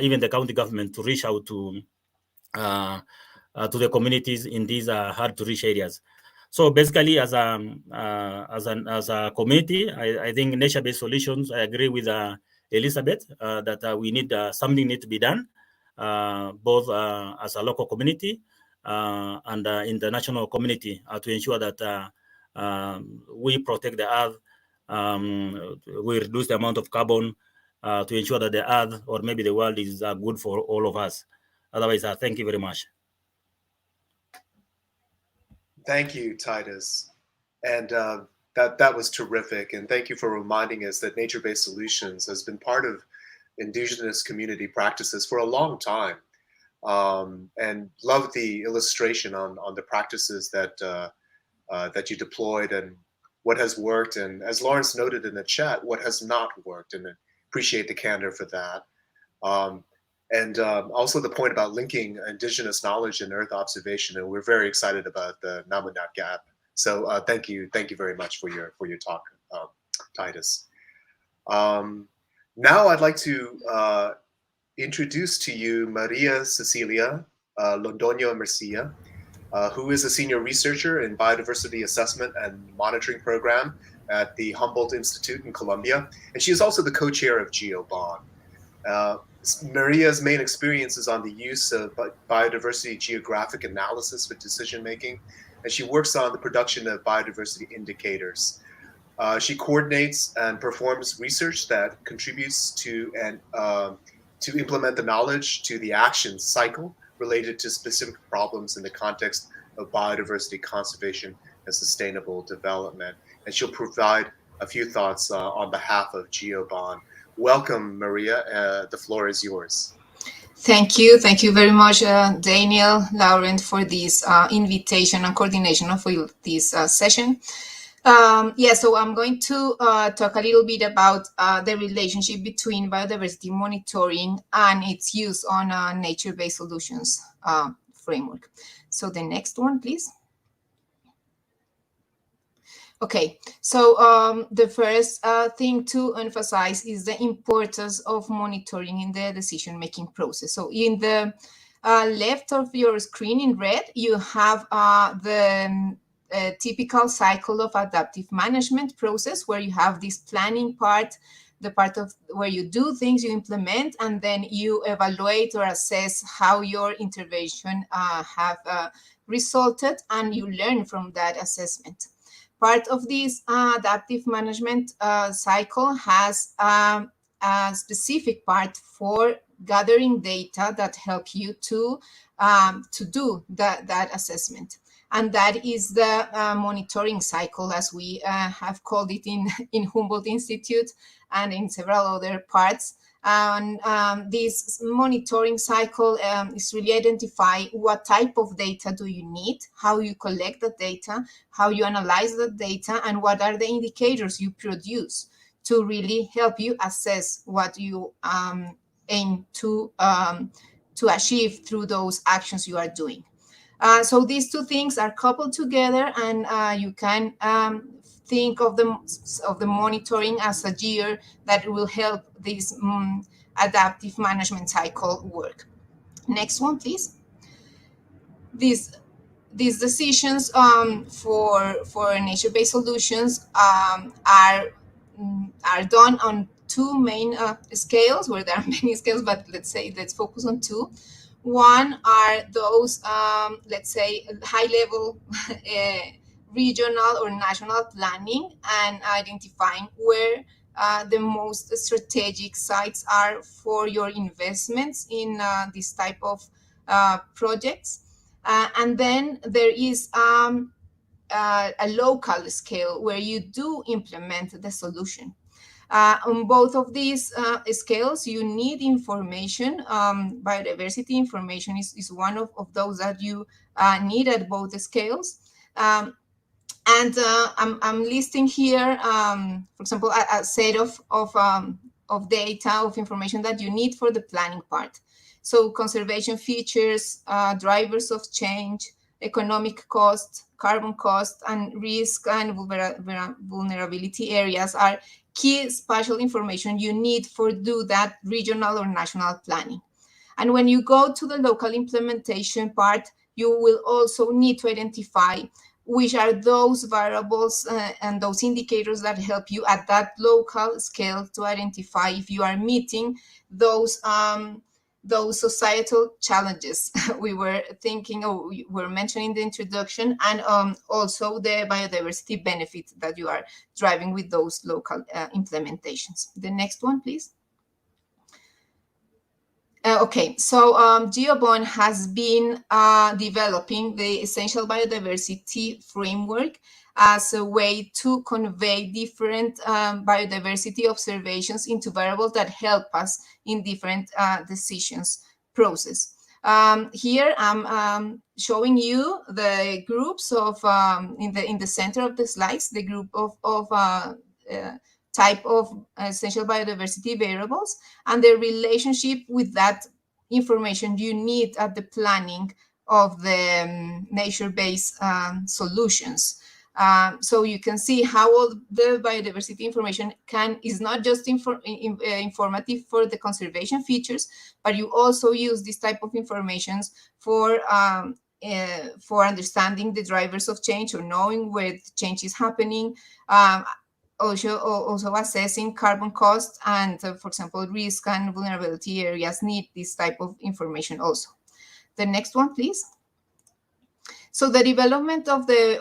even the county government to reach out to the communities in these hard to reach areas. So basically, as a community, I think nature-based solutions. I agree with Elizabeth that we need something need to be done, both as a local community and international community to ensure that we protect the earth, we reduce the amount of carbon to ensure that the earth or maybe the world is good for all of us. Otherwise, thank you very much. Thank you, Titus. And that was terrific. And thank you for reminding us that nature-based solutions has been part of indigenous community practices for a long time. And love the illustration on the practices that you deployed and what has worked. And as Lawrence noted in the chat, what has not worked, and appreciate the candor for that. And also the point about linking indigenous knowledge and Earth observation, and we're very excited about the Namunat Gap. So thank you very much for your talk, Titus. Now I'd like to introduce to you Maria Cecilia Londono Mercia, who is a senior researcher in biodiversity assessment and monitoring program at the Humboldt Institute in Colombia, and she is also the co-chair of GeoBond. Maria's main experience is on the use of biodiversity geographic analysis for decision making, and she works on the production of biodiversity indicators. She coordinates and performs research that contributes to implement the knowledge to the action cycle related to specific problems in the context of biodiversity conservation and sustainable development. And she'll provide a few thoughts on behalf of GeoBond. Welcome, Maria. The floor is yours. Thank you. Thank you very much, Daniel, Laurent, for this invitation and coordination of this session. So I'm going to talk a little bit about the relationship between biodiversity monitoring and its use on a nature-based solutions framework. So the next one, please. Okay, so the first thing to emphasize is the importance of monitoring in the decision-making process. So in the left of your screen in red, you have the typical cycle of adaptive management process, where you have this planning part, the part of where you do things, you implement, and then you evaluate or assess how your intervention have resulted, and you learn from that assessment. Part of this adaptive management cycle has a specific part for gathering data that help you to do that assessment. And that is the monitoring cycle, as we have called it in Humboldt Institute and in several other parts. And this monitoring cycle is really identify what type of data do you need, how you collect the data, how you analyze the data, and what are the indicators you produce to really help you assess what you aim to achieve through those actions you are doing. So these two things are coupled together, and you can think of the monitoring as a gear that will help this adaptive management cycle work. Next one, please. These decisions for nature-based solutions are done on two main scales, where there are many scales, but let's focus on two. One are those, let's say, high-level regional or national planning, and identifying where the most strategic sites are for your investments in this type of projects. And then there is a local scale where you do implement the solution. On both of these scales, you need information. Biodiversity information is one of those that you need at both scales. And I'm listing here, for example, a set of data, of information that you need for the planning part. So conservation features, drivers of change, economic cost, carbon cost, and risk and vulnerability areas are key spatial information you need for do that regional or national planning. And when you go to the local implementation part, you will also need to identify which are those variables and those indicators that help you at that local scale to identify if you are meeting those societal challenges we were thinking, or we were mentioning in the introduction, and also the biodiversity benefit that you are driving with those local implementations. The next one, please. Okay, so Geopoint has been developing the essential biodiversity framework as a way to convey different biodiversity observations into variables that help us in different decisions process. Here I'm showing you the groups of in the center of the slides, the group of type of essential biodiversity variables and the relationship with that information you need at the planning of the nature-based solutions. So you can see how all the biodiversity information is not just informative for the conservation features, but you also use this type of information for understanding the drivers of change or knowing where the change is happening. Also assessing carbon costs and, for example, risk and vulnerability areas need this type of information also. The next one, please. So the development of the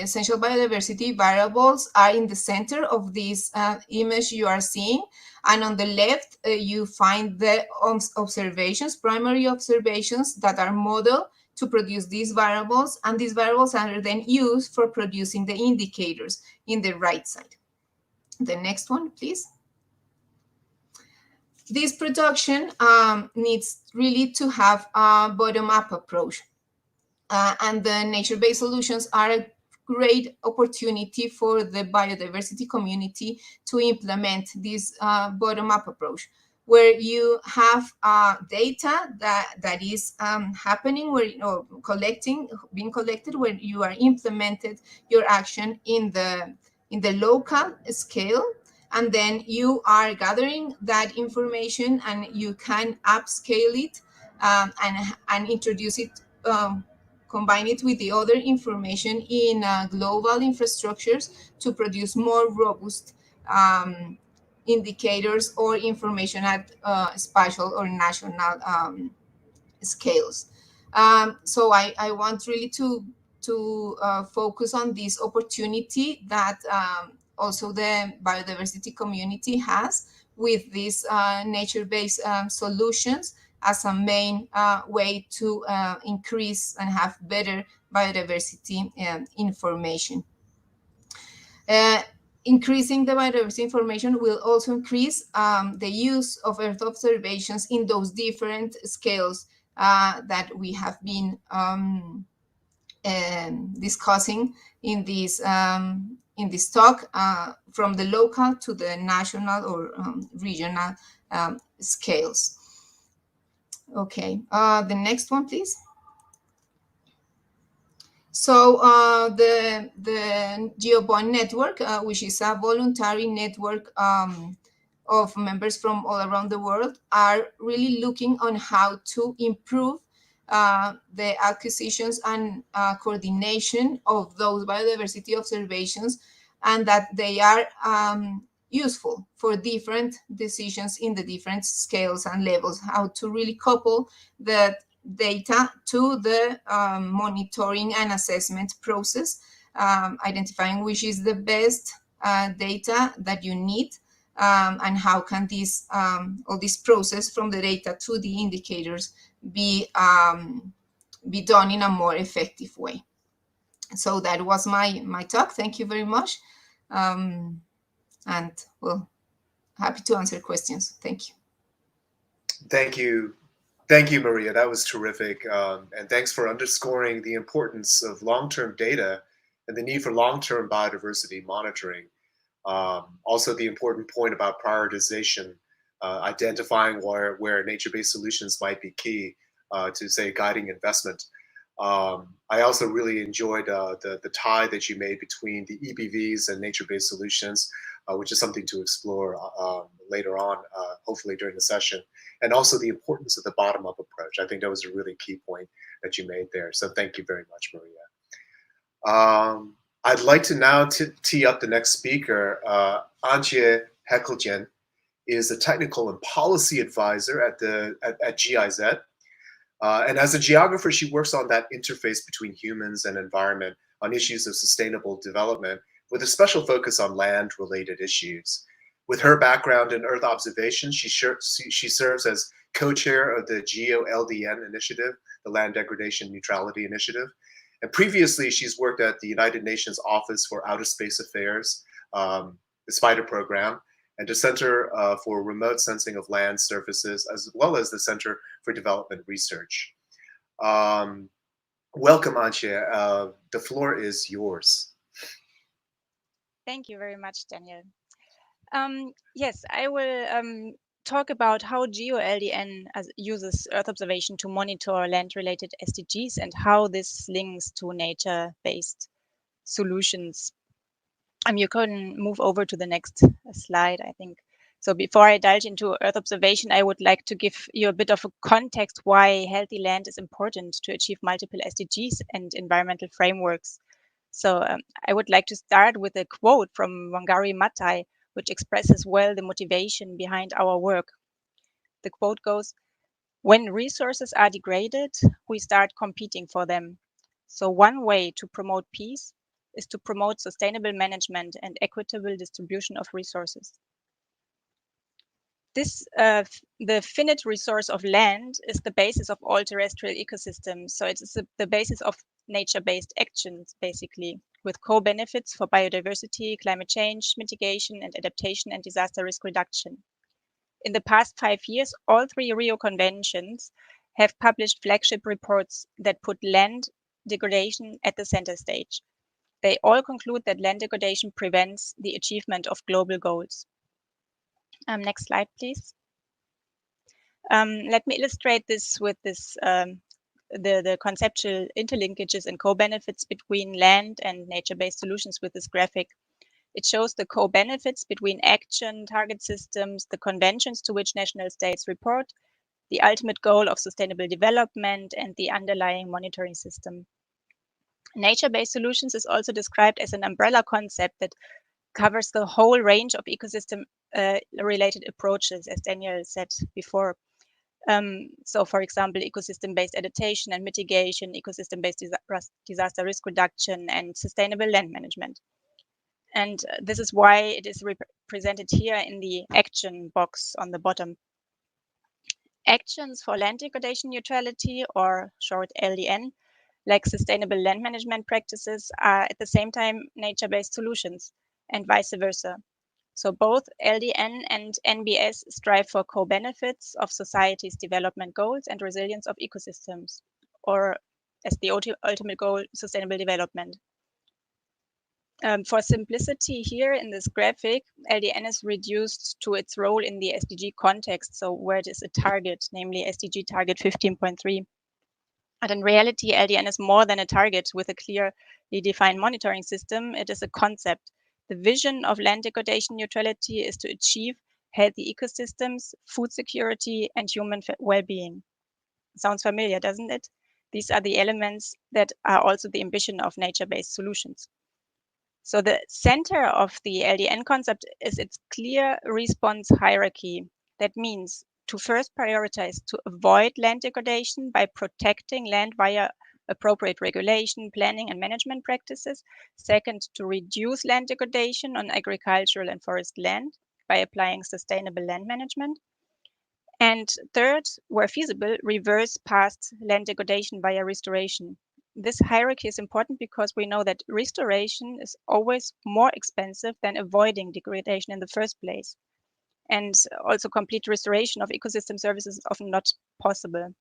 essential biodiversity variables are in the center of this image you are seeing. And on the left, you find the observations, primary observations that are modeled to produce these variables, and these variables are then used for producing the indicators in the right side. The next one, please. This production needs really to have a bottom-up approach, and the nature-based solutions are a great opportunity for the biodiversity community to implement this bottom-up approach, where you have data that is happening, or being collected, where you are implemented your action in the local scale, and then you are gathering that information and you can upscale it and introduce it, combine it with the other information in global infrastructures to produce more robust indicators or information at spatial or national scales. So I want really to focus on this opportunity that also the biodiversity community has with these nature-based solutions as a main way to increase and have better biodiversity information. Increasing the biodiversity information will also increase the use of Earth observations in those different scales that we have been discussing in this talk, from the local to the national or regional scales. Okay, the next one, please. So the Geopoint Network, which is a voluntary network of members from all around the world, are really looking on how to improve the acquisitions and coordination of those biodiversity observations, and that they are useful for different decisions in the different scales and levels, how to really couple the data to the monitoring and assessment process, identifying which is the best data that you need, and how can this all this process from the data to the indicators be done in a more effective way. So that was my talk. Thank you very much, and well, happy to answer questions. Thank you. Thank you. Thank you, Maria. That was terrific. And thanks for underscoring the importance of long-term data and the need for long-term biodiversity monitoring. Also, the important point about prioritization, identifying where nature-based solutions might be key to, say, guiding investment. I also really enjoyed the tie that you made between the EBVs and nature-based solutions, which is something to explore later on, hopefully during the session, and also the importance of the bottom-up approach. I think that was a really key point that you made there. So thank you very much, Maria. I'd like to now tee up the next speaker. Angie Heckeljen is a technical and policy advisor at GIZ. And as a geographer, she works on that interface between humans and environment on issues of sustainable development, with a special focus on land-related issues. With her background in Earth observation, she serves as co-chair of the GEO-LDN initiative, the Land Degradation Neutrality Initiative. And previously, she's worked at the United Nations Office for Outer Space Affairs, the SPIDER program, and the Center for Remote Sensing of Land Surfaces, as well as the Center for Development Research. Welcome, Angie. The floor is yours. Thank you very much, Daniel. Yes, I will talk about how GEO-LDN uses Earth observation to monitor land-related SDGs and how this links to nature-based solutions. You can move over to the next slide, I think. So before I divulge into Earth observation, I would like to give you a bit of a context why healthy land is important to achieve multiple SDGs and environmental frameworks. So I would like to start with a quote from Wangari Maathai, which expresses well the motivation behind our work. The quote goes, "When resources are degraded, we start competing for them. So one way to promote peace is to promote sustainable management and equitable distribution of resources." The finite resource of land is the basis of all terrestrial ecosystems. So it is the basis of nature-based actions, basically, with co-benefits for biodiversity, climate change, mitigation and adaptation, and disaster risk reduction. In the past 5 years, all 3 Rio Conventions have published flagship reports that put land degradation at the center stage. They all conclude that land degradation prevents the achievement of global goals. Next slide, please. Let me illustrate this with this the conceptual interlinkages and co-benefits between land and nature-based solutions with this graphic. It shows the co-benefits between action, target systems, the conventions to which national states report, the ultimate goal of sustainable development, and the underlying monitoring system. Nature-based solutions is also described as an umbrella concept that covers the whole range of ecosystem-related approaches, as Daniel said before. So, for example, ecosystem-based adaptation and mitigation, ecosystem-based disaster risk reduction, and sustainable land management. And this is why it is represented here in the action box on the bottom. Actions for land degradation neutrality, or short LDN, like sustainable land management practices, are at the same time nature-based solutions, and vice versa. So both LDN and NBS strive for co-benefits of society's development goals and resilience of ecosystems, or as the ultimate goal, sustainable development. For simplicity here in this graphic, LDN is reduced to its role in the SDG context, so where it is a target, namely SDG target 15.3. But in reality, LDN is more than a target with a clearly defined monitoring system. It is a concept. The vision of land degradation neutrality is to achieve healthy ecosystems, food security, and human well-being. Sounds familiar, doesn't it? These are the elements that are also the ambition of nature-based solutions. So the center of the LDN concept is its clear response hierarchy. That means to first prioritize to avoid land degradation by protecting land via appropriate regulation, planning, and management practices. Second, to reduce land degradation on agricultural and forest land by applying sustainable land management. And third, where feasible, reverse past land degradation via restoration. This hierarchy is important because we know that restoration is always more expensive than avoiding degradation in the first place. And also complete restoration of ecosystem services is often not possible.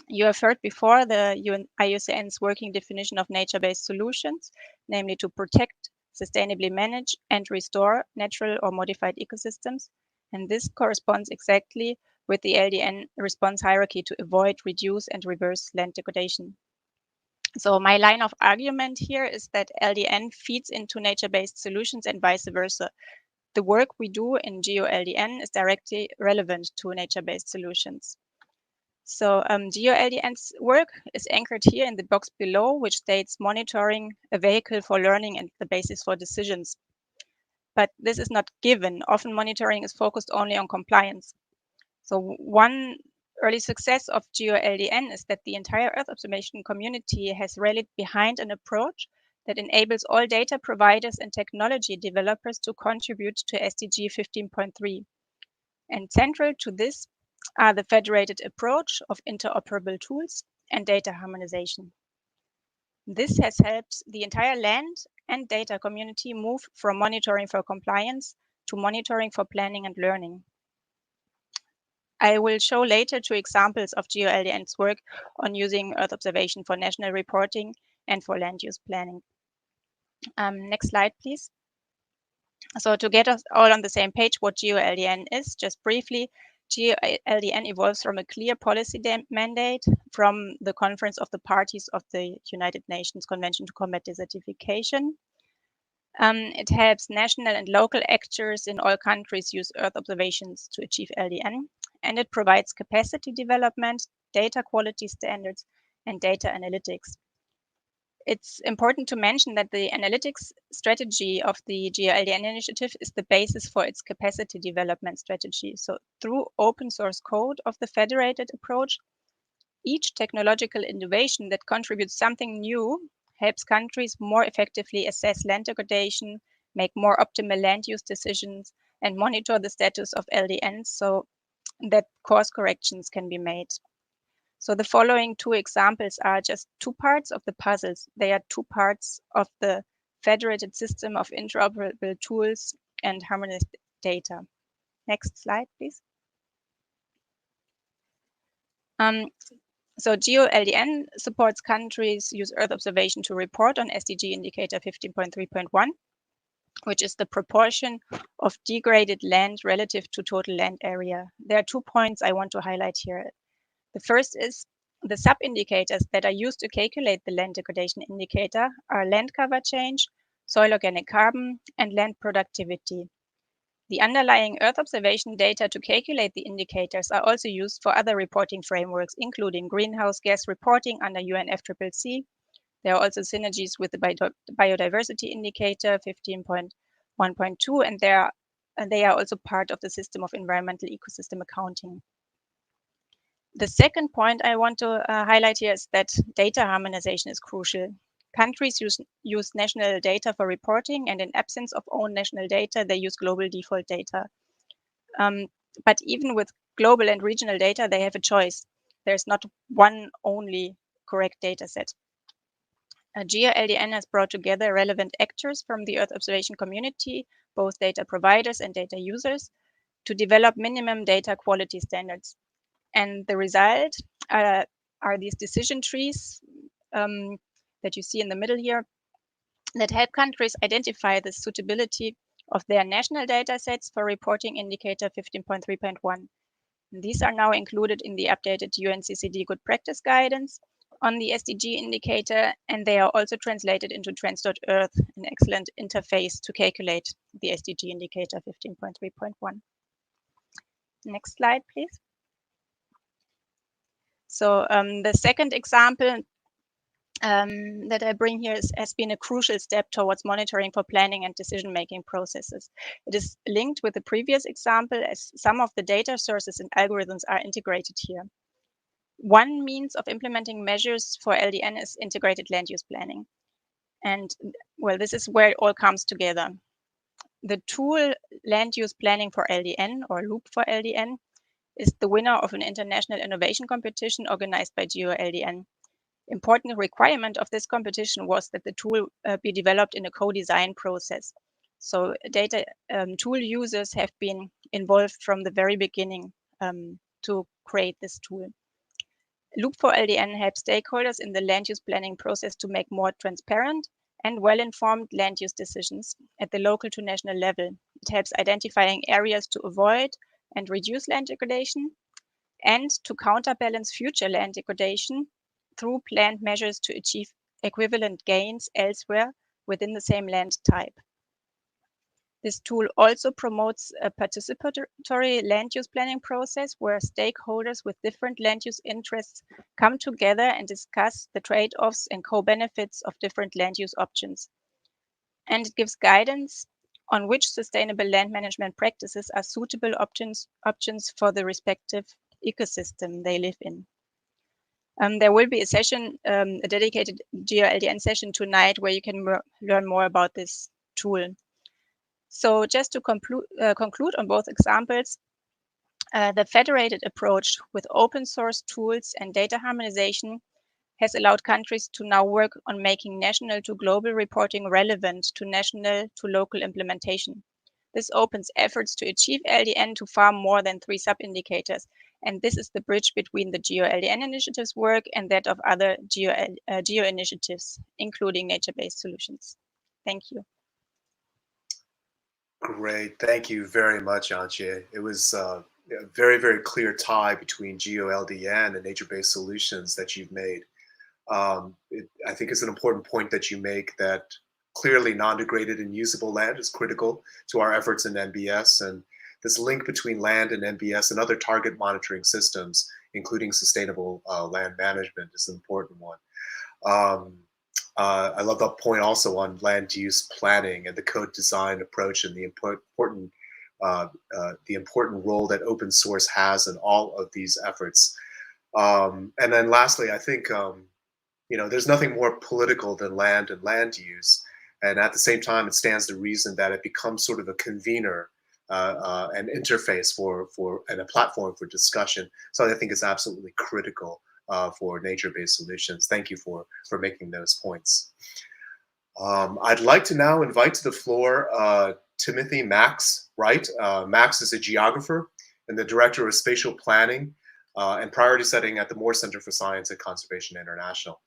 You have heard before the IUCN's working definition of nature-based solutions, namely to protect, sustainably manage, and restore natural or modified ecosystems. And this corresponds exactly with the LDN response hierarchy to avoid, reduce, and reverse land degradation. So my line of argument here is that LDN feeds into nature-based solutions and vice versa. The work we do in GEO-LDN is directly relevant to nature-based solutions. So GeoLDN's work is anchored here in the box below, which states monitoring a vehicle for learning and the basis for decisions. But this is not given. Often monitoring is focused only on compliance. So one early success of GeoLDN is that the entire Earth observation community has rallied behind an approach that enables all data providers and technology developers to contribute to SDG 15.3. And central to this are the federated approach of interoperable tools and data harmonization. This has helped the entire land and data community move from monitoring for compliance to monitoring for planning and learning. I will show later 2 examples of GeoLDN's work on using Earth observation for national reporting and for land use planning. Next slide, please. So to get us all on the same page, what GeoLDN is, just briefly, GeoLDN evolves from a clear policy mandate from the Conference of the Parties of the United Nations Convention to Combat Desertification. It helps national and local actors in all countries use Earth observations to achieve LDN, and it provides capacity development, data quality standards, and data analytics. It's important to mention that the analytics strategy of the GeoLDN initiative is the basis for its capacity development strategy. So through open source code of the federated approach, each technological innovation that contributes something new helps countries more effectively assess land degradation, make more optimal land use decisions, and monitor the status of LDNs so that course corrections can be made. So the following 2 examples are just 2 parts of the puzzles. They are 2 parts of the federated system of interoperable tools and harmonized data. Next slide, please. So GeoLDN supports countries use Earth observation to report on SDG indicator 15.3.1, which is the proportion of degraded land relative to total land area. There are 2 points I want to highlight here. The first is the sub-indicators that are used to calculate the land degradation indicator are land cover change, soil organic carbon, and land productivity. The underlying Earth observation data to calculate the indicators are also used for other reporting frameworks, including greenhouse gas reporting under UNFCCC. There are also synergies with the biodiversity indicator 15.1.2, and they are also part of the system of environmental ecosystem accounting. The second point I want to highlight here is that data harmonization is crucial. Countries use national data for reporting, and in absence of own national data, they use global default data. But even with global and regional data, they have a choice. There's not one only correct data set. GeoLDN has brought together relevant actors from the Earth observation community, both data providers and data users, to develop minimum data quality standards. And the result are these decision trees that you see in the middle here that help countries identify the suitability of their national data sets for reporting indicator 15.3.1. These are now included in the updated UNCCD good practice guidance on the SDG indicator, and they are also translated into trends.earth, an excellent interface to calculate the SDG indicator 15.3.1. Next slide, please. So the second example that I bring here has been a crucial step towards monitoring for planning and decision-making processes. It is linked with the previous example as some of the data sources and algorithms are integrated here. One means of implementing measures for LDN is integrated land use planning. And well, this is where it all comes together. The tool land use planning for LDN or Loop for LDN is the winner of an international innovation competition organized by GeoLDN. Important requirement of this competition was that the tool be developed in a co-design process. So data tool users have been involved from the very beginning to create this tool. Loop for LDN helps stakeholders in the land use planning process to make more transparent and well-informed land use decisions at the local to national level. It helps identifying areas to avoid and reduce land degradation and to counterbalance future land degradation through planned measures to achieve equivalent gains elsewhere within the same land type. This tool also promotes a participatory land use planning process where stakeholders with different land use interests come together and discuss the trade-offs and co-benefits of different land use options. And it gives guidance on which sustainable land management practices are suitable options for the respective ecosystem they live in. There will be a session, a dedicated GeoLDN session tonight where you can learn more about this tool. So just to conclude on both examples, the federated approach with open source tools and data harmonization has allowed countries to now work on making national to global reporting relevant to national to local implementation. This opens efforts to achieve LDN to far more than 3 sub-indicators. And this is the bridge between the GeoLDN initiative's work and that of other geo initiatives, including nature-based solutions. Thank you. Great, thank you very much, Angie. It was a very, very clear tie between GeoLDN and nature-based solutions that you've made. I think it's an important point that you make that clearly non-degraded and usable land is critical to our efforts in NBS, and this link between land and NBS and other target monitoring systems, including sustainable land management, is an important one. I love that point also on land use planning and the code design approach and the important role that open source has in all of these efforts. And then lastly, I think there's nothing more political than land and land use. And at the same time, it stands to reason that it becomes sort of a convener, an interface and a platform for discussion. So I think it's absolutely critical for nature-based solutions. Thank you for making those points. I'd like to now invite to the floor Timothy Max Wright. Max is a geographer and the director of spatial planning and priority setting at the Moore Center for Science and Conservation International.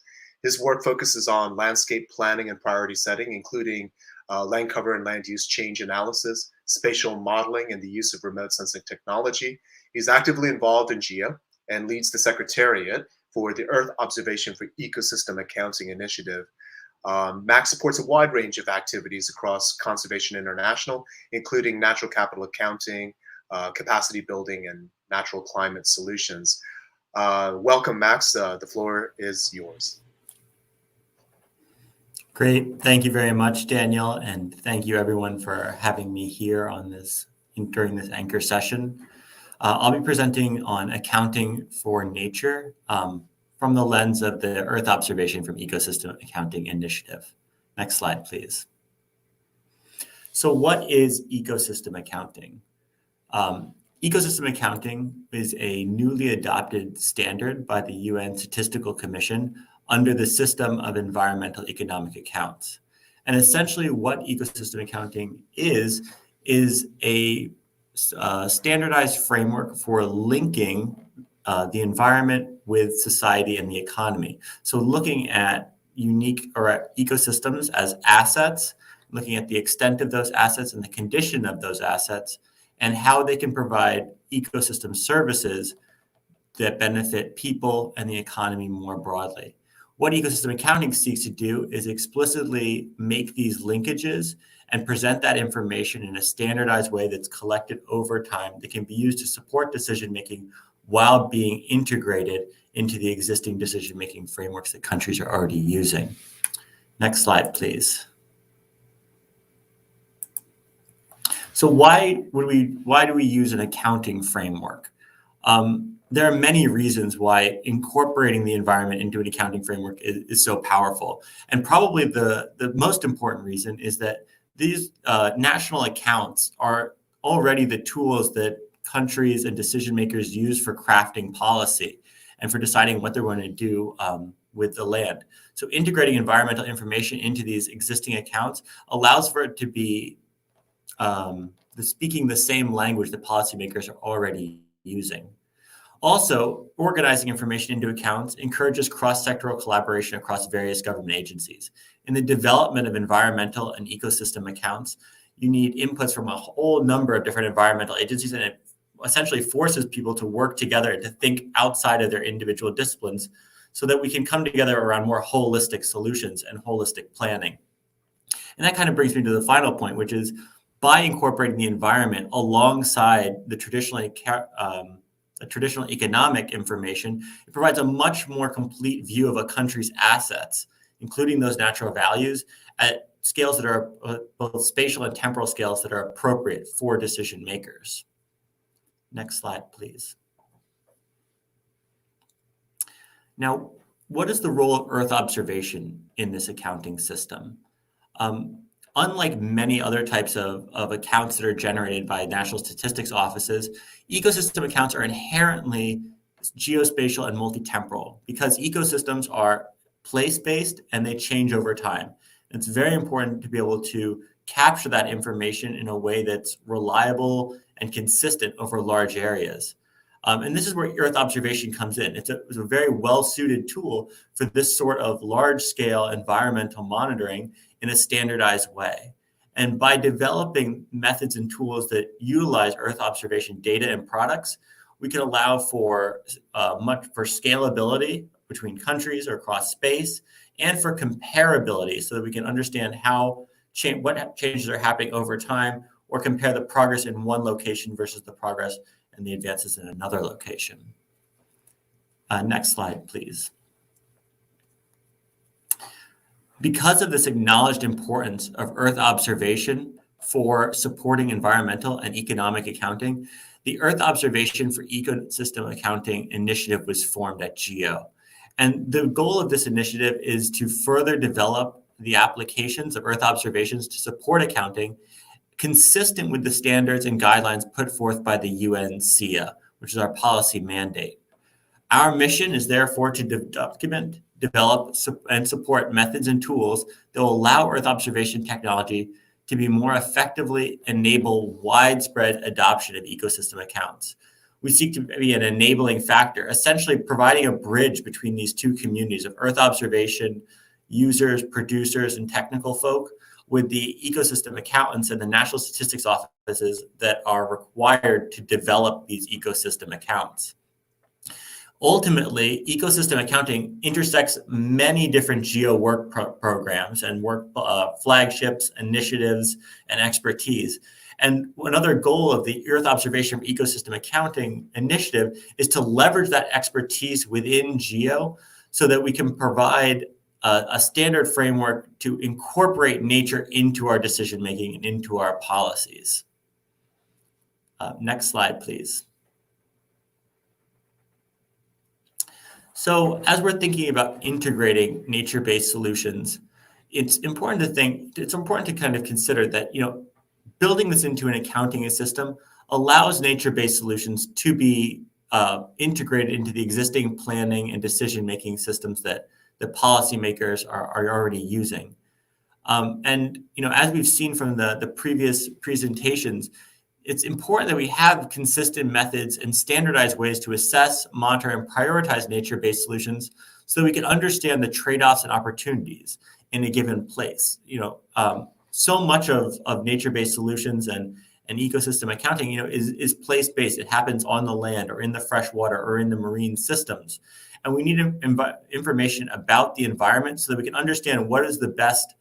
His work focuses on landscape planning and priority setting, including land cover and land use change analysis, spatial modeling, and the use of remote sensing technology. He's actively involved in GEO and leads the Secretariat for the Earth Observation for Ecosystem Accounting Initiative. Max supports a wide range of activities across Conservation International, including natural capital accounting, capacity building, and natural climate solutions. Welcome, Max. The floor is yours. Great. Thank you very much, Daniel, and thank you everyone for having me here on during this anchor session. I'll be presenting on accounting for nature from the lens of the Earth Observation from Ecosystem Accounting Initiative. Next slide, please. So what is ecosystem accounting? Ecosystem accounting is a newly adopted standard by the UN Statistical Commission under the System of Environmental Economic Accounts. And essentially what ecosystem accounting is a standardized framework for linking the environment with society and the economy. So looking at ecosystems as assets, looking at the extent of those assets and the condition of those assets, and how they can provide ecosystem services that benefit people and the economy more broadly. What ecosystem accounting seeks to do is explicitly make these linkages and present that information in a standardized way that's collected over time that can be used to support decision-making while being integrated into the existing decision-making frameworks that countries are already using. Next slide, please. So why do we use an accounting framework? There are many reasons why incorporating the environment into an accounting framework is so powerful. And probably the most important reason is that these national accounts are already the tools that countries and decision makers use for crafting policy and for deciding what they're going to do with the land. So integrating environmental information into these existing accounts allows for it to be speaking the same language that policymakers are already using. Also, organizing information into accounts encourages cross-sectoral collaboration across various government agencies. In the development of environmental and ecosystem accounts, you need inputs from a whole number of different environmental agencies, and it essentially forces people to work together and to think outside of their individual disciplines so that we can come together around more holistic solutions and holistic planning. And that kind of brings me to the final point, which is by incorporating the environment alongside the traditional economic information. It provides a much more complete view of a country's assets, including those natural values, at scales that are both spatial and temporal scales that are appropriate for decision makers. Next slide, please. Now, what is the role of Earth observation in this accounting system? Unlike many other types of accounts that are generated by national statistics offices, ecosystem accounts are inherently geospatial and multi-temporal because ecosystems are place-based and they change over time. It's very important to be able to capture that information in a way that's reliable and consistent over large areas. And this is where Earth observation comes in. It's a very well-suited tool for this sort of large-scale environmental monitoring in a standardized way. And by developing methods and tools that utilize Earth observation data and products, we can allow for scalability between countries or across space, and for comparability so that we can understand what changes are happening over time, or compare the progress in one location versus the progress and the advances in another location. Next slide, please. Because of this acknowledged importance of Earth observation for supporting environmental and economic accounting, the Earth Observation for Ecosystem Accounting initiative was formed at GEO. And the goal of this initiative is to further develop the applications of Earth observations to support accounting consistent with the standards and guidelines put forth by the UN SIA, which is our policy mandate. Our mission is therefore to document, develop, and support methods and tools that will allow Earth observation technology to be more effectively enable widespread adoption of ecosystem accounts. We seek to be an enabling factor, essentially providing a bridge between these two communities of Earth observation users, producers, and technical folk with the ecosystem accountants and the national statistics offices that are required to develop these ecosystem accounts. Ultimately, ecosystem accounting intersects many different GEO work programs and work flagships, initiatives, and expertise. And another goal of the Earth Observation for Ecosystem Accounting initiative is to leverage that expertise within GEO so that we can provide a standard framework to incorporate nature into our decision-making and into our policies. Next slide, please. So as we're thinking about integrating nature-based solutions, it's important to kind of consider that, building this into an accounting system allows nature-based solutions to be integrated into the existing planning and decision-making systems that the policymakers are already using. As we've seen from the previous presentations, it's important that we have consistent methods and standardized ways to assess, monitor, and prioritize nature-based solutions so we can understand the trade-offs and opportunities in a given place. So much of nature-based solutions and ecosystem accounting, is place-based. It happens on the land or in the freshwater or in the marine systems. And we need information about the environment so that we can understand what is the best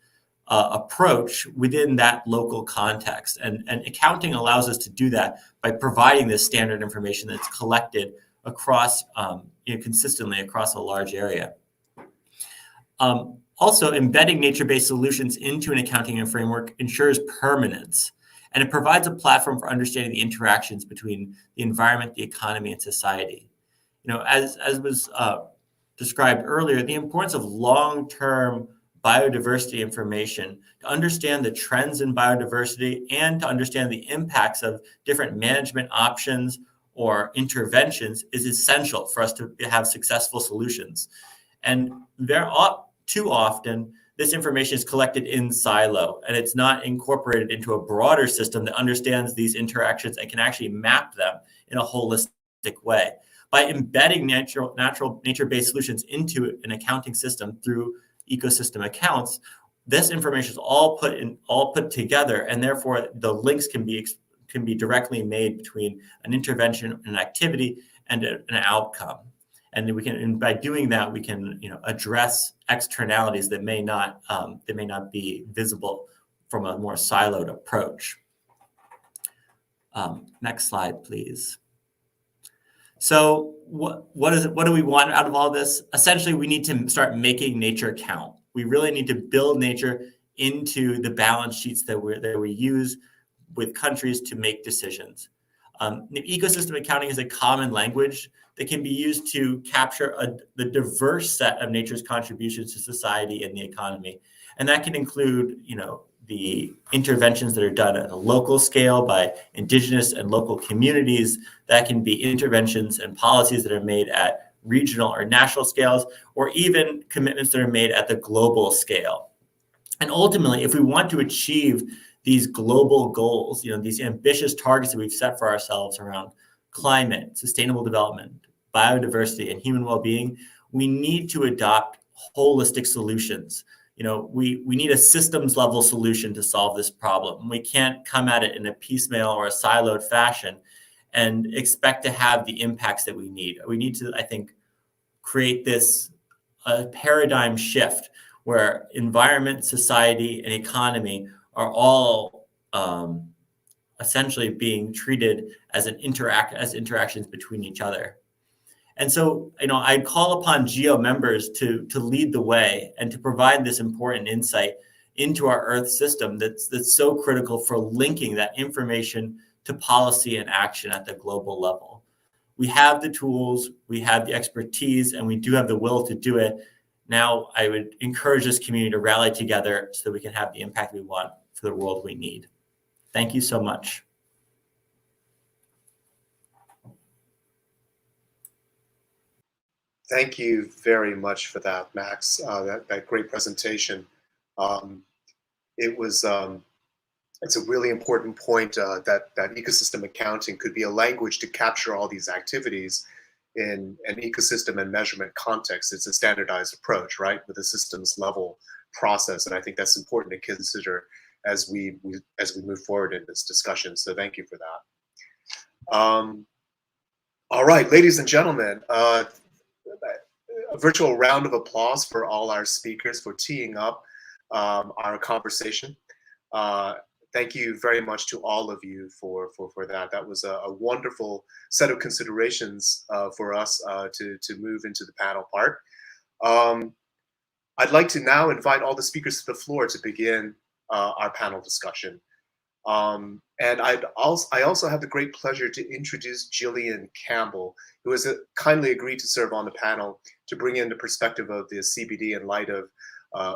approach within that local context. And accounting allows us to do that by providing this standard information that's collected across, consistently across a large area. Also, embedding nature-based solutions into an accounting and framework ensures permanence, and it provides a platform for understanding the interactions between the environment, the economy, and society. As was described earlier, the importance of long-term biodiversity information to understand the trends in biodiversity and to understand the impacts of different management options or interventions is essential for us to have successful solutions. And too often, this information is collected in silo and it's not incorporated into a broader system that understands these interactions and can actually map them in a holistic way. By embedding nature-based solutions into an accounting system through ecosystem accounts, this information is all put together, and therefore the links can be directly made between an intervention, an activity, and an outcome. And by doing that, we can address externalities that may not be visible from a more siloed approach. Next slide, please. So what do we want out of all this? Essentially, we need to start making nature count. We really need to build nature into the balance sheets that we use with countries to make decisions. Ecosystem accounting is a common language that can be used to capture the diverse set of nature's contributions to society and the economy. And that can include, the interventions that are done at a local scale by indigenous and local communities. That can be interventions and policies that are made at regional or national scales, or even commitments that are made at the global scale. And ultimately, if we want to achieve these global goals, these ambitious targets that we've set for ourselves around climate, sustainable development, biodiversity, and human well-being, we need to adopt holistic solutions. We need a systems level solution to solve this problem. We can't come at it in a piecemeal or a siloed fashion and expect to have the impacts that we need. We need to, I think, create this paradigm shift where environment, society, and economy are all essentially being treated as interactions between each other. And so, I call upon GEO members to lead the way and to provide this important insight into our Earth system that's so critical for linking that information to policy and action at the global level. We have the tools, we have the expertise, and we do have the will to do it. Now, I would encourage this community to rally together so that we can have the impact we want for the world we need. Thank you so much. Thank you very much for that, Max. That great presentation. It's a really important point that ecosystem accounting could be a language to capture all these activities in an ecosystem and measurement context. It's a standardized approach, right, with a systems level process, and I think that's important to consider as we move forward in this discussion. So thank you for that. All right, ladies and gentlemen. A virtual round of applause for all our speakers for teeing up our conversation. Thank you very much to all of you for that. That was a wonderful set of considerations for us to move into the panel part. I'd like to now invite all the speakers to the floor to begin our panel discussion. And I also have the great pleasure to introduce Gillian Campbell, who has kindly agreed to serve on the panel to bring in the perspective of the CBD in light of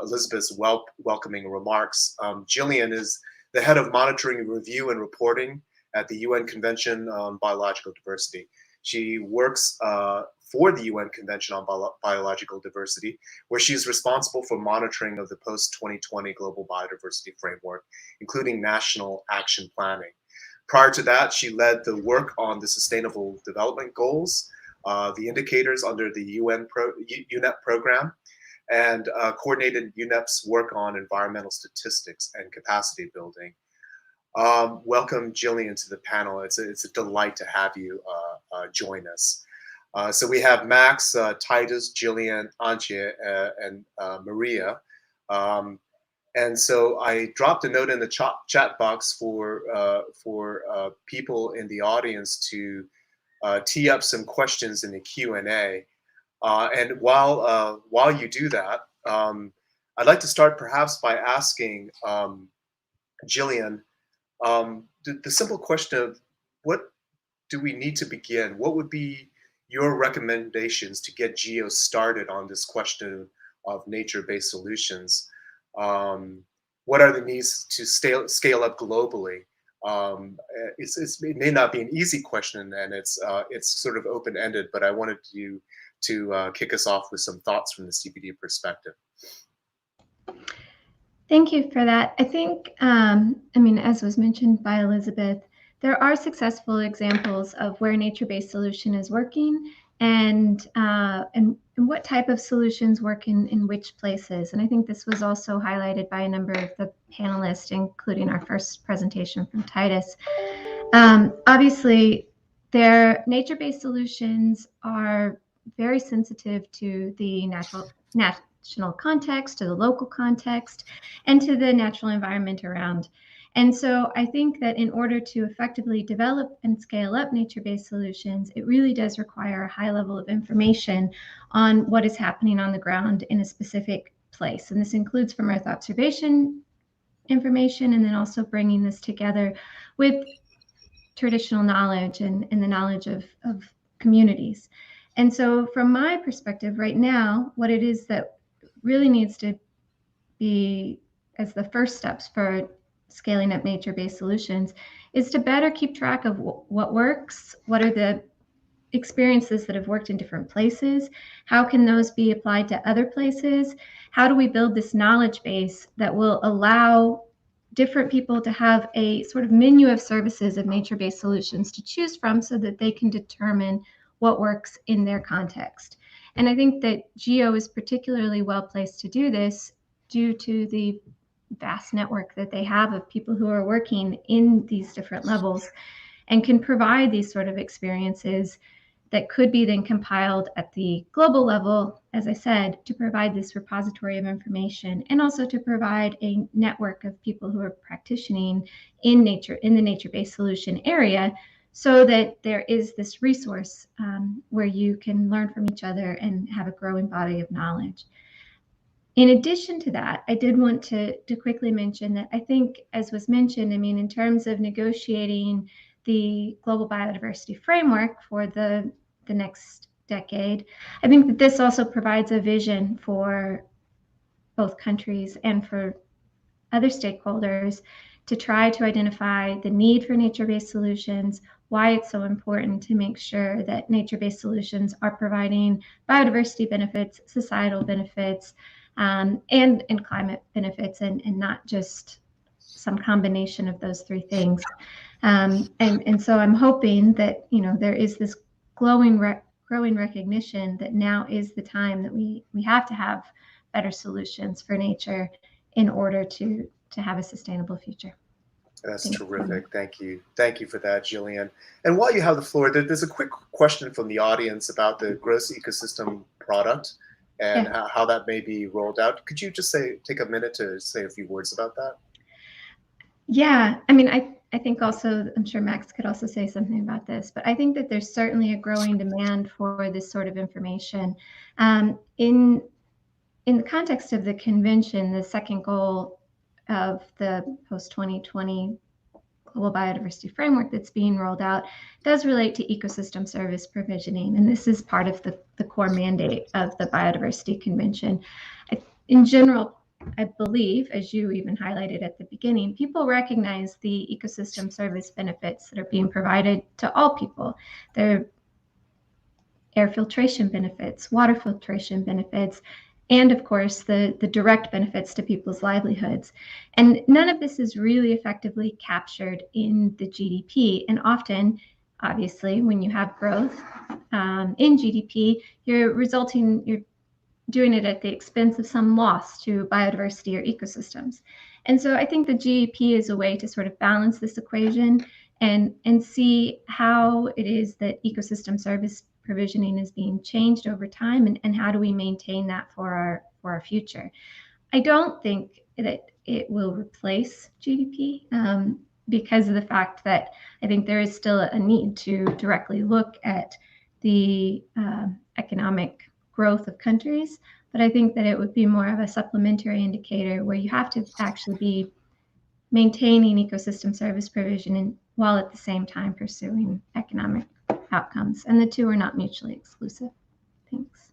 Elizabeth's welcoming remarks. Gillian is the head of monitoring, review, and reporting at the UN Convention on Biological Diversity. She works for the UN Convention on Biological Diversity, where she's responsible for monitoring of the post-2020 Global Biodiversity Framework, including national action planning. Prior to that, she led the work on the Sustainable Development Goals, the indicators under the UNEP program, and coordinated UNEP's work on environmental statistics and capacity building. Welcome, Gillian, to the panel. It's a delight to have you join us. So we have Max, Titus, Gillian, Angie, and Maria. And so I dropped a note in the chat box for people in the audience to tee up some questions in the Q&A. And while you do that, I'd like to start perhaps by asking Gillian the simple question of what do we need to begin? What would be your recommendations to get GEO started on this question of nature-based solutions? What are the needs to scale up globally? It may not be an easy question, and it's sort of open-ended, but I wanted you to kick us off with some thoughts from the CBD perspective. Thank you for that. I think, as was mentioned by Elizabeth, there are successful examples of where nature-based solution is working and what type of solutions work in which places. And I think this was also highlighted by a number of the panelists, including our first presentation from Titus. Obviously, their nature-based solutions are very sensitive to the national context, to the local context, and to the natural environment around. And so I think that in order to effectively develop and scale up nature-based solutions, it really does require a high level of information on what is happening on the ground in a specific place. And this includes from Earth observation information, and then also bringing this together with traditional knowledge and the knowledge of communities. And so from my perspective right now, what it is that really needs to be as the first steps for scaling up nature-based solutions is to better keep track of what works, what are the experiences that have worked in different places, how can those be applied to other places, how do we build this knowledge base that will allow different people to have a sort of menu of services of nature-based solutions to choose from so that they can determine what works in their context. And I think that GEO is particularly well placed to do this due to the vast network that they have of people who are working in these different levels and can provide these sort of experiences that could be then compiled at the global level, as I said, to provide this repository of information and also to provide a network of people who are practicing in the nature-based solution area, so that there is this resource where you can learn from each other and have a growing body of knowledge. In addition to that, I did want to quickly mention that I think, as was mentioned, I mean, in terms of negotiating the global biodiversity framework for the next decade, I think that this also provides a vision for both countries and for other stakeholders to try to identify the need for nature-based solutions, why it's so important to make sure that nature-based solutions are providing biodiversity benefits, societal benefits, and climate benefits, and not just some combination of those three things. And so I'm hoping that, you know, there is this growing recognition that now is the time that we have to have better solutions for nature in order to have a sustainable future. That's terrific. Thank you. Thank you for that, Jillian. And while you have the floor, there's a quick question from the audience about the gross ecosystem product and how that may be rolled out. Could you just take a minute to say a few words about that? Yeah, I mean, I think also, I'm sure Max could also say something about this, but I think that there's certainly a growing demand for this sort of information. In the context of the convention, the second goal of the post-2020 global biodiversity framework that's being rolled out does relate to ecosystem service provisioning, and this is part of the core mandate of the Biodiversity Convention. In general, I believe, as you even highlighted at the beginning, people recognize the ecosystem service benefits that are being provided to all people. They're air filtration benefits, water filtration benefits, and of course, the direct benefits to people's livelihoods. And none of this is really effectively captured in the GDP. And often, obviously, when you have growth in GDP, you're doing it at the expense of some loss to biodiversity or ecosystems. And so I think the GEP is a way to sort of balance this equation and see how it is that ecosystem service provisioning is being changed over time, and how do we maintain that for our future. I don't think that it will replace GDP because of the fact that I think there is still a need to directly look at the economic growth of countries, but I think that it would be more of a supplementary indicator where you have to actually be maintaining ecosystem service provision while at the same time pursuing economic outcomes, and the two are not mutually exclusive. Thanks.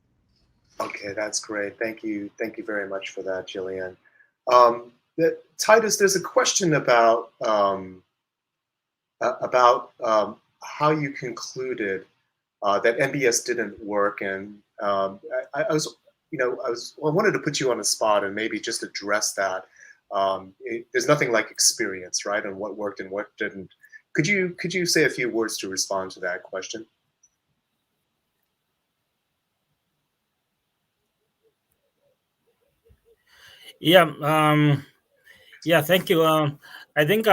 Okay, that's great. Thank you. Thank you very much for that, Jillian. Titus, there's a question about how you concluded that NBS didn't work, and I wanted to put you on the spot and maybe just address that. There's nothing like experience, right, and what worked and what didn't. Could you say a few words to respond to that question? Yeah, yeah, thank you. I think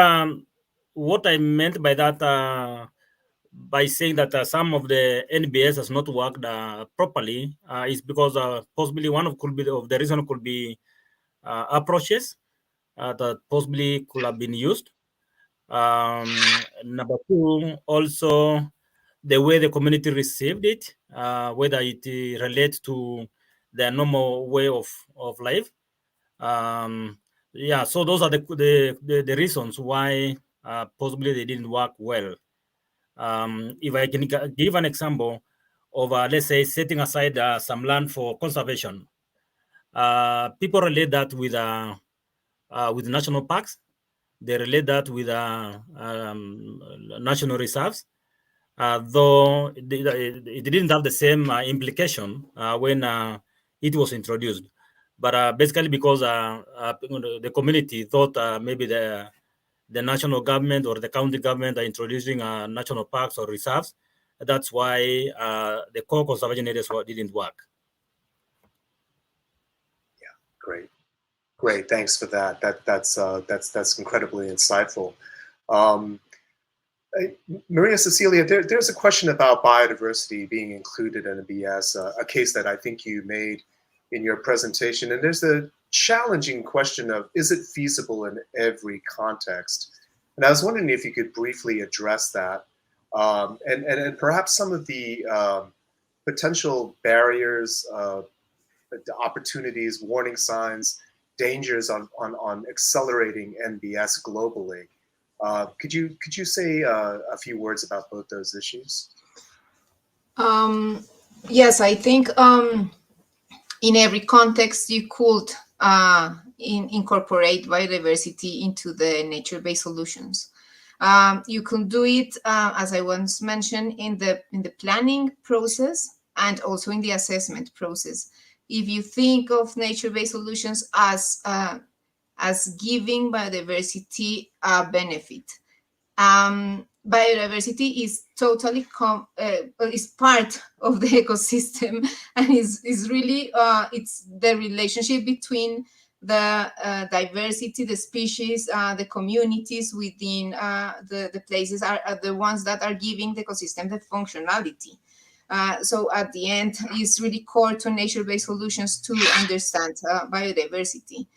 what I meant by that, by saying that some of the NBS has not worked properly, is because possibly one of the reason could be approaches that possibly could have been used. Number two, also the way the community received it, whether it relates to their normal way of life. Yeah, so those are the reasons why possibly they didn't work well. If I can give an example of, let's say, setting aside some land for conservation, people relate that with national parks. They relate that with national reserves, though it didn't have the same implication when it was introduced. But basically because the community thought maybe the national government or the county government are introducing national parks or reserves. That's why the core conservation areas didn't work. Yeah, great. Great, thanks for that. That's incredibly insightful. Maria Cecilia, there's a question about biodiversity being included in a BS, a case that I think you made in your presentation. And there's a challenging question of, is it feasible in every context? And I was wondering if you could briefly address that, and perhaps some of the potential barriers, the opportunities, warning signs, dangers on accelerating NBS globally. Could you say a few words about both those issues? Yes, I think in every context you could incorporate biodiversity into the nature-based solutions. You can do it, as I once mentioned, in the planning process and also in the assessment process. If you think of nature-based solutions as giving biodiversity a benefit, biodiversity is totally is part of the ecosystem, and is really it's the relationship between the diversity, the species, the communities within the places are the ones that are giving the ecosystem the functionality. So at the end, it's really core to nature-based solutions to understand biodiversity.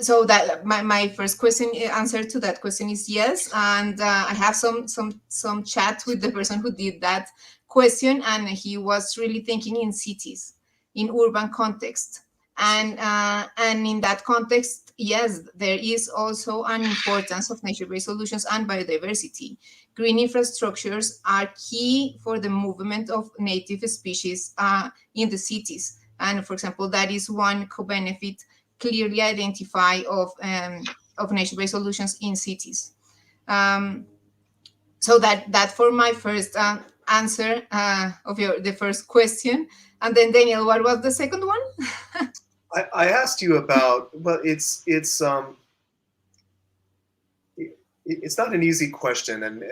So that my first question, answer to that question is yes, and I have some chat with the person who did that question, and he was really thinking in cities, in urban context, and in that context, yes, there is also an importance of nature-based solutions and biodiversity. Green infrastructures are key for the movement of native species in the cities, and for example, that is one co-benefit clearly identify of nature-based solutions in cities. So that for my first answer of the first question. And then Daniel, what was the second one? I asked you about, well, it's not an easy question, and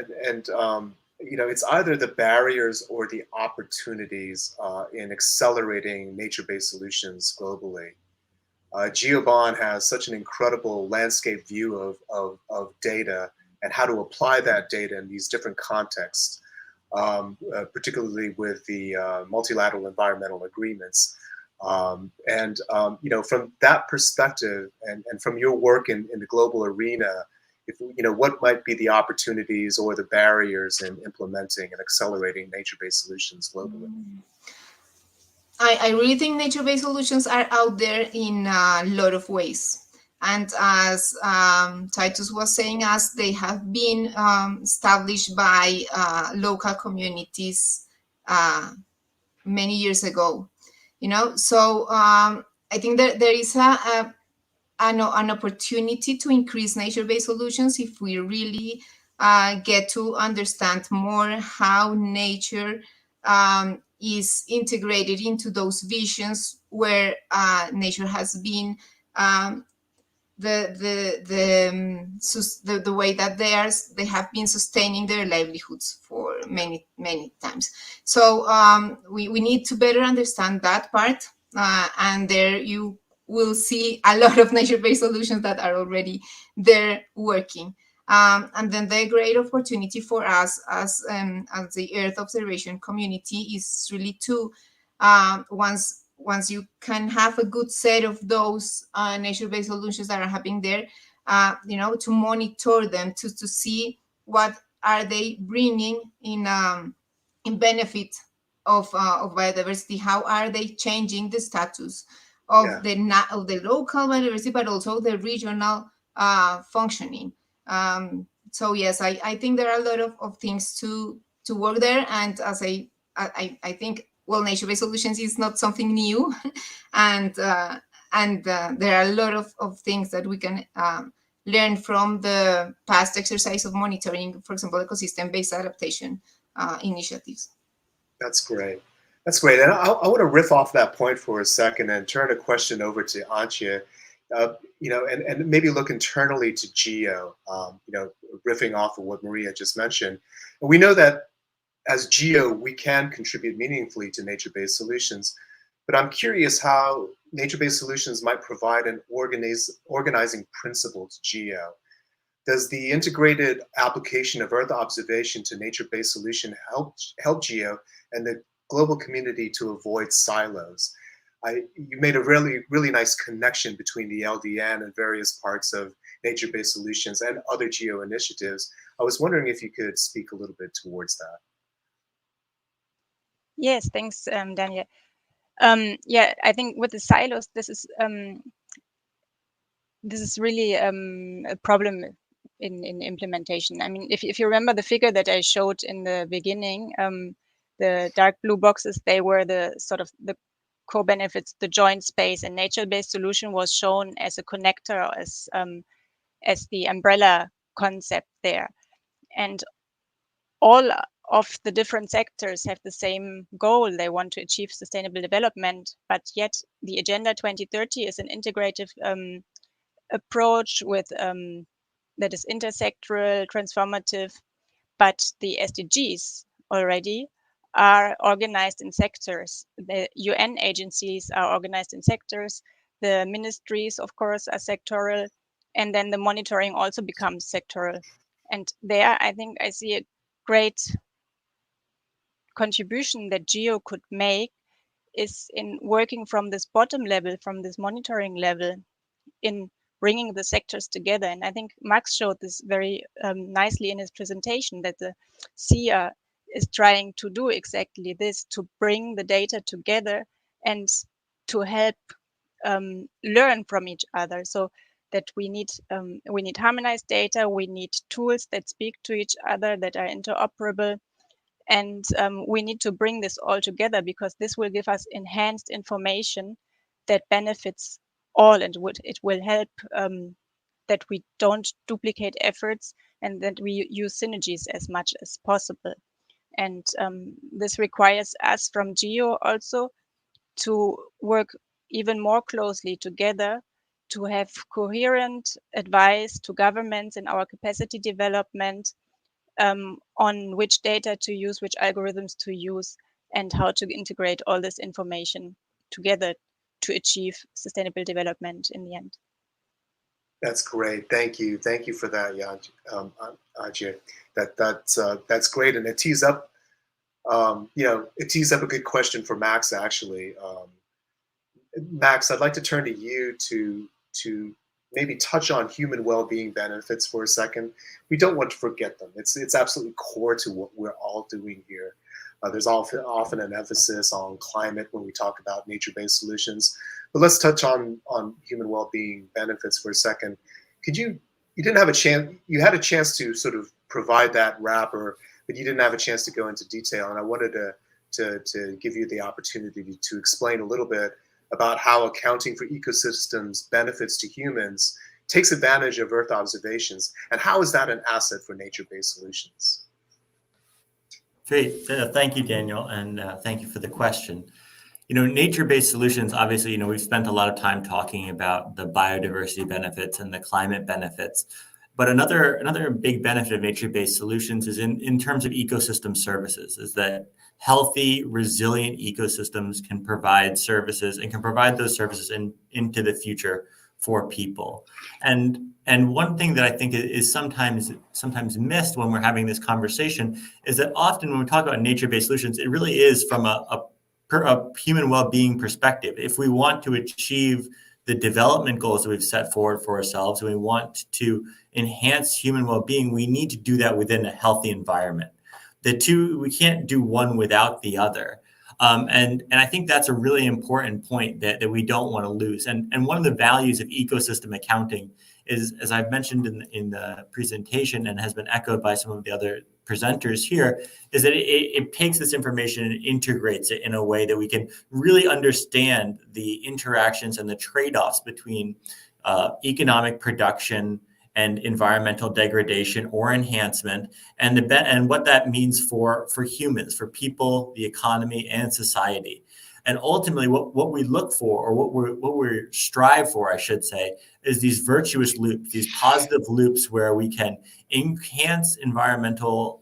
you know, it's either the barriers or the opportunities in accelerating nature-based solutions globally. Geopoint has such an incredible landscape view of data and how to apply that data in these different contexts, particularly with the multilateral environmental agreements. You know, from that perspective and from your work in the global arena, if, you know, what might be the opportunities or the barriers in implementing and accelerating nature-based solutions globally? I really think nature-based solutions are out there in a lot of ways. And as Titus was saying, as they have been established by local communities many years ago, you know. So I think that there is an opportunity to increase nature-based solutions if we really get to understand more how nature is integrated into those visions where nature has been the way that they have been sustaining their livelihoods for many times. So we need to better understand that part, and there you will see a lot of nature-based solutions that are already there working. And then the great opportunity for us as the Earth observation community is really to, once you can have a good set of those nature-based solutions that are happening there, to monitor them, to see what are they bringing in benefit of biodiversity, how are they changing the status of the local biodiversity, but also the regional functioning. So yes, I think there are a lot of things to work there, and as I think, well, nature-based solutions is not something new, and there are a lot of things that we can learn from the past exercise of monitoring, for example, ecosystem-based adaptation initiatives. That's great. That's great. And I want to riff off that point for a second and turn a question over to Angie, and maybe look internally to GEO, riffing off of what Maria just mentioned. And we know that as GEO, we can contribute meaningfully to nature-based solutions, but I'm curious how nature-based solutions might provide an organizing principle to GEO. Does the integrated application of Earth observation to nature-based solution help GEO and the global community to avoid silos? You made a really nice connection between the LDN and various parts of nature-based solutions and other GEO initiatives. I was wondering if you could speak a little bit towards that. Yes, thanks, Daniel. Yeah, I think with the silos, this is really a problem in implementation. I mean, if you remember the figure that I showed in the beginning, the dark blue boxes, they were the sort of the co-benefits, the joint space, and nature-based solution was shown as a connector, as the umbrella concept there. And all of the different sectors have the same goal. They want to achieve sustainable development, but yet the Agenda 2030 is an integrative approach with that is intersectoral, transformative, but the SDGs already are organized in sectors. The UN agencies are organized in sectors. The ministries, of course, are sectoral, and then the monitoring also becomes sectoral. And there, I think I see a great contribution that GEO could make is in working from this bottom level, from this monitoring level, in bringing the sectors together. And I think Max showed this very nicely in his presentation, that the SIA is trying to do exactly this, to bring the data together and to help learn from each other. So that we need harmonized data, we need tools that speak to each other, that are interoperable, and we need to bring this all together, because this will give us enhanced information that benefits all, and it will help that we don't duplicate efforts and that we use synergies as much as possible. And this requires us from GEO also to work even more closely together, to have coherent advice to governments in our capacity development on which data to use, which algorithms to use, and how to integrate all this information together to achieve sustainable development in the end. That's great. Thank you. Thank you for that, Angie. That's great, and it tees up, it tees up a good question for Max, actually. Max, I'd like to turn to you to maybe touch on human well-being benefits for a second. We don't want to forget them. It's absolutely core to what we're all doing here. There's often an emphasis on climate when we talk about nature-based solutions, but let's touch on human well-being benefits for a second. You had a chance to sort of provide that wrapper, but you didn't have a chance to go into detail, and I wanted to give you the opportunity to explain a little bit about how accounting for ecosystems benefits to humans takes advantage of Earth observations, and how is that an asset for nature-based solutions? Great. Thank you, Daniel, and thank you for the question. Nature-based solutions, obviously, we've spent a lot of time talking about the biodiversity benefits and the climate benefits. But another big benefit of nature-based solutions is in terms of ecosystem services, is that healthy, resilient ecosystems can provide services and can provide those services into the future for people. And one thing that I think is sometimes missed when we're having this conversation is that often when we talk about nature-based solutions, it really is from a human well-being perspective. If we want to achieve the development goals that we've set forward for ourselves, and we want to enhance human well-being, we need to do that within a healthy environment. The two, we can't do one without the other. And I think that's a really important point that we don't want to lose. And one of the values of ecosystem accounting is, as I've mentioned in the presentation and has been echoed by some of the other presenters here, is that it takes this information and integrates it in a way that we can really understand the interactions and the trade-offs between economic production and environmental degradation or enhancement, and what that means for humans, for people, the economy, and society. And ultimately, what we look for, or what we strive for, I should say, is these virtuous loops, these positive loops where we can enhance environmental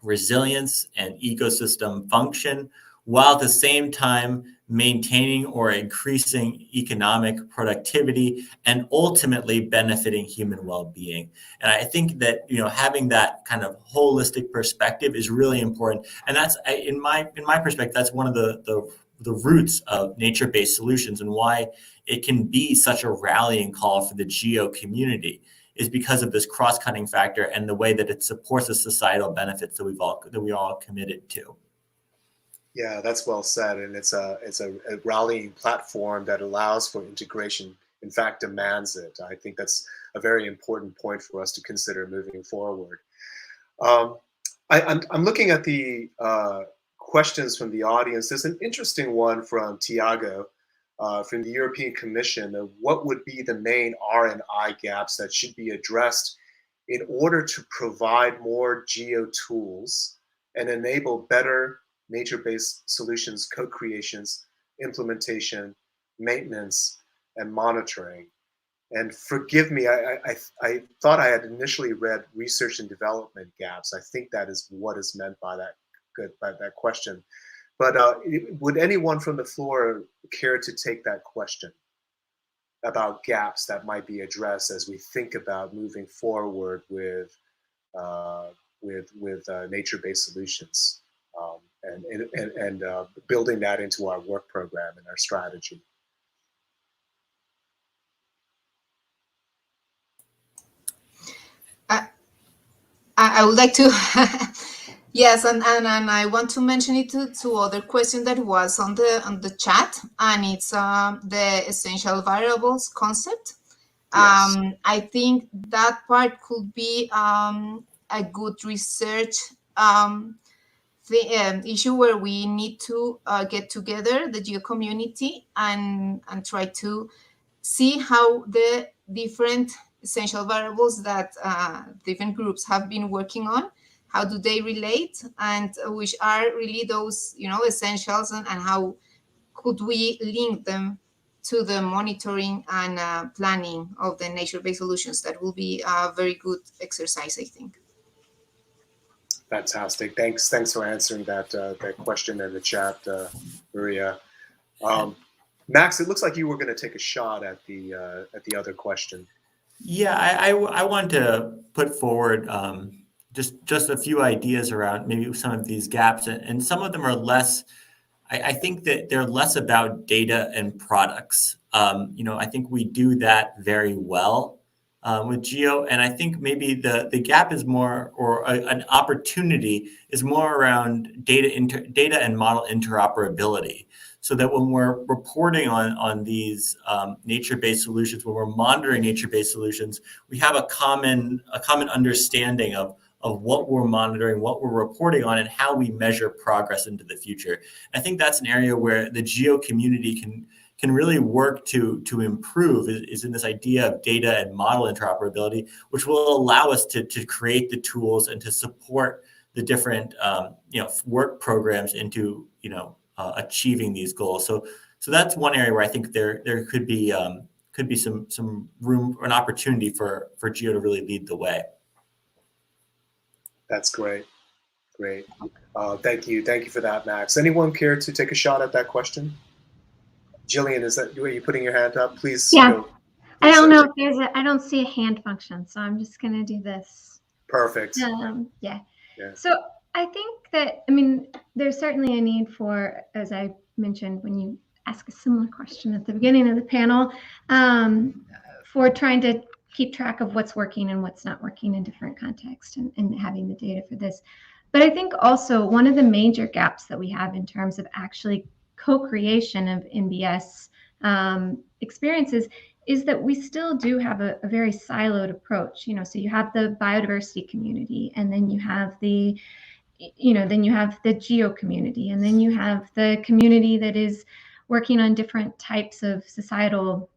resilience and ecosystem function, while at the same time maintaining or increasing economic productivity and ultimately benefiting human well-being. And I think that, you know, having that kind of holistic perspective is really important. And that's, in my perspective, that's one of the roots of nature-based solutions, and why it can be such a rallying call for the GEO community, is because of this cross-cutting factor and the way that it supports the societal benefits that we all committed to. Yeah, that's well said, and it's a rallying platform that allows for integration. In fact, demands it. I think that's a very important point for us to consider moving forward. I'm looking at the questions from the audience. There's an interesting one from Tiago from the European Commission of what would be the main R&I gaps that should be addressed in order to provide more GEO tools and enable better nature-based solutions, co-creations, implementation, maintenance, and monitoring. And forgive me, I thought I had initially read research and development gaps. I think that is what is meant by that question. But would anyone from the floor care to take that question about gaps that might be addressed as we think about moving forward with nature-based solutions? And building that into our work program and our strategy. I would like to, yes, and I want to mention it to other question that was on the chat, and it's the essential variables concept. Yes. I think that part could be a good research issue where we need to get together the GEO community and try to see how the different essential variables that different groups have been working on, how do they relate, and which are really those, you know, essentials, and how could we link them to the monitoring and planning of the nature-based solutions. That will be a very good exercise, I think. Fantastic. Thanks for answering that question in the chat, Maria. Max, it looks like you were going to take a shot at the other question. Yeah, I want to put forward just a few ideas around maybe some of these gaps, and some of them are less. I think that they're less about data and products. You know, I think we do that very well with GEO, and I think maybe the gap is more, or an opportunity is more around data and model interoperability, so that when we're reporting on these nature-based solutions, when we're monitoring nature-based solutions, we have a common understanding of what we're monitoring, what we're reporting on, and how we measure progress into the future. I think that's an area where the GEO community can really work to improve, is in this idea of data and model interoperability, which will allow us to create the tools and to support the different work programs into achieving these goals. So that's one area where I think there could be some room or an opportunity for GEO to really lead the way. That's great. Thank you for that, Max. Anyone care to take a shot at that question? Jillian, are you putting your hand up? Please. Yeah. Go. I don't know if I don't see a hand function, so I'm just gonna do this. Perfect. Yeah. So I think that, I mean, there's certainly a need for, as I mentioned, when you ask a similar question at the beginning of the panel for trying to keep track of what's working and what's not working in different contexts and having the data for this. But I think also one of the major gaps that we have in terms of actually co-creation of NBS experiences is that we still do have a very siloed approach. So you have the biodiversity community, and then you have the GEO community, and then you have the community that is working on different types of societal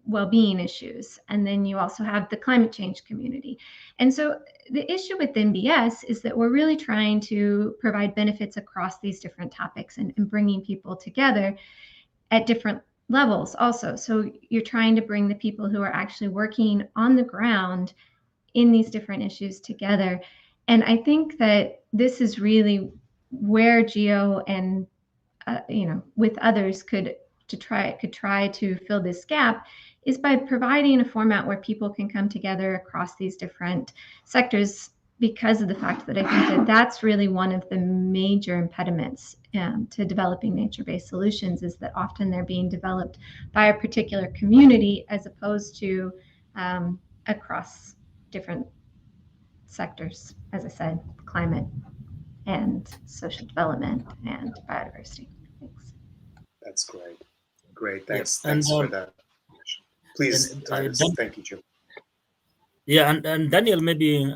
well-being issues, and then you also have the climate change community. And so the issue with NBS is that we're really trying to provide benefits across these different topics and bringing people together at different levels also. So you're trying to bring the people who are actually working on the ground in these different issues together. And I think that this is really where GEO and with others could try to fill this gap, is by providing a format where people can come together across these different sectors, because of the fact that I think that that's really one of the major impediments to developing nature-based solutions, is that often they're being developed by a particular community as opposed to across different sectors, as I said, climate and social development and biodiversity. Thanks. That's great. Great. Thanks. Yeah. Thanks for that. Please, Titus. Thank you, Jim. Yeah, and Daniel, maybe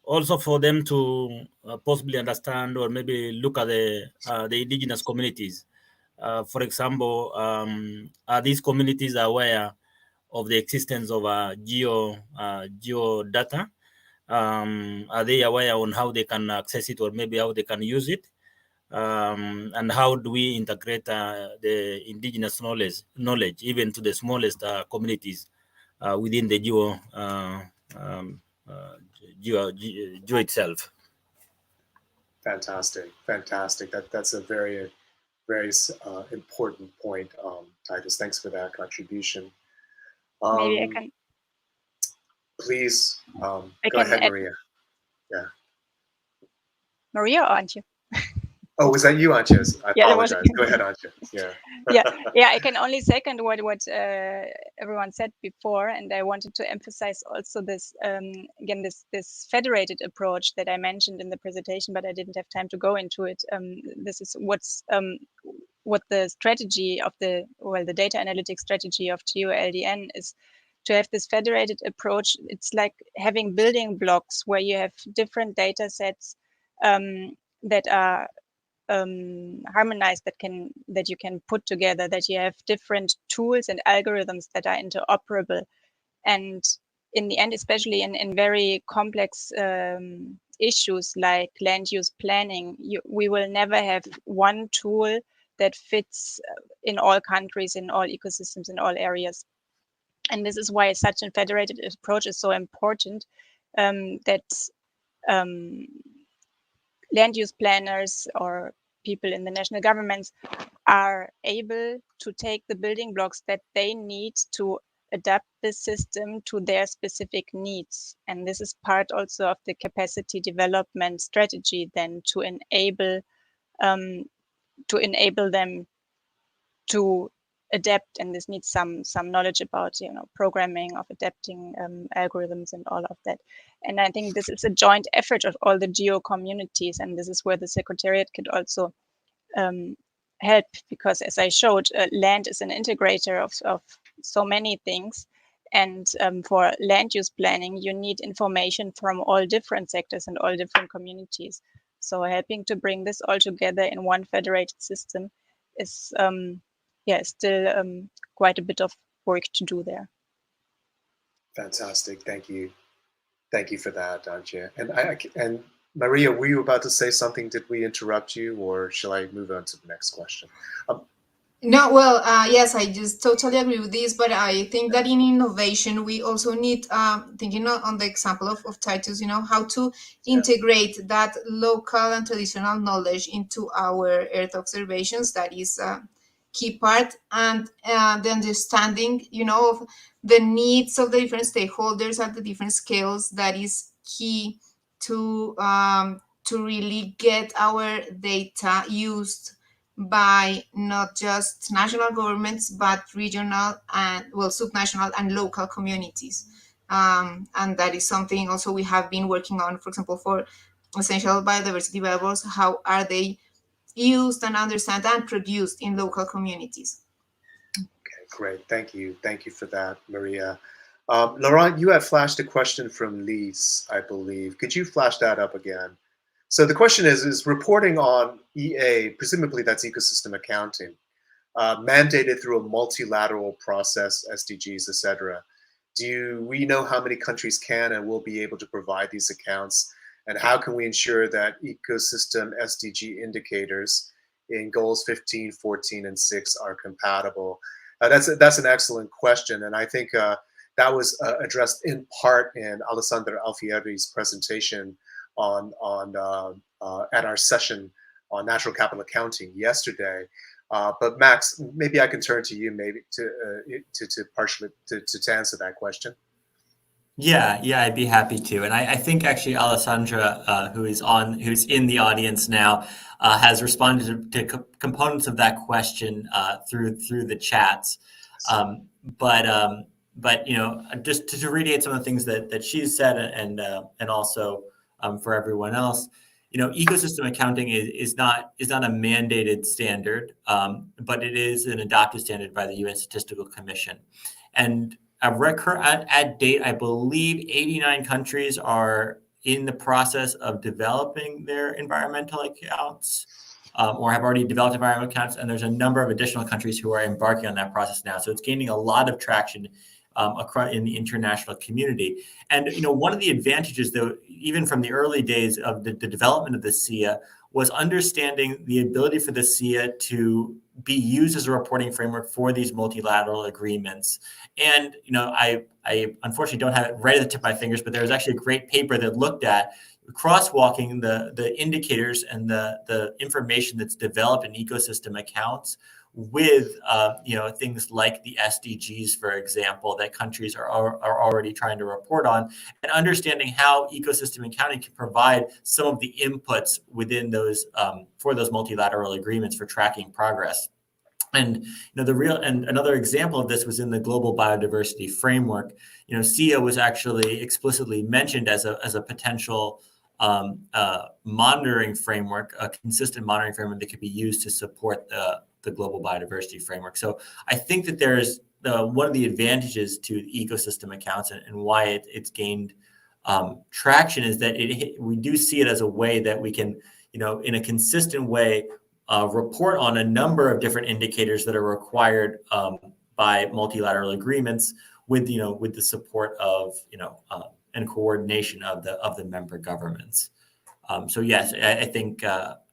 also for them to possibly understand or maybe look at the indigenous communities. For example, are these communities aware of the existence of geo data? Are they aware on how they can access it, or maybe how they can use it? And how do we integrate the indigenous knowledge even to the smallest communities within the GEO itself? Fantastic. That's a very, very important point, Titus. Thanks for that contribution. Maybe I can. Please go ahead, Maria. Yeah. Maria or Angie? Oh, was that you, Angie? I apologize. Go ahead, Angie. Yeah. yeah. I can only second what everyone said before, and I wanted to emphasize also this again this federated approach that I mentioned in the presentation, but I didn't have time to go into it. This is what the strategy of the data analytics strategy of GeoLDN is, to have this federated approach. It's like having building blocks where you have different data sets that are harmonized, that you can put together, that you have different tools and algorithms that are interoperable. And in the end, especially in very complex issues like land use planning, we will never have one tool that fits in all countries, in all ecosystems, in all areas. And this is why such a federated approach is so important, that land use planners or people in the national governments are able to take the building blocks that they need to adapt the system to their specific needs. And this is part also of the capacity development strategy, then to enable them to adapt. And this needs some knowledge about programming, of adapting algorithms and all of that. And I think this is a joint effort of all the GEO communities, and this is where the Secretariat could also help, because as I showed, land is an integrator of so many things. And for land use planning, you need information from all different sectors and all different communities. So helping to bring this all together in one federated system is still quite a bit of work to do there. Fantastic. Thank you. Thank you for that, Angie. And Maria, were you about to say something? Did we interrupt you, or shall I move on to the next question? No, well, yes, I just totally agree with this, but I think that in innovation, we also need, thinking on the example of Titus, how to integrate that local and traditional knowledge into our Earth observations. That is a key part, and the understanding, of the needs of the different stakeholders at the different scales. That is key to really get our data used by not just national governments, but regional and, well, subnational and local communities. And that is something also we have been working on, for example, for essential biodiversity variables, how are they used and understood and produced in local communities. Okay, great. Thank you. Thank you for that, Maria. Laurent, you have flashed a question from Lise, I believe. Could you flash that up again? So the question is reporting on EA, presumably that's ecosystem accounting, mandated through a multilateral process, SDGs, etc. Do we know how many countries can and will be able to provide these accounts? And how can we ensure that ecosystem SDG indicators in goals 15, 14, and 6 are compatible? That's an excellent question. And I think that was addressed in part in Alessandra Alfieri's presentation at our session on natural capital accounting yesterday. But Max, maybe I can turn to you maybe to answer that question. Yeah, I'd be happy to. And I think actually Alessandra, who's in the audience now, has responded to components of that question through the chats. But you know, just to reiterate some of the things that she's said, and also for everyone else, you know, ecosystem accounting is not a mandated standard, but it is an adopted standard by the UN Statistical Commission. And at date, I believe 89 countries are in the process of developing their environmental accounts, or have already developed environmental accounts, and there's a number of additional countries who are embarking on that process now. So it's gaining a lot of traction across in the international community. And you know, one of the advantages, though, even from the early days of the development of the SIA, was understanding the ability for the SIA to be used as a reporting framework for these multilateral agreements. And you know, I unfortunately don't have it right at the tip of my fingers, but there was actually a great paper that looked at crosswalking the indicators and the information that's developed in ecosystem accounts with you know, things like the SDGs, for example, that countries are already trying to report on, and understanding how ecosystem accounting can provide some of the inputs within those for those multilateral agreements for tracking progress. And you know, another example of this was in the Global Biodiversity Framework. You know, SIA was actually explicitly mentioned as a potential monitoring framework, a consistent monitoring framework that could be used to support the Global Biodiversity Framework. So I think that there's one of the advantages to ecosystem accounts and why it's gained traction is that we do see it as a way that we can, you know, in a consistent way, report on a number of different indicators that are required by multilateral agreements with, you know, with the support of, you know, and coordination of the member governments. So yes, I think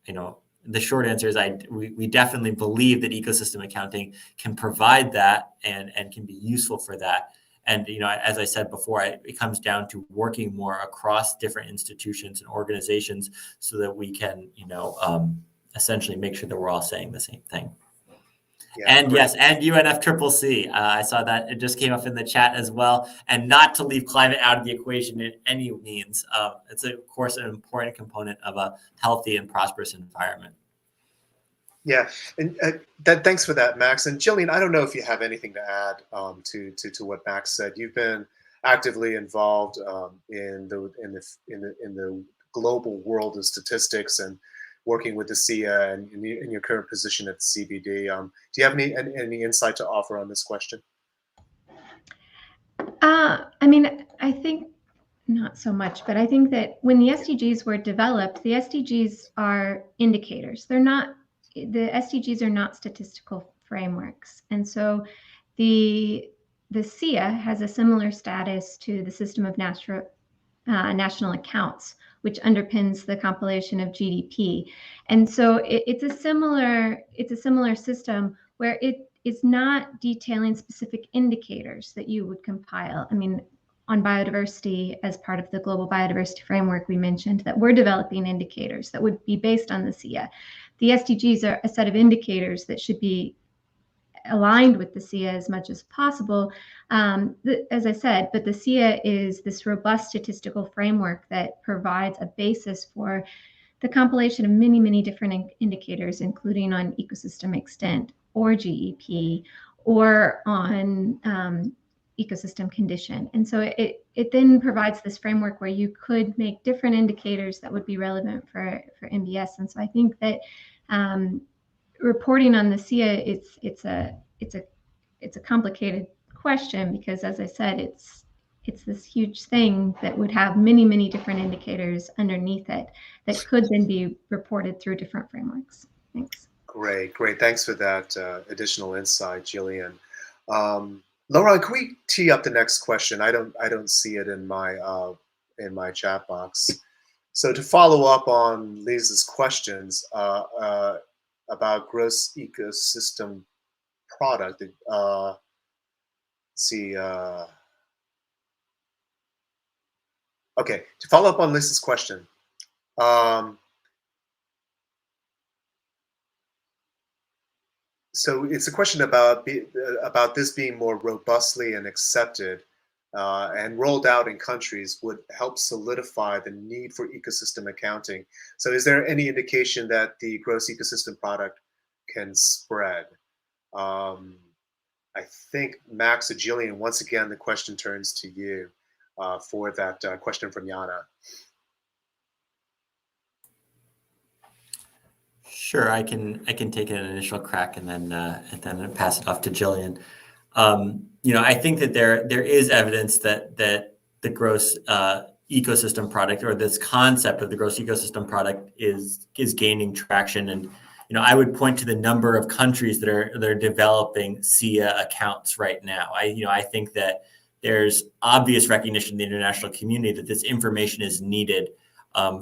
you know, the short answer is we definitely believe that ecosystem accounting can provide that and can be useful for that. And you know, as I said before, it comes down to working more across different institutions and organizations so that we can, you know, essentially make sure that we're all saying the same thing. Yeah, and great. Yes, and UNFCCC. I saw that it just came up in the chat as well. And not to leave climate out of the equation in any means. It's, of course, an important component of a healthy and prosperous environment. Yeah, and thanks for that, Max. And Jillian, I don't know if you have anything to add to what Max said. You've been actively involved in the global world of statistics and working with the SIA and in your current position at the CBD. Do you have any insight to offer on this question? I mean, I think not so much, but I think that when the SDGs were developed, the SDGs are indicators. The SDGs are not statistical frameworks. And so the SIA has a similar status to the system of national accounts, which underpins the compilation of GDP. And so it's a similar system where it is not detailing specific indicators that you would compile. I mean, on biodiversity, as part of the Global Biodiversity Framework, we mentioned that we're developing indicators that would be based on the SIA. The SDGs are a set of indicators that should be aligned with the SIA as much as possible. As I said, but the SIA is this robust statistical framework that provides a basis for the compilation of many, many different indicators, including on ecosystem extent or GEP or on ecosystem condition. And so it then provides this framework where you could make different indicators that would be relevant for NBS. And so I think that reporting on the SIA, it's a complicated question, because as I said, it's this huge thing that would have many, many different indicators underneath it that could then be reported through different frameworks. Thanks. Great. Thanks for that additional insight, Jillian. Laura, can we tee up the next question? I don't see it in my chat box. So to follow up on Lisa's questions about gross ecosystem product, okay, to follow up on Lisa's question, so it's a question about this being more robustly and accepted and rolled out in countries would help solidify the need for ecosystem accounting. So is there any indication that the gross ecosystem product can spread? I think, Max or Jillian, once again, the question turns to you for that question from Yana. Sure, I can take an initial crack and then pass it off to Jillian. I think that there is evidence that the gross ecosystem product, or this concept of the gross ecosystem product, is gaining traction. And I would point to the number of countries that are developing SIA accounts right now. I think that there's obvious recognition in the international community that this information is needed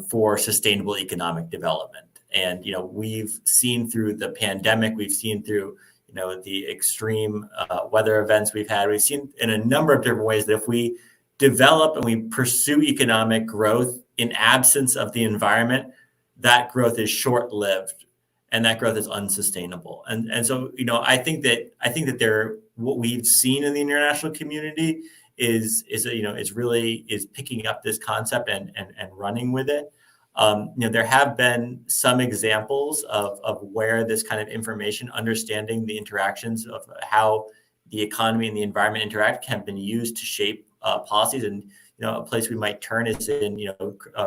for sustainable economic development. And we've seen through the pandemic, we've seen through the extreme weather events we've had, we've seen in a number of different ways that if we develop and we pursue economic growth in absence of the environment, that growth is short-lived and that growth is unsustainable. And so I think that what we've seen in the international community is really picking up this concept and running with it. There have been some examples of where this kind of information, understanding the interactions of how the economy and the environment interact, have been used to shape policies. And a place we might turn is in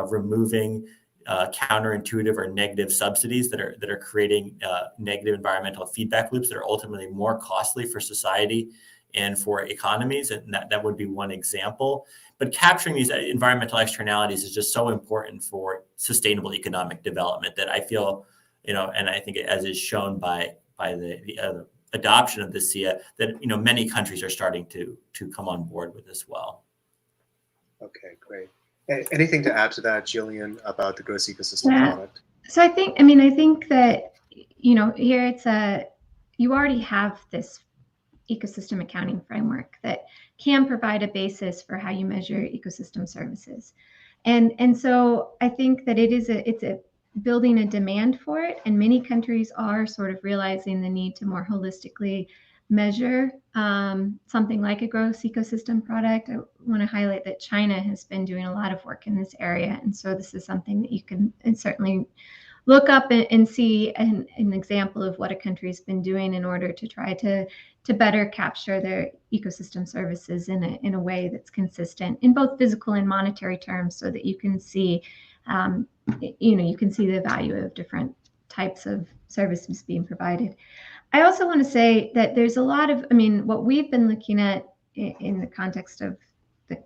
removing counterintuitive or negative subsidies that are creating negative environmental feedback loops that are ultimately more costly for society and for economies. And that would be one example. But capturing these environmental externalities is just so important for sustainable economic development that I feel, and I think as is shown by the adoption of the SIA, that many countries are starting to come on board with as well. Okay, great. Anything to add to that, Jillian, about the gross ecosystem product? So I think that here you already have this ecosystem accounting framework that can provide a basis for how you measure ecosystem services. And so I think that it's building a demand for it, and many countries are sort of realizing the need to more holistically measure something like a gross ecosystem product. I want to highlight that China has been doing a lot of work in this area, and so this is something that you can certainly look up and see an example of what a country's been doing in order to try to better capture their ecosystem services in a way that's consistent in both physical and monetary terms, so that you can see the value of different types of services being provided. I also want to say that there's a lot of, what we've been looking at in the context of the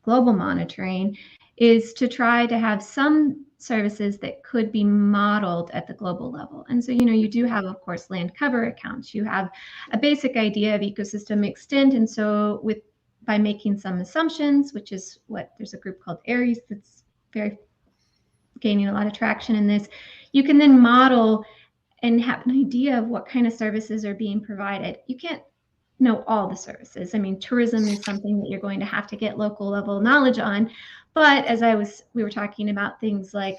global monitoring is to try to have some services that could be modeled at the global level. And so, you do have, of course, land cover accounts. You have a basic idea of ecosystem extent. And so by making some assumptions, which is there's a group called ARES that's gaining a lot of traction in this, you can then model and have an idea of what kind of services are being provided. You can't know all the services. Tourism is something that you're going to have to get local level knowledge on. But as we were talking about things like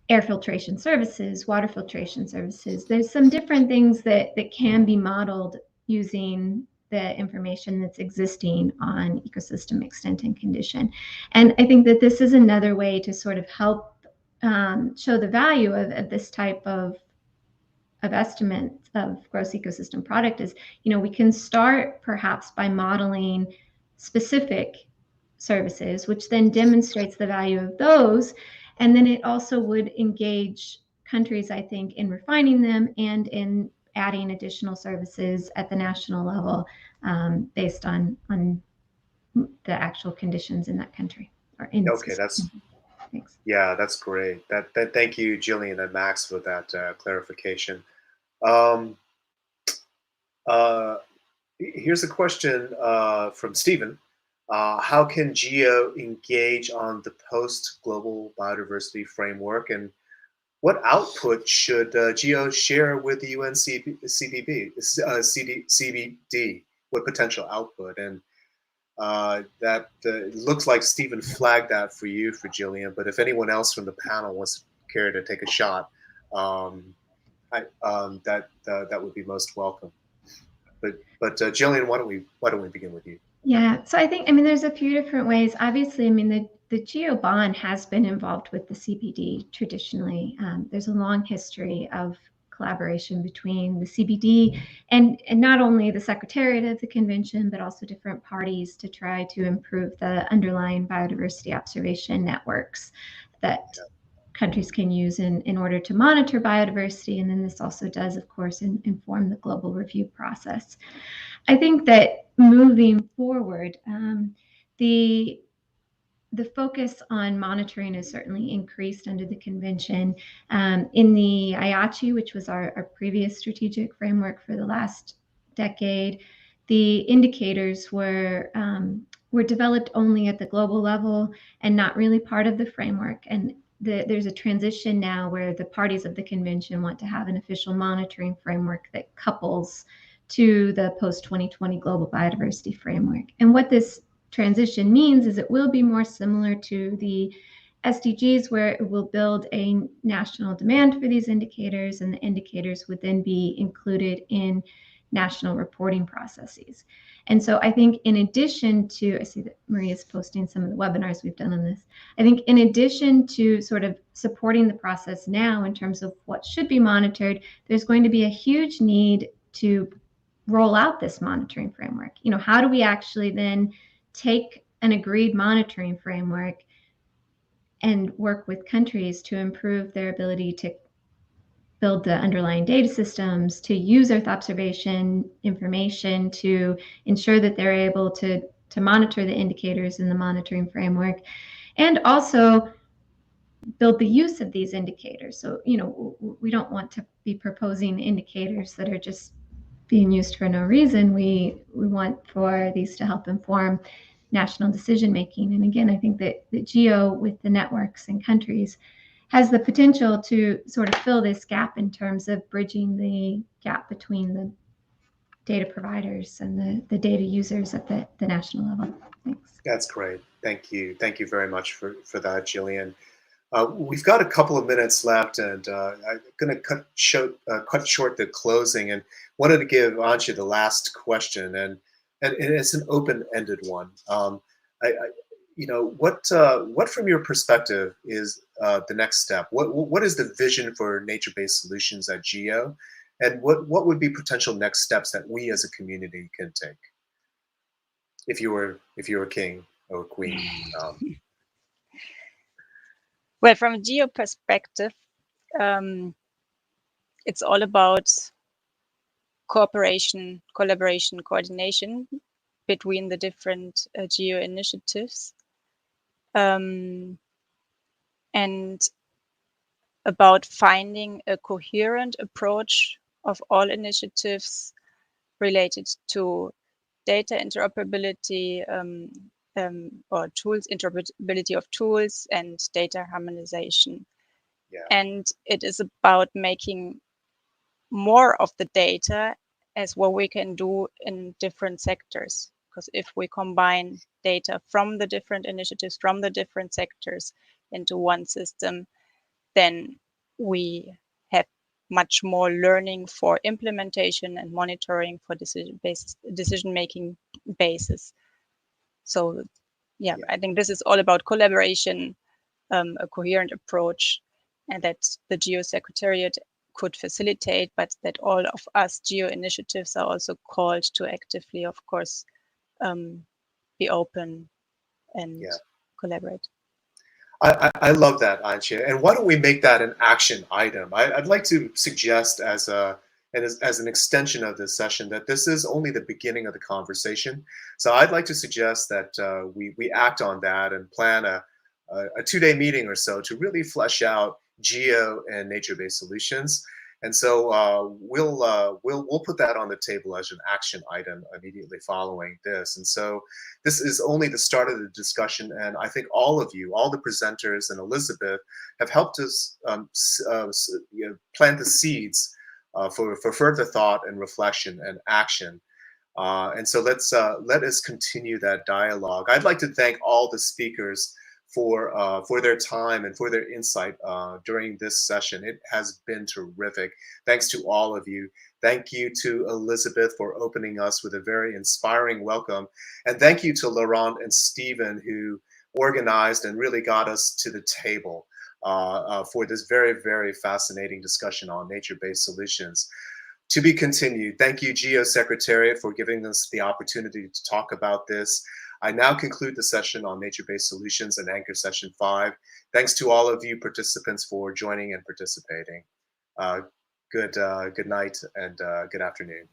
air filtration services, water filtration services, there's some different things that can be modeled using the information that's existing on ecosystem extent and condition. And I think that this is another way to sort of help show the value of this type of estimate of gross ecosystem product is, we can start perhaps by modeling specific services, which then demonstrates the value of those. And then it also would engage countries, I think, in refining them and in adding additional services at the national level based on the actual conditions in that country. Or in okay, that's Thanks. Yeah, that's great. Thank you, Jillian and Max, for that clarification. Here's a question from Stephen. How can GEO engage on the post-global biodiversity framework, and what output should GEO share with the UN CBD? What potential output? And that looks like Stephen flagged that for you, for Jillian, but if anyone else from the panel wants to care to take a shot, that would be most welcome. But Jillian, why don't we begin with you? Yeah, so I think, there's a few different ways. Obviously, the GEO bond has been involved with the CBD traditionally. There's a long history of collaboration between the CBD and not only the Secretariat of the Convention, but also different parties to try to improve the underlying biodiversity observation networks that countries can use in order to monitor biodiversity. And then this also does, of course, inform the global review process. I think that moving forward, the focus on monitoring is certainly increased under the convention. In the IACHI, which was our previous strategic framework for the last decade, the indicators were developed only at the global level and not really part of the framework. And there's a transition now where the parties of the convention want to have an official monitoring framework that couples to the post-2020 global biodiversity framework. And what this transition means is it will be more similar to the SDGs, where it will build a national demand for these indicators, and the indicators would then be included in national reporting processes. And so I think in addition to, I see that Maria's posting some of the webinars we've done on this. I think in addition to sort of supporting the process now in terms of what should be monitored, there's going to be a huge need to roll out this monitoring framework. How do we actually then take an agreed monitoring framework and work with countries to improve their ability to build the underlying data systems, to use Earth observation information to ensure that they're able to monitor the indicators in the monitoring framework, and also build the use of these indicators. So, we don't want to be proposing indicators that are just being used for no reason. We want for these to help inform national decision making. And again, I think that the GEO with the networks and countries has the potential to sort of fill this gap in terms of bridging the gap between the data providers and the data users at the national level. Thanks. That's great. Thank you. Thank you very much for that, Jillian. We've got a couple of minutes left, and I'm going to cut short the closing, and wanted to give Angie the last question, and it's an open-ended one. What from your perspective is the next step? What is the vision for nature-based solutions at GEO, and what would be potential next steps that we as a community can take? If you were a king or queen. Well, from a GEO perspective, it's all about cooperation, collaboration, coordination between the different GEO initiatives, and about finding a coherent approach of all initiatives related to data interoperability, or tools, interoperability of tools and data harmonization. Yeah. And it is about making more of the data as what we can do in different sectors. Because if we combine data from the different initiatives, from the different sectors into one system, then we have much more learning for implementation and monitoring for decision-making basis. So, yeah, I think this is all about collaboration, a coherent approach, and that the GEO Secretariat could facilitate, but that all of us GEO initiatives are also called to actively, of course, be open and collaborate. I love that, Angie. And why don't we make that an action item? I'd like to suggest as an extension of this session that this is only the beginning of the conversation. So I'd like to suggest that we act on that and plan a 2-day meeting or so to really flesh out GEO and nature-based solutions. And so we'll put that on the table as an action item immediately following this. And so this is only the start of the discussion, and I think all of you, all the presenters and Elizabeth, have helped us plant the seeds for further thought and reflection and action. And so let us continue that dialogue. I'd like to thank all the speakers for their time and for their insight during this session. It has been terrific. Thanks to all of you. Thank you to Elizabeth for opening us with a very inspiring welcome. And thank you to Laurent and Stephen, who organized and really got us to the table for this very, very fascinating discussion on nature-based solutions. To be continued. Thank you, GEO Secretariat, for giving us the opportunity to talk about this. I now conclude the session on nature-based solutions and Anchor Session 5. Thanks to all of you participants for joining and participating. Good night and good afternoon.